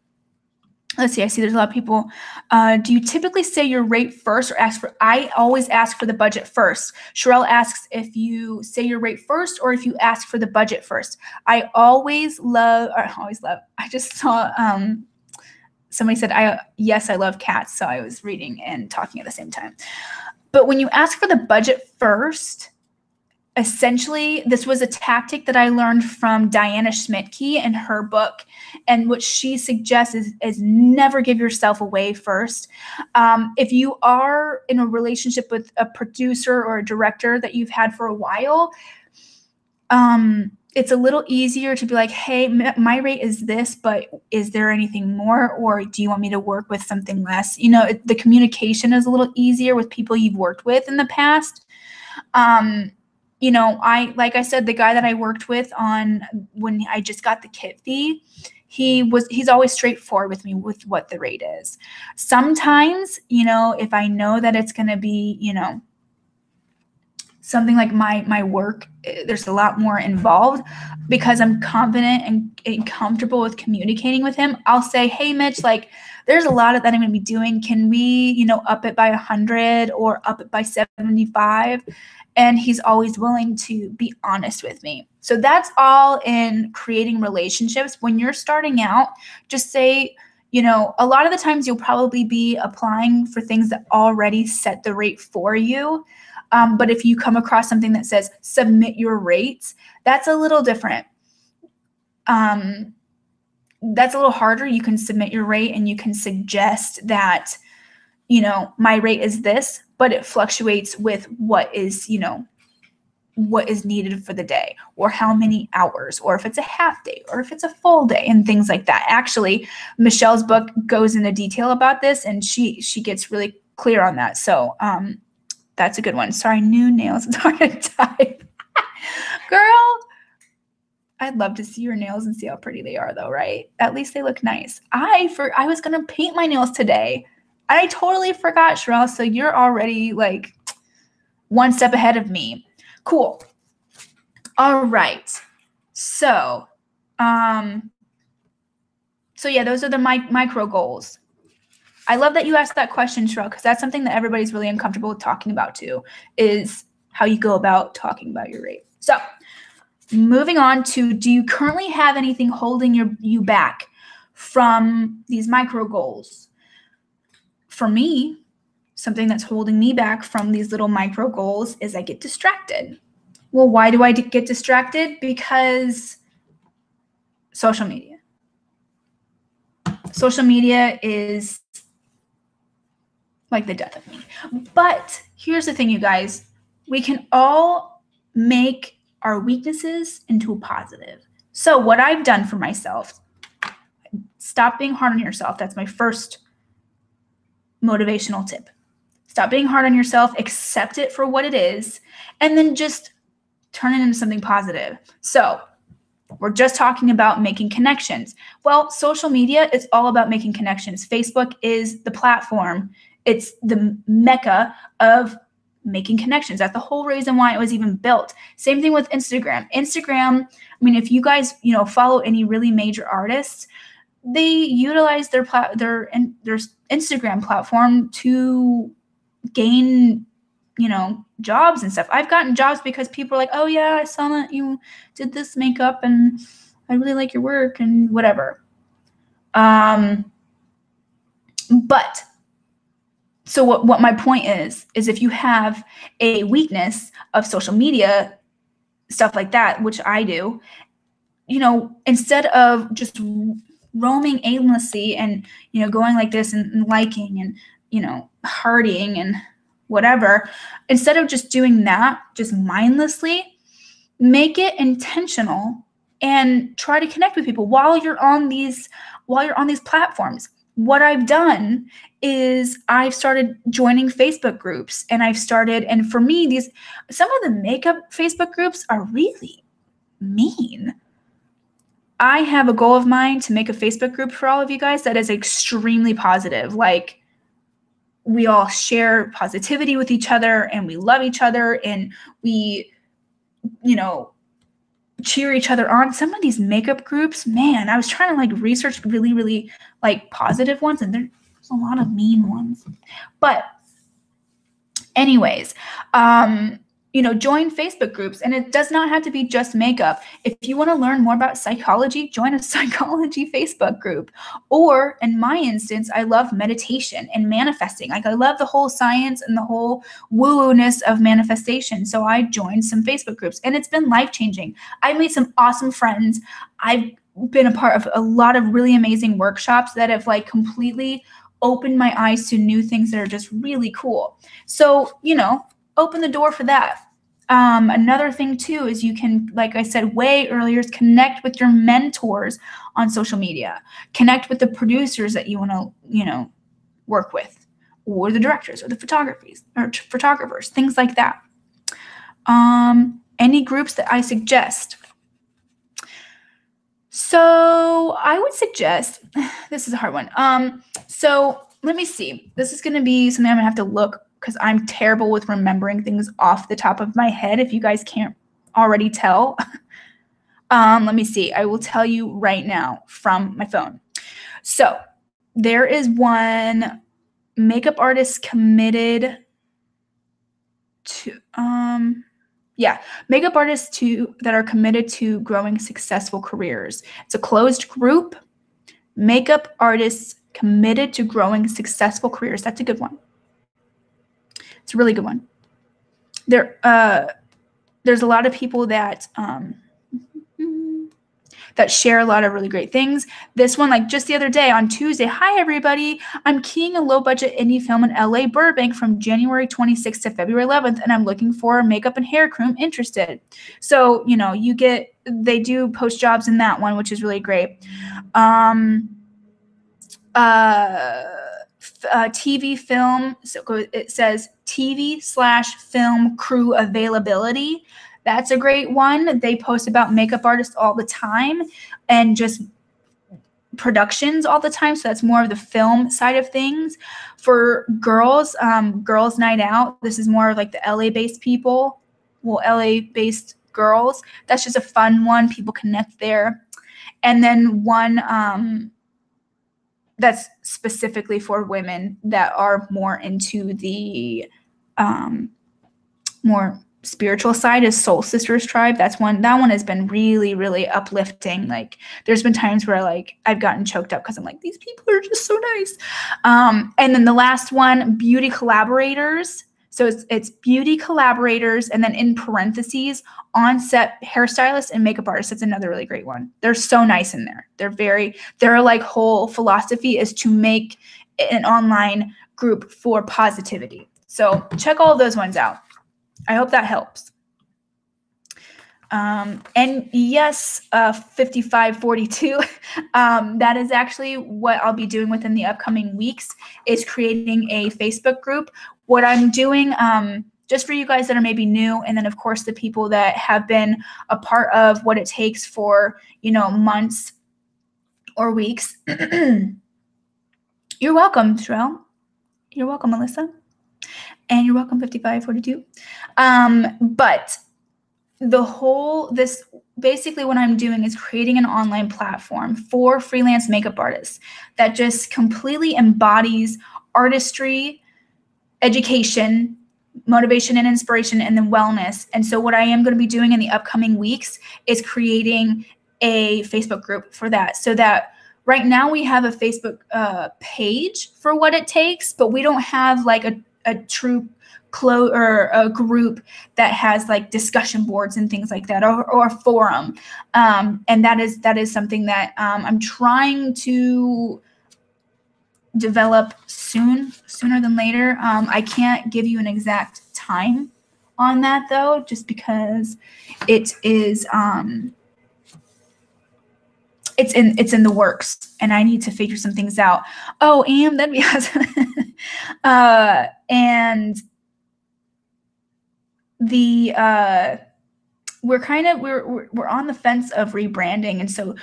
Let's see. I see there's a lot of people. Do you typically say your rate first or ask for? I always ask for the budget first. Sherelle asks if you say your rate first or if you ask for the budget first. I just saw somebody said, yes, I love cats. So I was reading and talking at the same time. But when you ask for the budget first, essentially, this was a tactic that I learned from Diana Schmidtke in her book. And what she suggests is never give yourself away first. If you are in a relationship with a producer or a director that you've had for a while, it's a little easier to be like, hey, my rate is this, but is there anything more? Or do you want me to work with something less? The communication is a little easier with people you've worked with in the past. Like I said, the guy that I worked with on when I just got the kit fee, he's always straightforward with me with what the rate is. Sometimes, if I know that it's going to be, something like my work, there's a lot more involved because I'm confident and comfortable with communicating with him. I'll say, hey, Mitch, like there's a lot of that I'm going to be doing. Can we, up it by 100 or up it by 75? And he's always willing to be honest with me. So that's all in creating relationships. When you're starting out, just say, a lot of the times you'll probably be applying for things that already set the rate for you. But if you come across something that says submit your rates, that's a little different. That's a little harder. You can submit your rate and you can suggest that, my rate is this, but it fluctuates with what is needed for the day or how many hours, or if it's a half day or if it's a full day and things like that. Actually, Michelle's book goes into detail about this and she gets really clear on that. So that's a good one. Sorry, new nails. It's hard to type. Girl, I'd love to see your nails and see how pretty they are though, right? At least they look nice. I was going to paint my nails today. I totally forgot, Sherelle. So you're already like one step ahead of me. Cool. All right. So, yeah, those are the micro goals. I love that you asked that question, Sherelle, because that's something that everybody's really uncomfortable with talking about too, is how you go about talking about your rate. So moving on to, do you currently have anything holding you back from these micro goals? For me, something that's holding me back from these little micro goals is I get distracted. Well, why do I get distracted? Because social media. Social media is like the death of me. But here's the thing, you guys. We can all make our weaknesses into a positive. So what I've done for myself, stop being hard on yourself. That's my first motivational tip. Stop being hard on yourself, accept it for what it is, and then just turn it into something positive. So we're just talking about making connections. Well, social media is all about making connections. Facebook is the platform. It's the mecca of making connections. That's the whole reason why it was even built. Same thing with Instagram. Instagram, I mean, if you guys, follow any really major artists, they utilize their Instagram platform to gain, jobs and stuff. I've gotten jobs because people are like, oh yeah, I saw that you did this makeup and I really like your work and whatever. But so what my point is if you have a weakness of social media, stuff like that, which I do, instead of just roaming aimlessly and, going like this and liking and, hearting and whatever, instead of just doing that, just mindlessly, make it intentional and try to connect with people while you're on these platforms. What I've done is I've started joining Facebook groups, and for me, some of the makeup Facebook groups are really mean. I have a goal of mine to make a Facebook group for all of you guys that is extremely positive. Like, we all share positivity with each other and we love each other and we, cheer each other on. Some of these makeup groups, man, I was trying to like research really, really like positive ones, and there's a lot of mean ones. But anyways, join Facebook groups, and it does not have to be just makeup. If you want to learn more about psychology, join a psychology Facebook group. Or in my instance, I love meditation and manifesting. Like, I love the whole science and the whole woo-woo-ness of manifestation. So I joined some Facebook groups, and it's been life-changing. I've made some awesome friends. I've been a part of a lot of really amazing workshops that have like completely opened my eyes to new things that are just really cool. So, open the door for that. Another thing too is you can, like I said way earlier, is connect with your mentors on social media. Connect with the producers that you want to, work with, or the directors or the photographers, things like that. Any groups that I suggest. So I would suggest, this is a hard one. So let me see. This is going to be something I'm going to have to look, because I'm terrible with remembering things off the top of my head, if you guys can't already tell. Let me see. I will tell you right now from my phone. So there is one makeup artist committed to, makeup artists that are committed to growing successful careers. It's a closed group. Makeup artists committed to growing successful careers. That's a good one. It's a really good one. There's a lot of people that share a lot of really great things. This one, like just the other day on Tuesday, hi everybody, I'm keying a low budget indie film in LA Burbank from January 26th to February 11th, and I'm looking for a makeup and hair crew interested. So, they do post jobs in that one, which is really great. TV film, so it says TV/film crew availability. That's a great one. They post about makeup artists all the time and just productions all the time. So that's more of the film side of things. For girls, Girls Night Out, this is more of like the LA-based people. Well, LA-based girls. That's just a fun one. People connect there. And then one that's specifically for women that are more into the more spiritual side is Soul Sisters Tribe. That one has been really, really uplifting. Like, there's been times where like I've gotten choked up because I'm like, these people are just so nice. And then the last one, Beauty Collaborators. So it's beauty collaborators, and then in parentheses, on-set hairstylists and makeup artists. That's another really great one. They're so nice in there. Their like whole philosophy is to make an online group for positivity. So check all of those ones out. I hope that helps. And yes, 5542, that is actually what I'll be doing within the upcoming weeks, is creating a Facebook group. What I'm doing, just for you guys that are maybe new, and then of course the people that have been a part of What It Takes for, months or weeks. You're welcome, Sherelle. You're welcome, Melissa. And you're welcome, 5542. But basically what I'm doing is creating an online platform for freelance makeup artists that just completely embodies artistry, education, motivation and inspiration, and then wellness. And so what I am going to be doing in the upcoming weeks is creating a Facebook group for that. So that right now we have a Facebook page for What It Takes, but we don't have like a true or a group that has like discussion boards and things like that, or a forum. And that is something that I'm trying to develop sooner than later. I can't give you an exact time on that though, just because it is it's in the works, and I need to figure some things out. Oh, and that'd be awesome. And the we're on the fence of rebranding, and so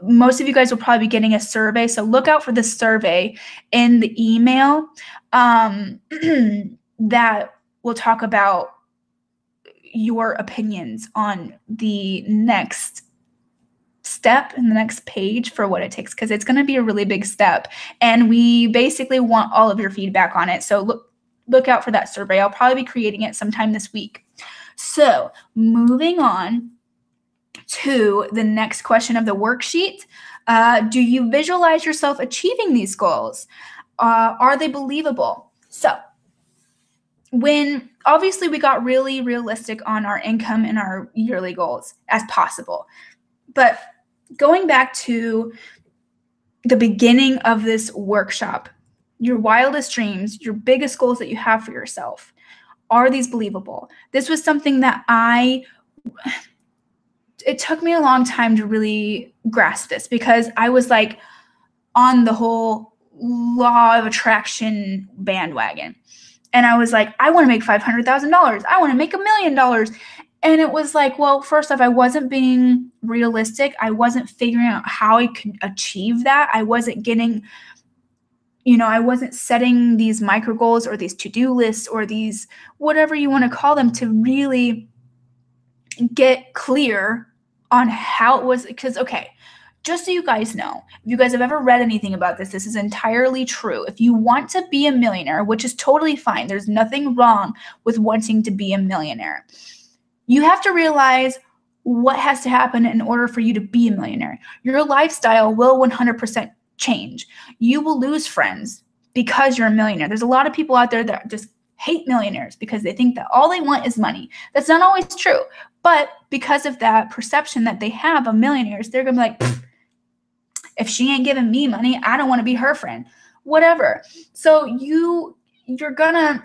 most of you guys will probably be getting a survey, so look out for the survey in the email that will talk about your opinions on the next step and the next page for what it takes, because it's going to be a really big step, and we basically want all of your feedback on it. So look out for that survey. I'll probably be creating it sometime this week. So moving on to the next question of the worksheet. Do you visualize yourself achieving these goals? Are they believable? So when obviously we got really realistic on our income and our yearly goals as possible, but going back to the beginning of this workshop, your wildest dreams, your biggest goals that you have for yourself, are these believable? This was something that it took me a long time to really grasp this, because I was like on the whole law of attraction bandwagon. And I was like, I want to make $500,000. I want to make $1 million. And it was like, well, first off, I wasn't being realistic. I wasn't figuring out how I could achieve that. I wasn't getting, I wasn't setting these micro goals or these to-do lists or these, whatever you want to call them, to really get clear on how it was. Because, okay, just so you guys know, if you guys have ever read anything about this, this is entirely true. If you want to be a millionaire, which is totally fine, there's nothing wrong with wanting to be a millionaire. You have to realize what has to happen in order for you to be a millionaire. Your lifestyle will 100% change. You will lose friends because you're a millionaire. There's a lot of people out there that just hate millionaires because they think that all they want is money. That's not always true. But because of that perception that they have of millionaires, they're going to be like, if she ain't giving me money, I don't want to be her friend. Whatever. So you're gonna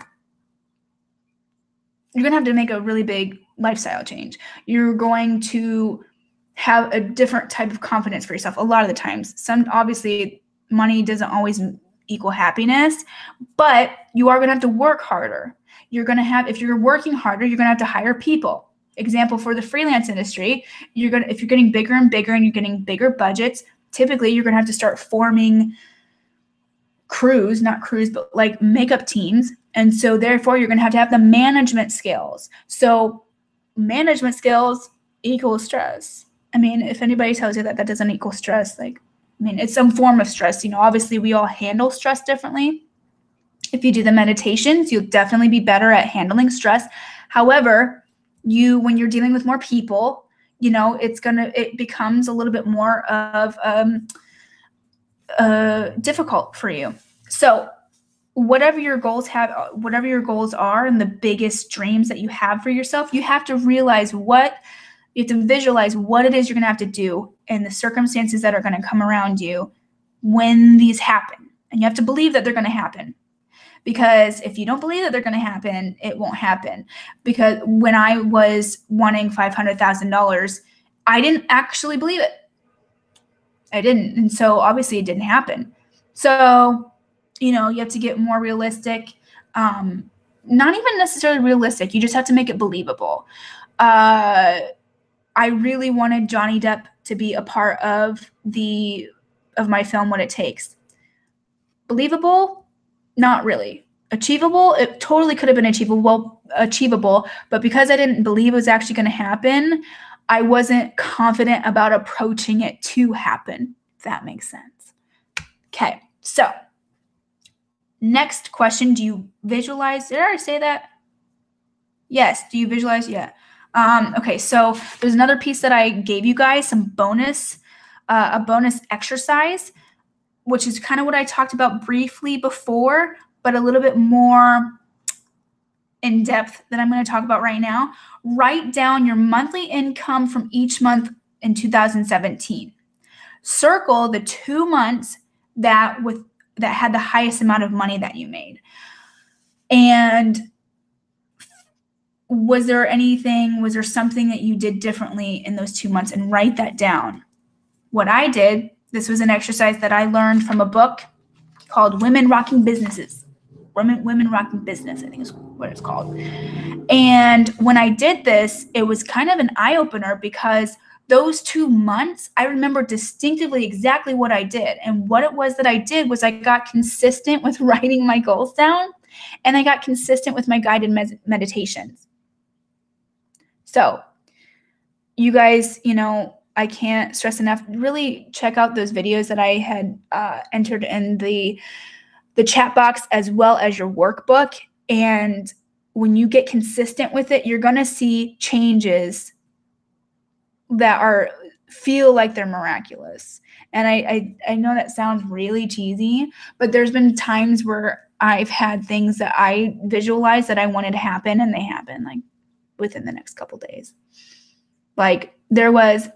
have to make a really big lifestyle change. You're going to have a different type of confidence for yourself a lot of the times. Obviously, money doesn't always equal happiness, but you are going to have to work harder. If you're working harder, you're going to have to hire people. Example for the freelance industry, if you're getting bigger and bigger and you're getting bigger budgets, typically you're going to have to start forming but like makeup teams. And so therefore you're going to have the management skills. So management skills equals stress. I mean, if anybody tells you that doesn't equal stress, it's some form of stress. Obviously we all handle stress differently. If you do the meditations, you'll definitely be better at handling stress. However, when you're dealing with more people, it becomes a little bit more of difficult for you. So whatever your goals are and the biggest dreams that you have for yourself, you have to visualize what it is you're going to have to do and the circumstances that are going to come around you when these happen. And you have to believe that they're going to happen. Because if you don't believe that they're going to happen, it won't happen. Because when I was wanting $500,000, I didn't actually believe it. I didn't. And so obviously it didn't happen. So, you have to get more realistic. Not even necessarily realistic. You just have to make it believable. I really wanted Johnny Depp to be a part of my film, What It Takes. Believable? Not really. Achievable? It totally could have been achievable, but because I didn't believe it was actually going to happen, I wasn't confident about approaching it to happen, if that makes sense. Okay, so next question, do you visualize? Did I already say that? Yes, do you visualize? Yeah. Okay, so there's another piece that I gave you guys, a bonus exercise, which is kind of what I talked about briefly before, but a little bit more in depth that I'm going to talk about right now, write down your monthly income from each month in 2017. Circle the 2 months that had the highest amount of money that you made. And was there something that you did differently in those 2 months? And write that down. What I did, this was an exercise that I learned from a book called Women Rocking Businesses. Women Rocking Business, I think is what it's called. And when I did this, it was kind of an eye-opener because those 2 months, I remember distinctively exactly what I did. And what it was that I did was I got consistent with writing my goals down, and I got consistent with my guided meditations. So you guys, I can't stress enough, really check out those videos that I had entered in the chat box as well as your workbook. And when you get consistent with it, you're going to see changes that feel like they're miraculous. And I know that sounds really cheesy, but there's been times where I've had things that I visualized that I wanted to happen, and they happen like within the next couple days. Like there was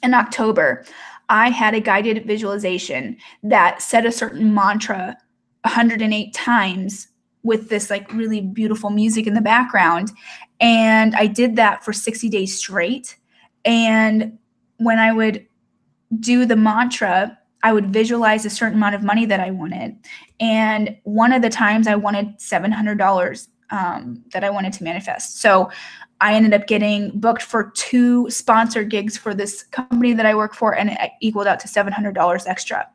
in October, I had a guided visualization that said a certain mantra 108 times with this like really beautiful music in the background. And I did that for 60 days straight. And when I would do the mantra, I would visualize a certain amount of money that I wanted. And one of the times I wanted $700 that I wanted to manifest. So I ended up getting booked for 2 sponsored gigs for this company that I work for, and it equaled out to $700 extra.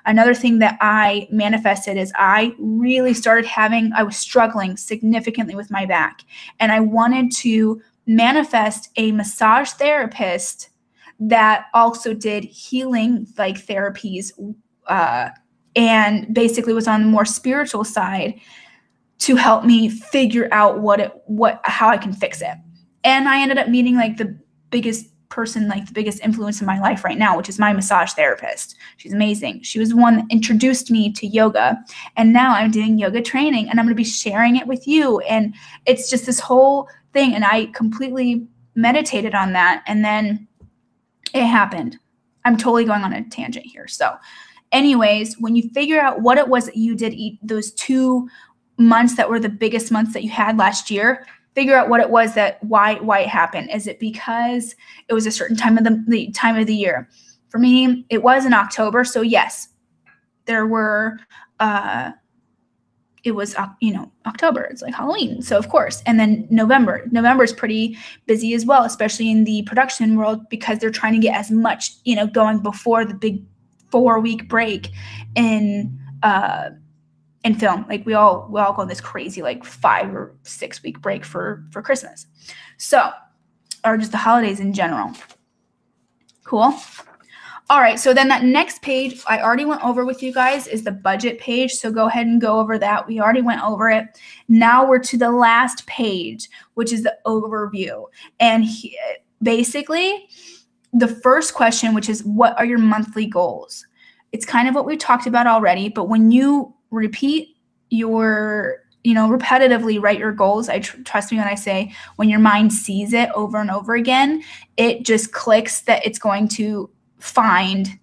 Another thing that I manifested is I really I was struggling significantly with my back, and I wanted to manifest a massage therapist that also did healing like therapies and basically was on the more spiritual side to help me figure out how I can fix it. And I ended up meeting like the biggest person, like the biggest influence in my life right now, which is my massage therapist. She's amazing. She was the one that introduced me to yoga. And now I'm doing yoga training, and I'm going to be sharing it with you. And it's just this whole thing. And I completely meditated on that. And then it happened. I'm totally going on a tangent here. So anyways, when you figure out what it was that you did those 2 months that were the biggest months that you had last year, figure out what it was why it happened. Is it because it was a certain time of the year? For me, it was in October. So yes, there were, it was, October, it's like Halloween. So of course, and then November is pretty busy as well, especially in the production world, because they're trying to get as much, going before the big 4-week break in film. Like we all go on this crazy like 5 or 6 week break for Christmas. So, or just the holidays in general. Cool. All right. So then that next page I already went over with you guys is the budget page. So go ahead and go over that. We already went over it. Now we're to the last page, which is the overview. And basically the first question, which is what are your monthly goals? It's kind of what we talked about already, but when you repeat repetitively write your goals. Trust me when I say when your mind sees it over and over again, it just clicks that it's going to find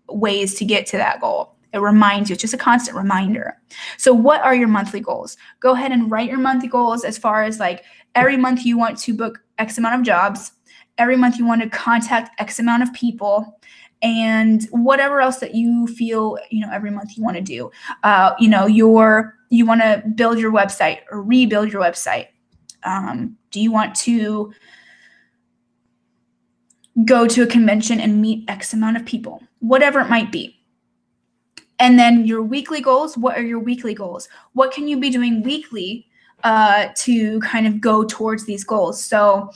ways to get to that goal. It reminds you. It's just a constant reminder. So what are your monthly goals? Go ahead and write your monthly goals as far as like every month you want to book X amount of jobs. Every month you want to contact X amount of people. And whatever else that you feel, every month you want to do, you want to build your website or rebuild your website. Do you want to go to a convention and meet X amount of people, whatever it might be. And then your weekly goals. What are your weekly goals? What can you be doing weekly to kind of go towards these goals? So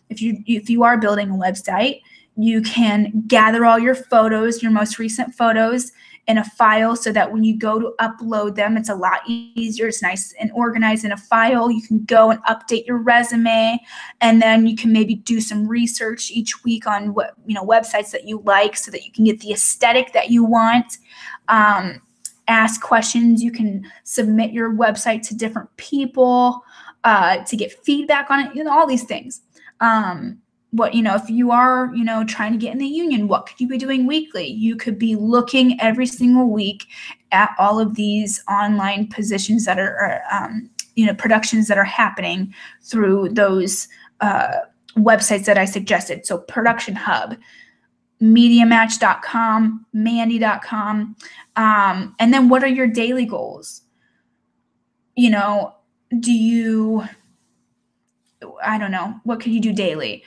if you are building a website, you can gather all your photos, your most recent photos in a file so that when you go to upload them, it's a lot easier. It's nice and organized in a file. You can go and update your resume, and then you can maybe do some research each week on what, websites that you like so that you can get the aesthetic that you want. ask questions. You can submit your website to different people to get feedback on it, all these things. If you are, trying to get in the union, what could you be doing weekly? You could be looking every single week at all of these online positions that are, productions that are happening through those websites that I suggested. So Production Hub, MediaMatch.com, Mandy.com. And then what are your daily goals? I don't know, what could you do daily?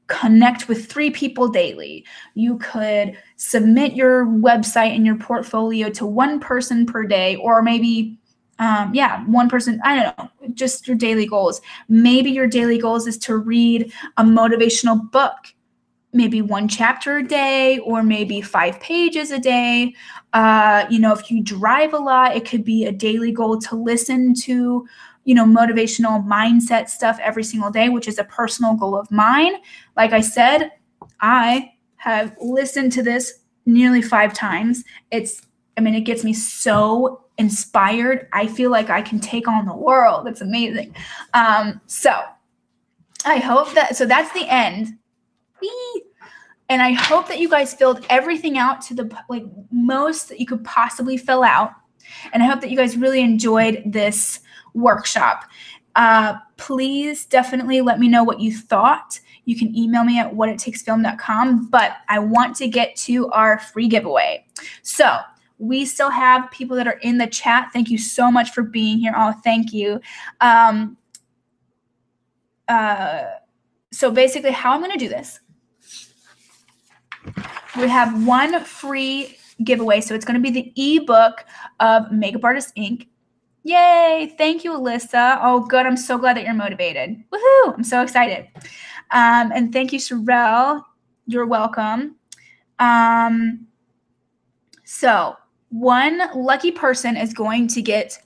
Connect with 3 people daily. You could submit your website and your portfolio to 1 person per day, or maybe, 1 person, I don't know, just your daily goals. Maybe your daily goals is to read a motivational book, maybe 1 chapter a day, or maybe 5 pages a day. If you drive a lot, it could be a daily goal to listen to motivational mindset stuff every single day, which is a personal goal of mine. Like I said, I have listened to this nearly 5 times. It gets me so inspired. I feel like I can take on the world. It's amazing. So I hope so that's the end. And I hope that you guys filled everything out to the most that you could possibly fill out. And I hope that you guys really enjoyed this workshop. Please definitely let me know what you thought. You can email me at whatittakesfilm.com, but I want to get to our free giveaway. So we still have people that are in the chat. Thank you so much for being here. Oh, thank you. So basically how I'm going to do this, we have 1 free giveaway. So it's going to be the ebook of Makeup Artist Inc. Yay. Thank you, Alyssa. Oh, good. I'm so glad that you're motivated. Woohoo. I'm so excited. And thank you, Sherelle. You're welcome. So 1 lucky person is going to get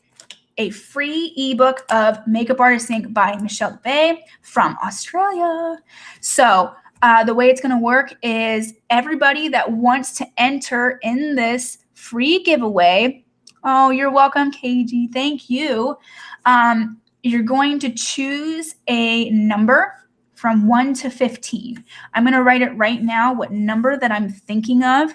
a free ebook of Makeup Artist Inc. by Michelle Bay from Australia. So the way it's going to work is everybody that wants to enter in this free giveaway. Oh, you're welcome, KG. Thank you. You're going to choose a number from 1 to 15. I'm going to write it right now, what number that I'm thinking of.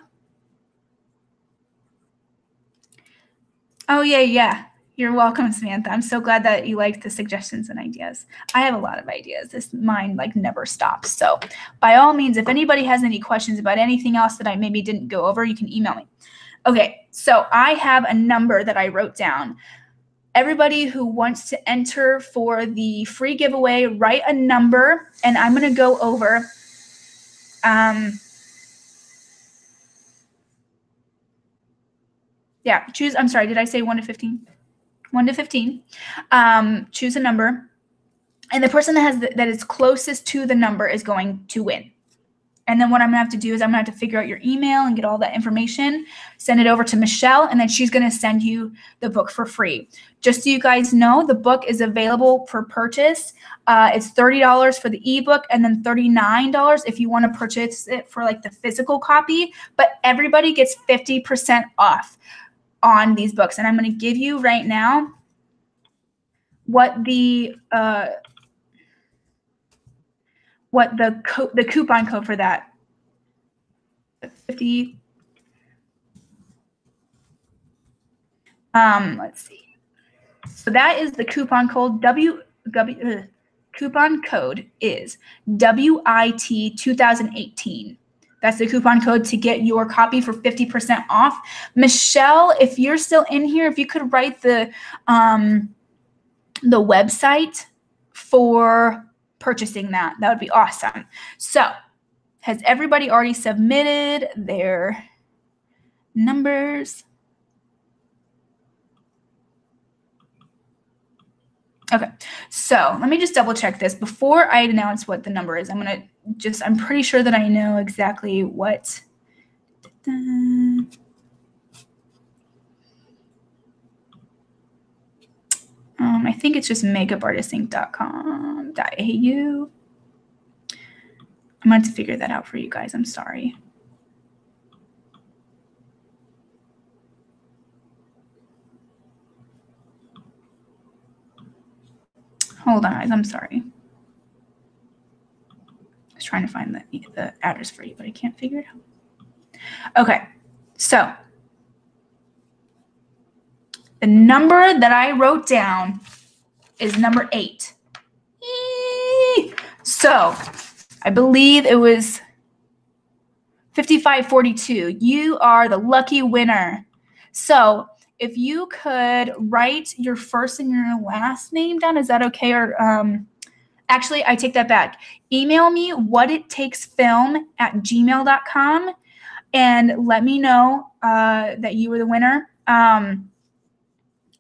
Oh, yeah. You're welcome, Samantha. I'm so glad that you liked the suggestions and ideas. I have a lot of ideas. This mind never stops. So by all means, if anybody has any questions about anything else that I maybe didn't go over, you can email me. Okay, so I have a number that I wrote down. Everybody who wants to enter for the free giveaway, write a number, and I'm going to go over choose. I'm sorry, did I say 1 to 15? 1 to 15. Choose a number, and the person that is closest to the number is going to win. And then what I'm going to have to do is I'm going to have to figure out your email and get all that information, send it over to Michelle, and then she's going to send you the book for free. Just so you guys know, the book is available for purchase. It's $30 for the ebook and then $39 if you want to purchase it for the physical copy. But everybody gets 50% off on these books. And I'm going to give you right now what the coupon code for that. 50. Let's see. So that is the coupon code. Coupon code is WIT 2018. That's the coupon code to get your copy for 50% off. Michelle, if you're still in here, if you could write the website for purchasing that would be awesome. So has everybody already submitted their numbers? Okay, so let me just double check this before I announce what the number is. I'm pretty sure that I know exactly what. I think it's just makeupartistinc.com.au. I'm going to have to figure that out for you guys. I'm sorry. Hold on, guys. I'm sorry. I was trying to find the address for you, but I can't figure it out. Okay. So the number that I wrote down is number 8. Eee! So I believe it was 5542. You are the lucky winner. So if you could write your first and your last name down, is that okay? Or actually, I take that back. Email me whatittakesfilm@gmail.com and let me know that you were the winner.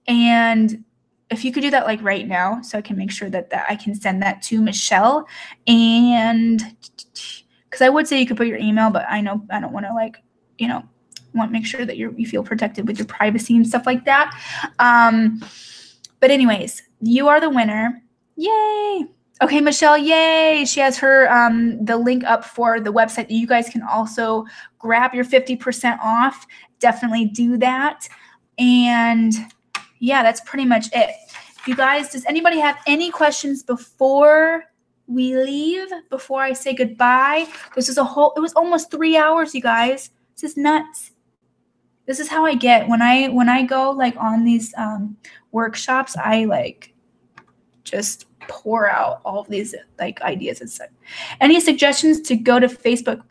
And if you could do that like right now, so I can make sure that I can send that to Michelle. And because I would say you could put your email, but I know I don't want to want to make sure that you feel protected with your privacy and stuff like that. But anyways, you are the winner. Yay. Okay, Michelle, yay. She has her the link up for the website that you guys can also grab your 50% off. Definitely do that. And yeah, that's pretty much it. You guys, does anybody have any questions before we leave, before I say goodbye? It was almost 3 hours, you guys. This is nuts. This is how I get when I go like on these workshops. I just pour out all of these ideas and stuff. Any suggestions to go to Facebook?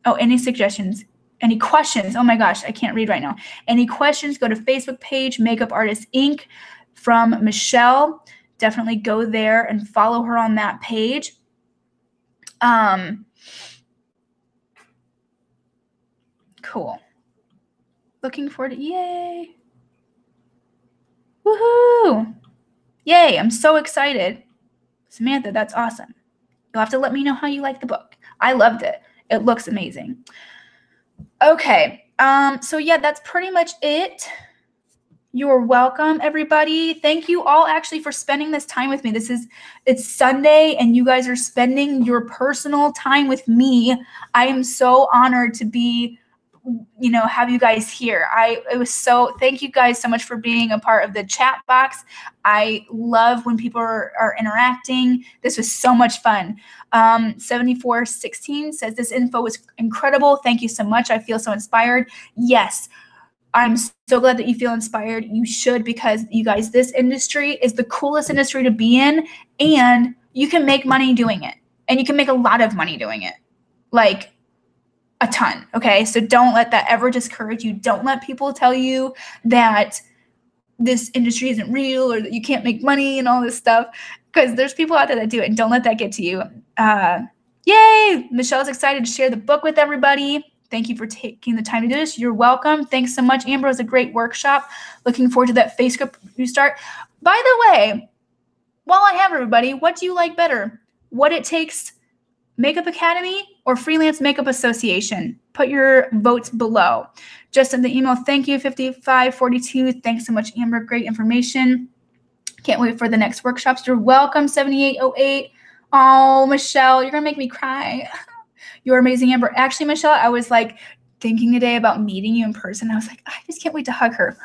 Oh, any suggestions? Any questions? Oh my gosh, I can't read right now. Any questions? Go to Facebook page, Makeup Artist Inc. from Michelle. Definitely go there and follow her on that page. Cool. Looking forward to yay. Woohoo! Yay, I'm so excited. Samantha, that's awesome. You'll have to let me know how you like the book. I loved it. It looks amazing. Okay, so yeah, that's pretty much it. You're welcome, everybody. Thank you all actually for spending this time with me. It's Sunday and you guys are spending your personal time with me. I am so honored to be, have you guys here. Thank you guys so much for being a part of the chat box. I love when people are interacting. This was so much fun. 7416 says this info was incredible. Thank you so much. I feel so inspired. Yes. I'm so glad that you feel inspired. You should, because you guys, this industry is the coolest industry to be in, and you can make money doing it. And you can make a lot of money doing it. Like a ton. Okay. So don't let that ever discourage you. Don't let people tell you that this industry isn't real or that you can't make money and all this stuff, because there's people out there that do it, and don't let that get to you. Yay. Michelle's excited to share the book with everybody. Thank you for taking the time to do this. You're welcome. Thanks so much, Amber. It was a great workshop. Looking forward to that Facebook restart. By the way, while I have everybody, what do you like better? What It Takes Makeup Academy or Freelance Makeup Association? Put your votes below. Just in the email, thank you, 5542. Thanks so much, Amber. Great information. Can't wait for the next workshops. You're welcome, 7808. Oh, Michelle, you're going to make me cry. You're amazing, Amber. Actually, Michelle, I was thinking today about meeting you in person. I was like, I just can't wait to hug her.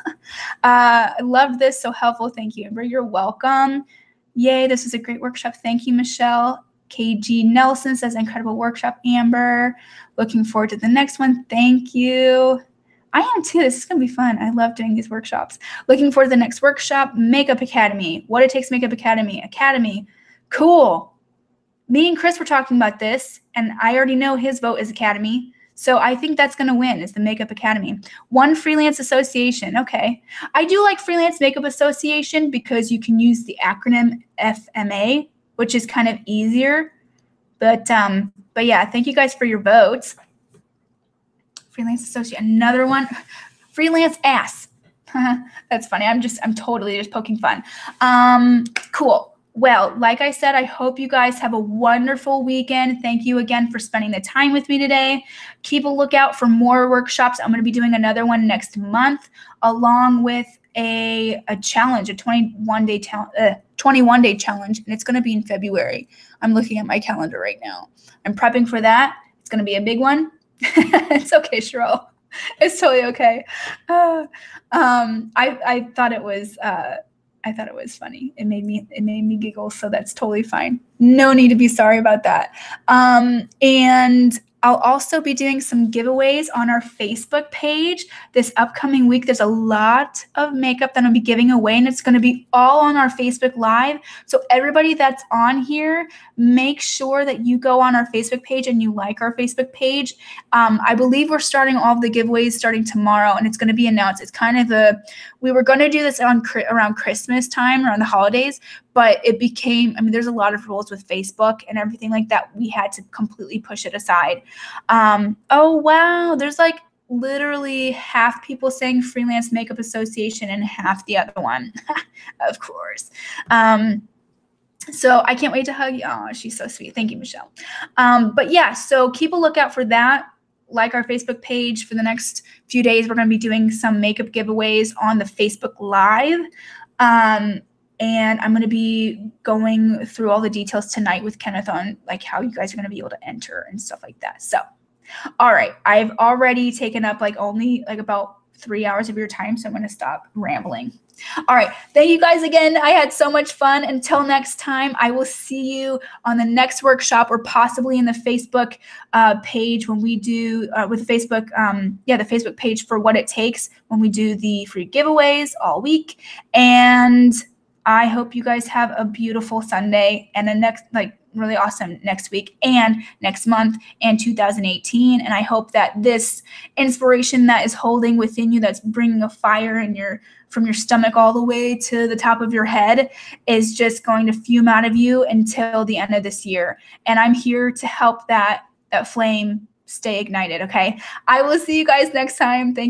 I loved this. So helpful. Thank you, Amber. You're welcome. Yay. This was a great workshop. Thank you, Michelle. KG Nelson says incredible workshop, Amber. Looking forward to the next one. Thank you. I am too. This is going to be fun. I love doing these workshops. Looking forward to the next workshop, Makeup Academy. What It Takes Makeup Academy. Cool. Me and Chris were talking about this, and I already know his vote is Academy. So I think that's going to win, is the Makeup Academy. One Freelance Association. Okay. I do like Freelance Makeup Association because you can use the acronym FMA, which is kind of easier. But yeah, thank you guys for your votes. Freelance Association. Another one. Freelance Ass. That's funny. I'm totally just poking fun. Cool. Well, like I said, I hope you guys have a wonderful weekend. Thank you again for spending the time with me today. Keep a lookout for more workshops. I'm going to be doing another one next month, along with a challenge, a 21-day challenge, and it's going to be in February. I'm looking at my calendar right now. I'm prepping for that. It's going to be a big one. It's okay, Cheryl. It's totally okay. I thought it was I thought it was funny. It made me giggle, so that's totally fine. No need to be sorry about that. And I'll also be doing some giveaways on our Facebook page this upcoming week. There's a lot of makeup that I'll be giving away, and it's going to be all on our Facebook Live. So everybody that's on here, make sure that you go on our Facebook page and you like our Facebook page. I believe we're starting all of the giveaways starting tomorrow, and it's going to be announced. It's kind of we were going to do this around Christmas time, around the holidays, but it became, there's a lot of rules with Facebook and everything like that. We had to completely push it aside. Oh, wow. There's like literally half people saying Freelance Makeup Association and half the other one. Of course. So I can't wait to hug you. Oh, she's so sweet. Thank you, Michelle. But yeah, so keep a lookout for that. Like our Facebook page. For the next few days, we're going to be doing some makeup giveaways on the Facebook Live. And I'm going to be going through all the details tonight with Kenneth on like how you guys are going to be able to enter and stuff like that. So, all right. I've already taken up only about 3 hours of your time, so I'm going to stop rambling. All right. Thank you guys again. I had so much fun. Until next time, I will see you on the next workshop or possibly in the Facebook page when we do with Facebook, the Facebook page for What It Takes when we do the free giveaways all week. And I hope you guys have a beautiful Sunday and a really awesome next week and next month and 2018. And I hope that this inspiration that is holding within you, that's bringing a fire from your stomach all the way to the top of your head, is just going to fume out of you until the end of this year. And I'm here to help that flame stay ignited. Okay. I will see you guys next time. Thank you.